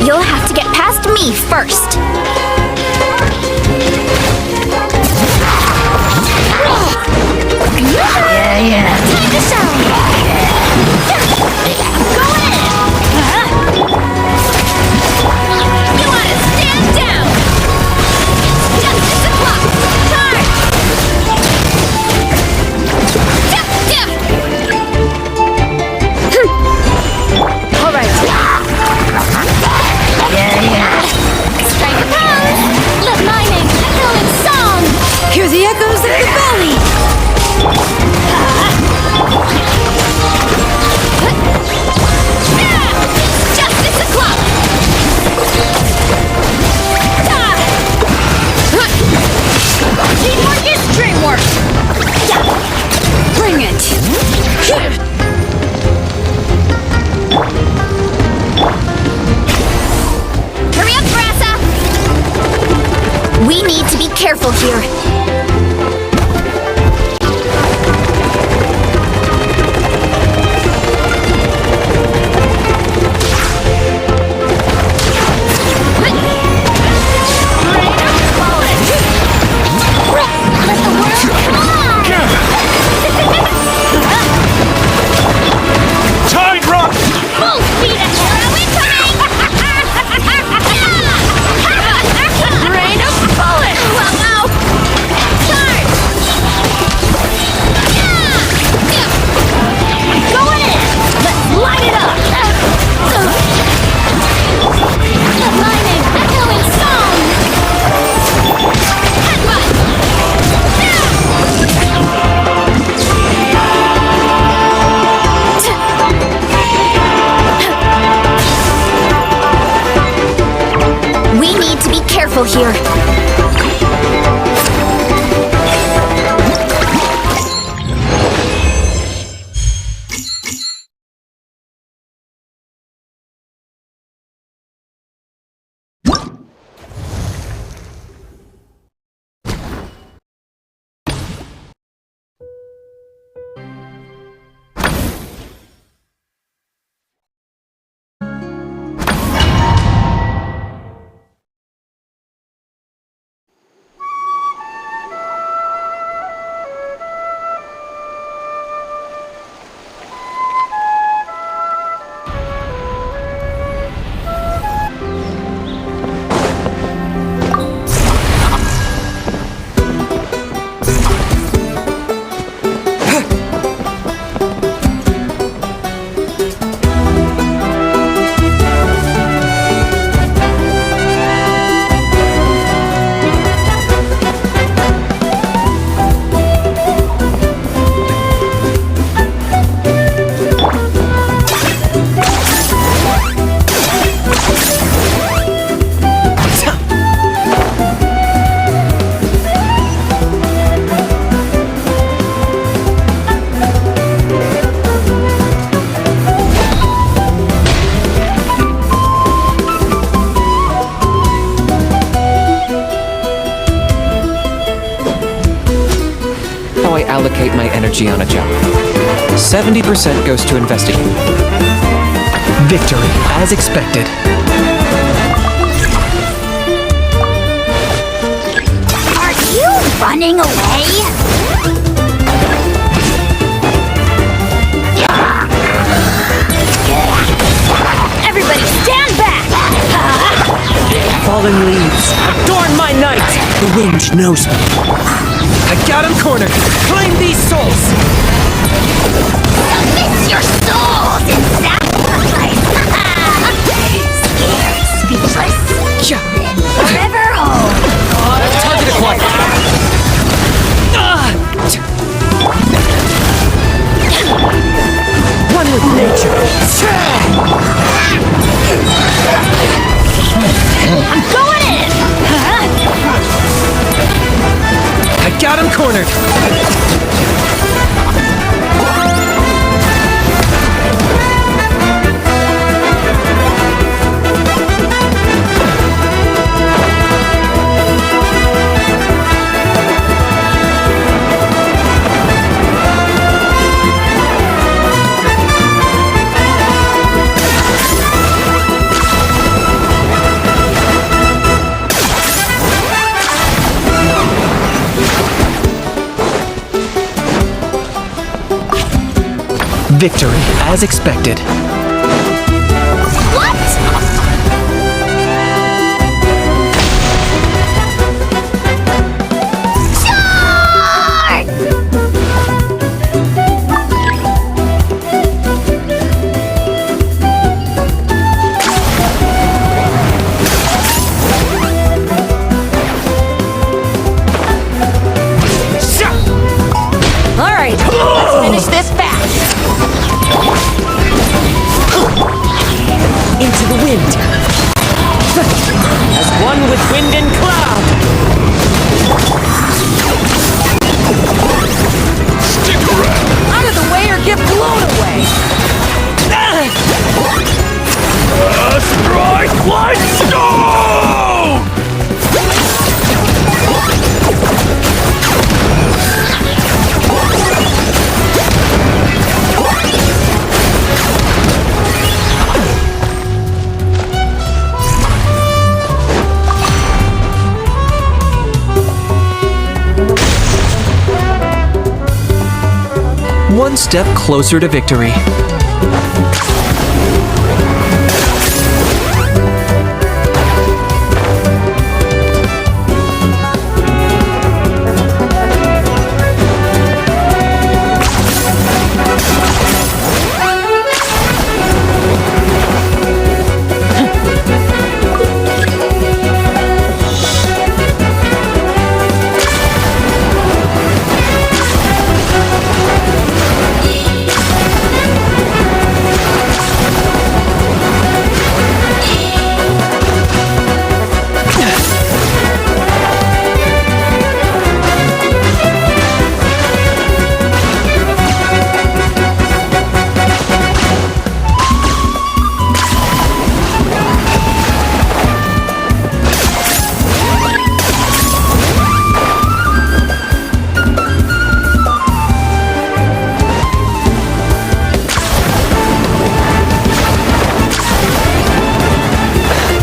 You'll have to get past me first. Yeah. Time to shine. Go in. You want to stand down. Justice o'clock. Charge. All right. Yeah. Strike a pose. Let lightning echo in song. Hear the echoes of the valley. Justice o'clock. Teamwork is dreamwork. Bring it. Hurry up, Brassa! We need to be careful here. Let the world come on! Tide run! Full speed ahead! Are we coming? Rain of bullets! Well, now! Charge! Go in! Let's light it up! The lightning echo in song! Headbutt! We need to be careful here. allocate my energy on a job. 70% goes to investigating. Victory, as expected. Are you running away? Everybody wind knows me. I got him cornered! Claim these souls! Submit your souls in sacrifice! Scared, speechless. Forever home. Target acquired! One with nature! I'm going in! I got him cornered! Victory, as expected. What? Charge! All right, let's finish this fast. Into the wind! As one with wind and cloud! Stick around! Out of the way or get blown away! Strike like stone! One step closer to victory.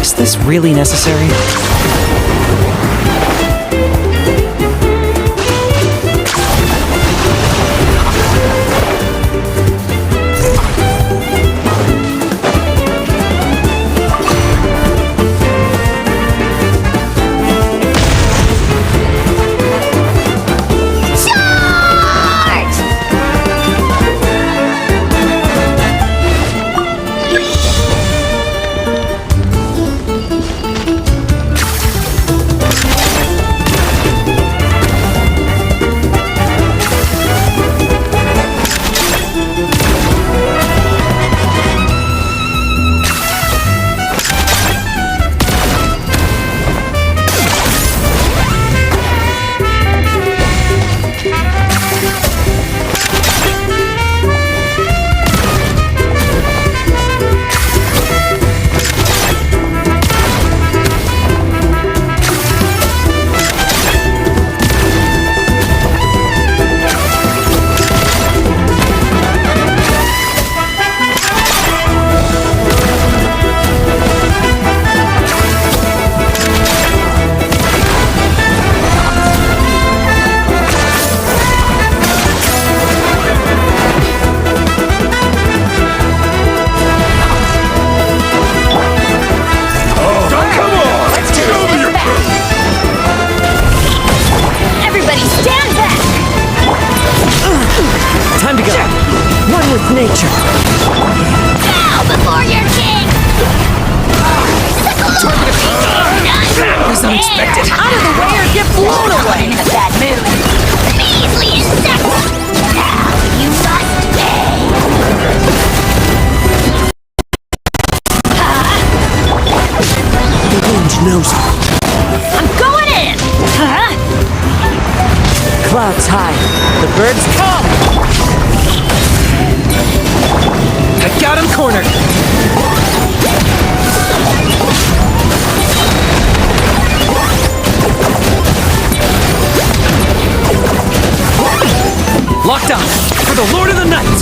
Is this really necessary? with nature. Bow before your king! That was unexpected. Out of the way or get blown away! In a bad mood. Measly insect! Now you must pay! The wind knows it. I'm going in! Clouds high. The birds come! I got him cornered! Locked on! For the Lord of the Night!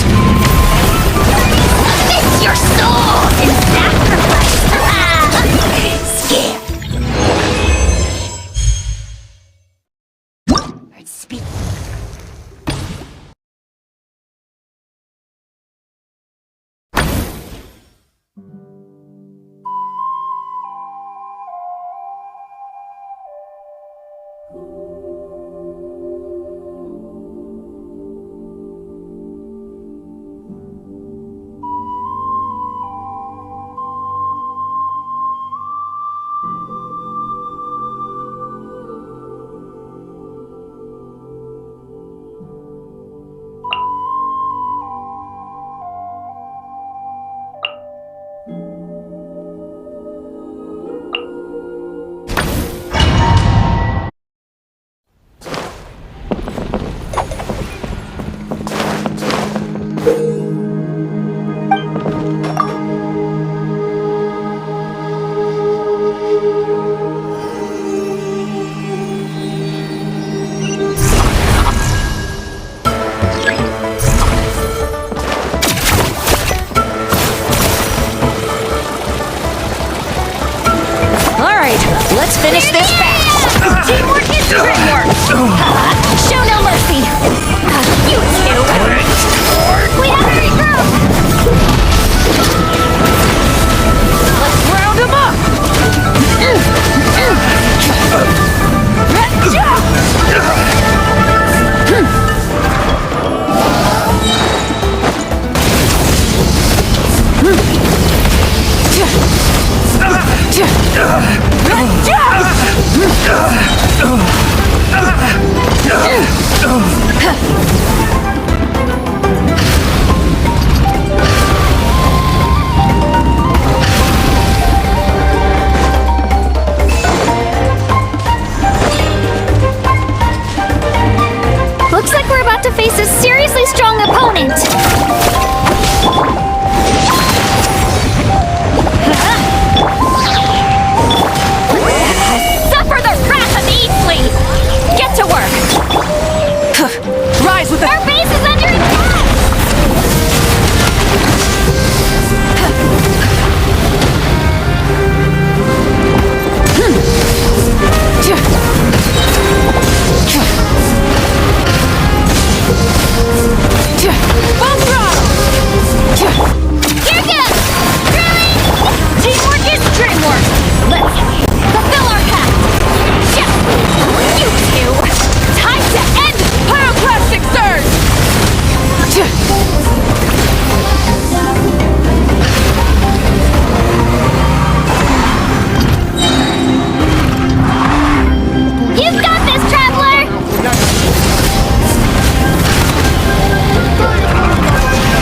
Submit your soul in sacrifice! Skip! Speak. Let's finish this fast! Teamwork is teamwork! Show no mercy! You two! We have to regroup! Let's round them up! Looks like we're about to face a seriously strong opponent. Suffer the wrath of Eastleigh! Get to work! Rise with Our base is under attack! Full throttle! Here goes! Teamwork is dreamwork! Let's fulfill our pact! You two! Time to end pyroclastic surge! You've got this, Traveler!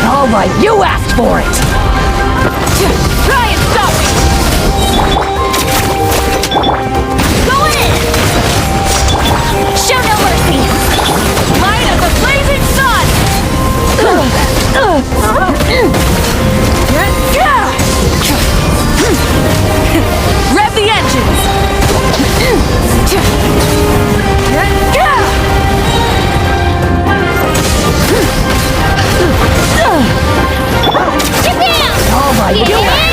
All right, you asked for it! Try and stop me! Going in! Show no mercy! Light as a blazing sun! Rev the engines! Japan! All right, you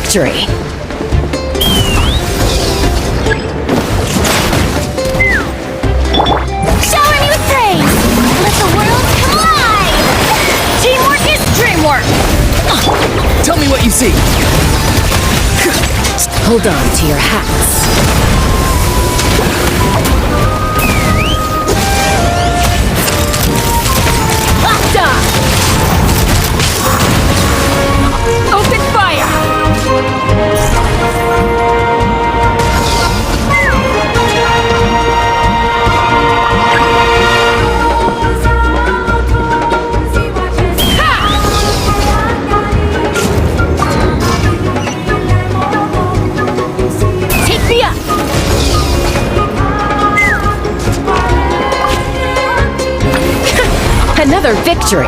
victory! Shower me with praise! Let the world collide! Teamwork is dreamwork! Tell me what you see. Hold on to your hats. Locked on! Open fire! Take me up! Another victory!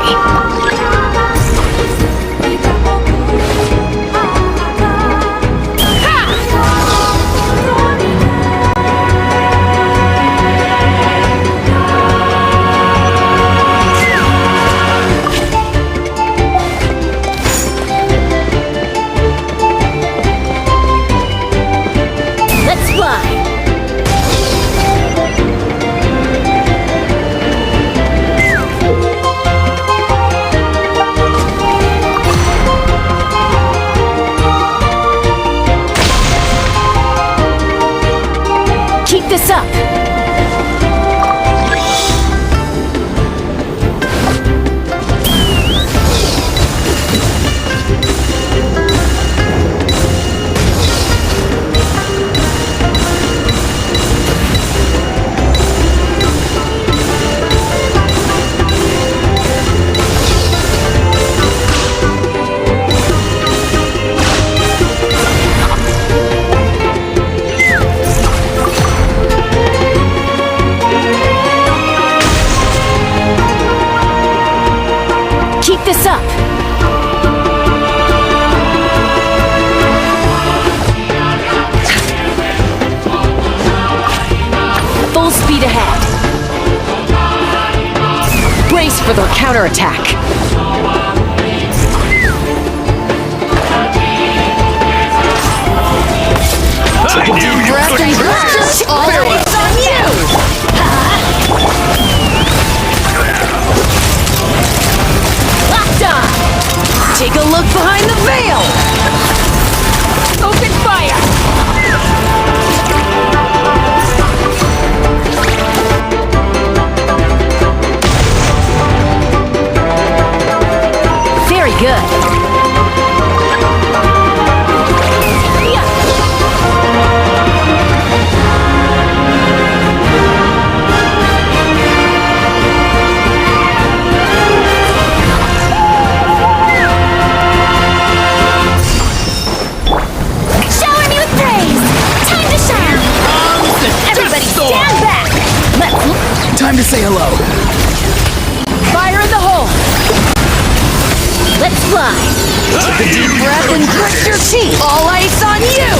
Let's fly! Keep this up! Keep this up! Full speed ahead! Brace for their counterattack! Take a deep breath and burst! All eyes on you! Locked on! Take a look behind the veil! Open fire! Very good! Shower me with praise! Time to shine! Everybody stand back! Time to say hello. Fire in the hole! Let's fly! Take a deep breath and grit your teeth! All ice on you!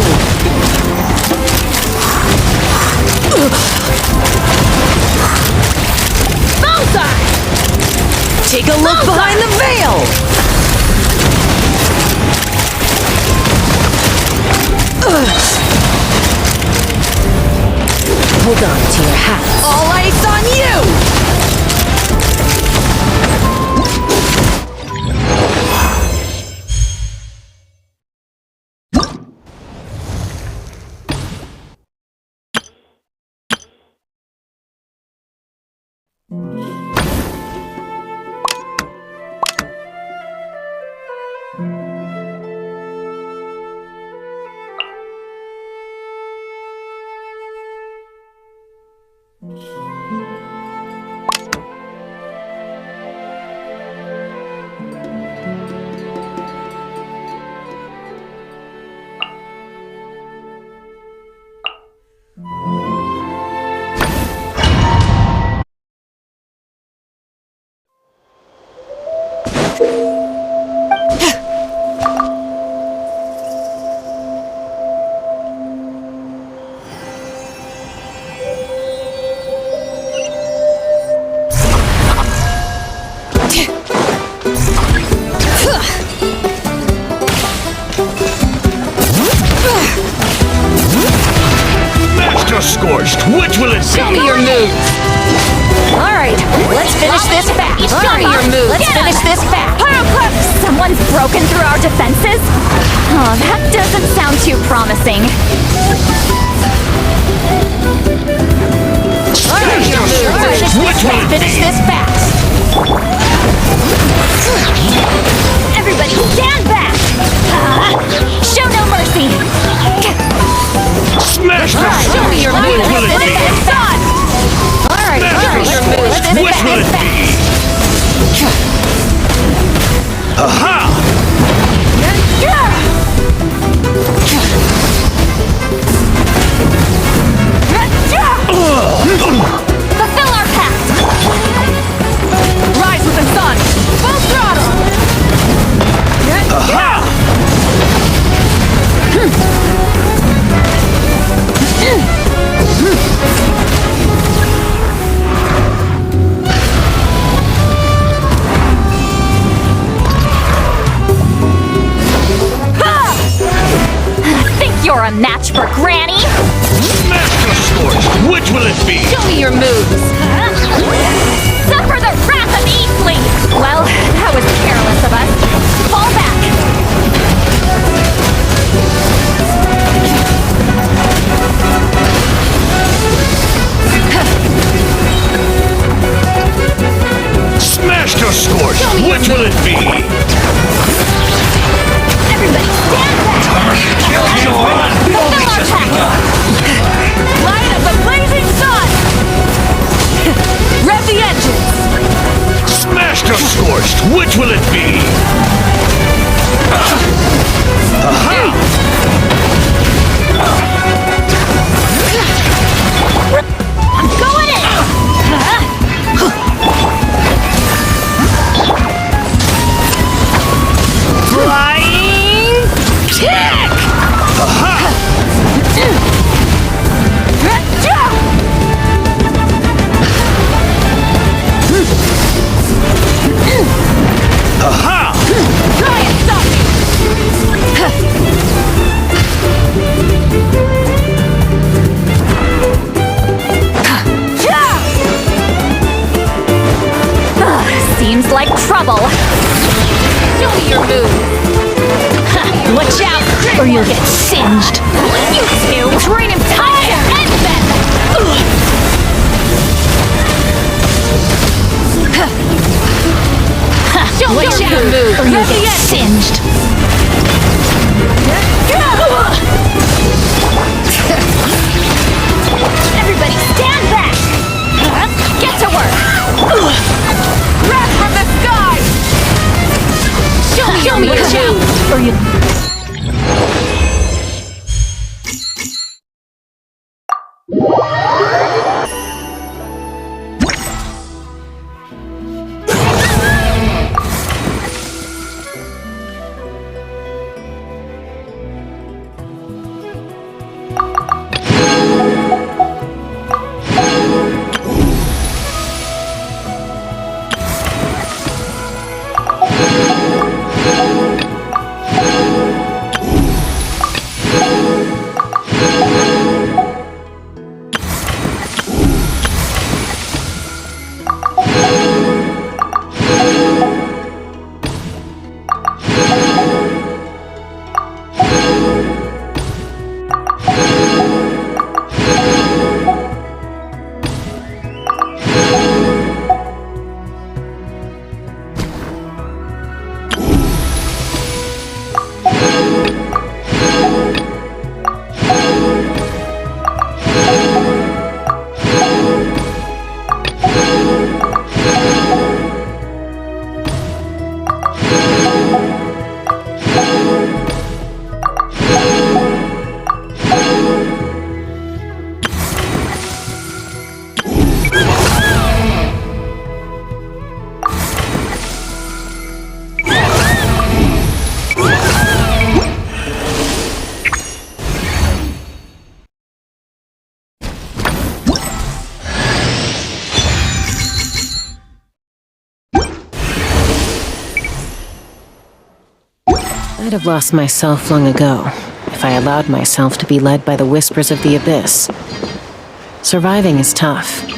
Bullseye! Take a look behind the veil! Hold on to your hats. All ice on you! Yeah. Scorched! Which will it be? Show me your moves! Alright, let's finish this fast! Show me your moves! Let's finish this fast! Someone's broken through our defenses? Oh, that doesn't sound too promising. Alright, your moves! Let's finish this fast! Everybody stand back! Show no mercy! Smash the Show me your moves! Which will it be? It's done! Alright, your moves! Which will it be? Aha! Fulfill our pact! Rise with the sun! Full throttle! Aha! Think you're a match for Granny? Master Scorched! Which will it be? Show me your moves! Suffer the wrath of Eastly! Well, that was careless of us. Fall back! Master Scorched! Which will it be? Everybody stand back! Fulfill our pact! Light of the blazing sun! Rev the engines! Master Scorched! Which will it be? Aha! I'm going in! Flying kick! Aha! Try and stop Seems like trouble. Show me your move! Watch out, or you'll get singed. You two, train him tight and then. Watch out, or you'll get singed. Everybody stand back. Get to work. Wrath from the sky! Show me your move, or you. I'd have lost myself long ago if I allowed myself to be led by the whispers of the abyss. Surviving is tough.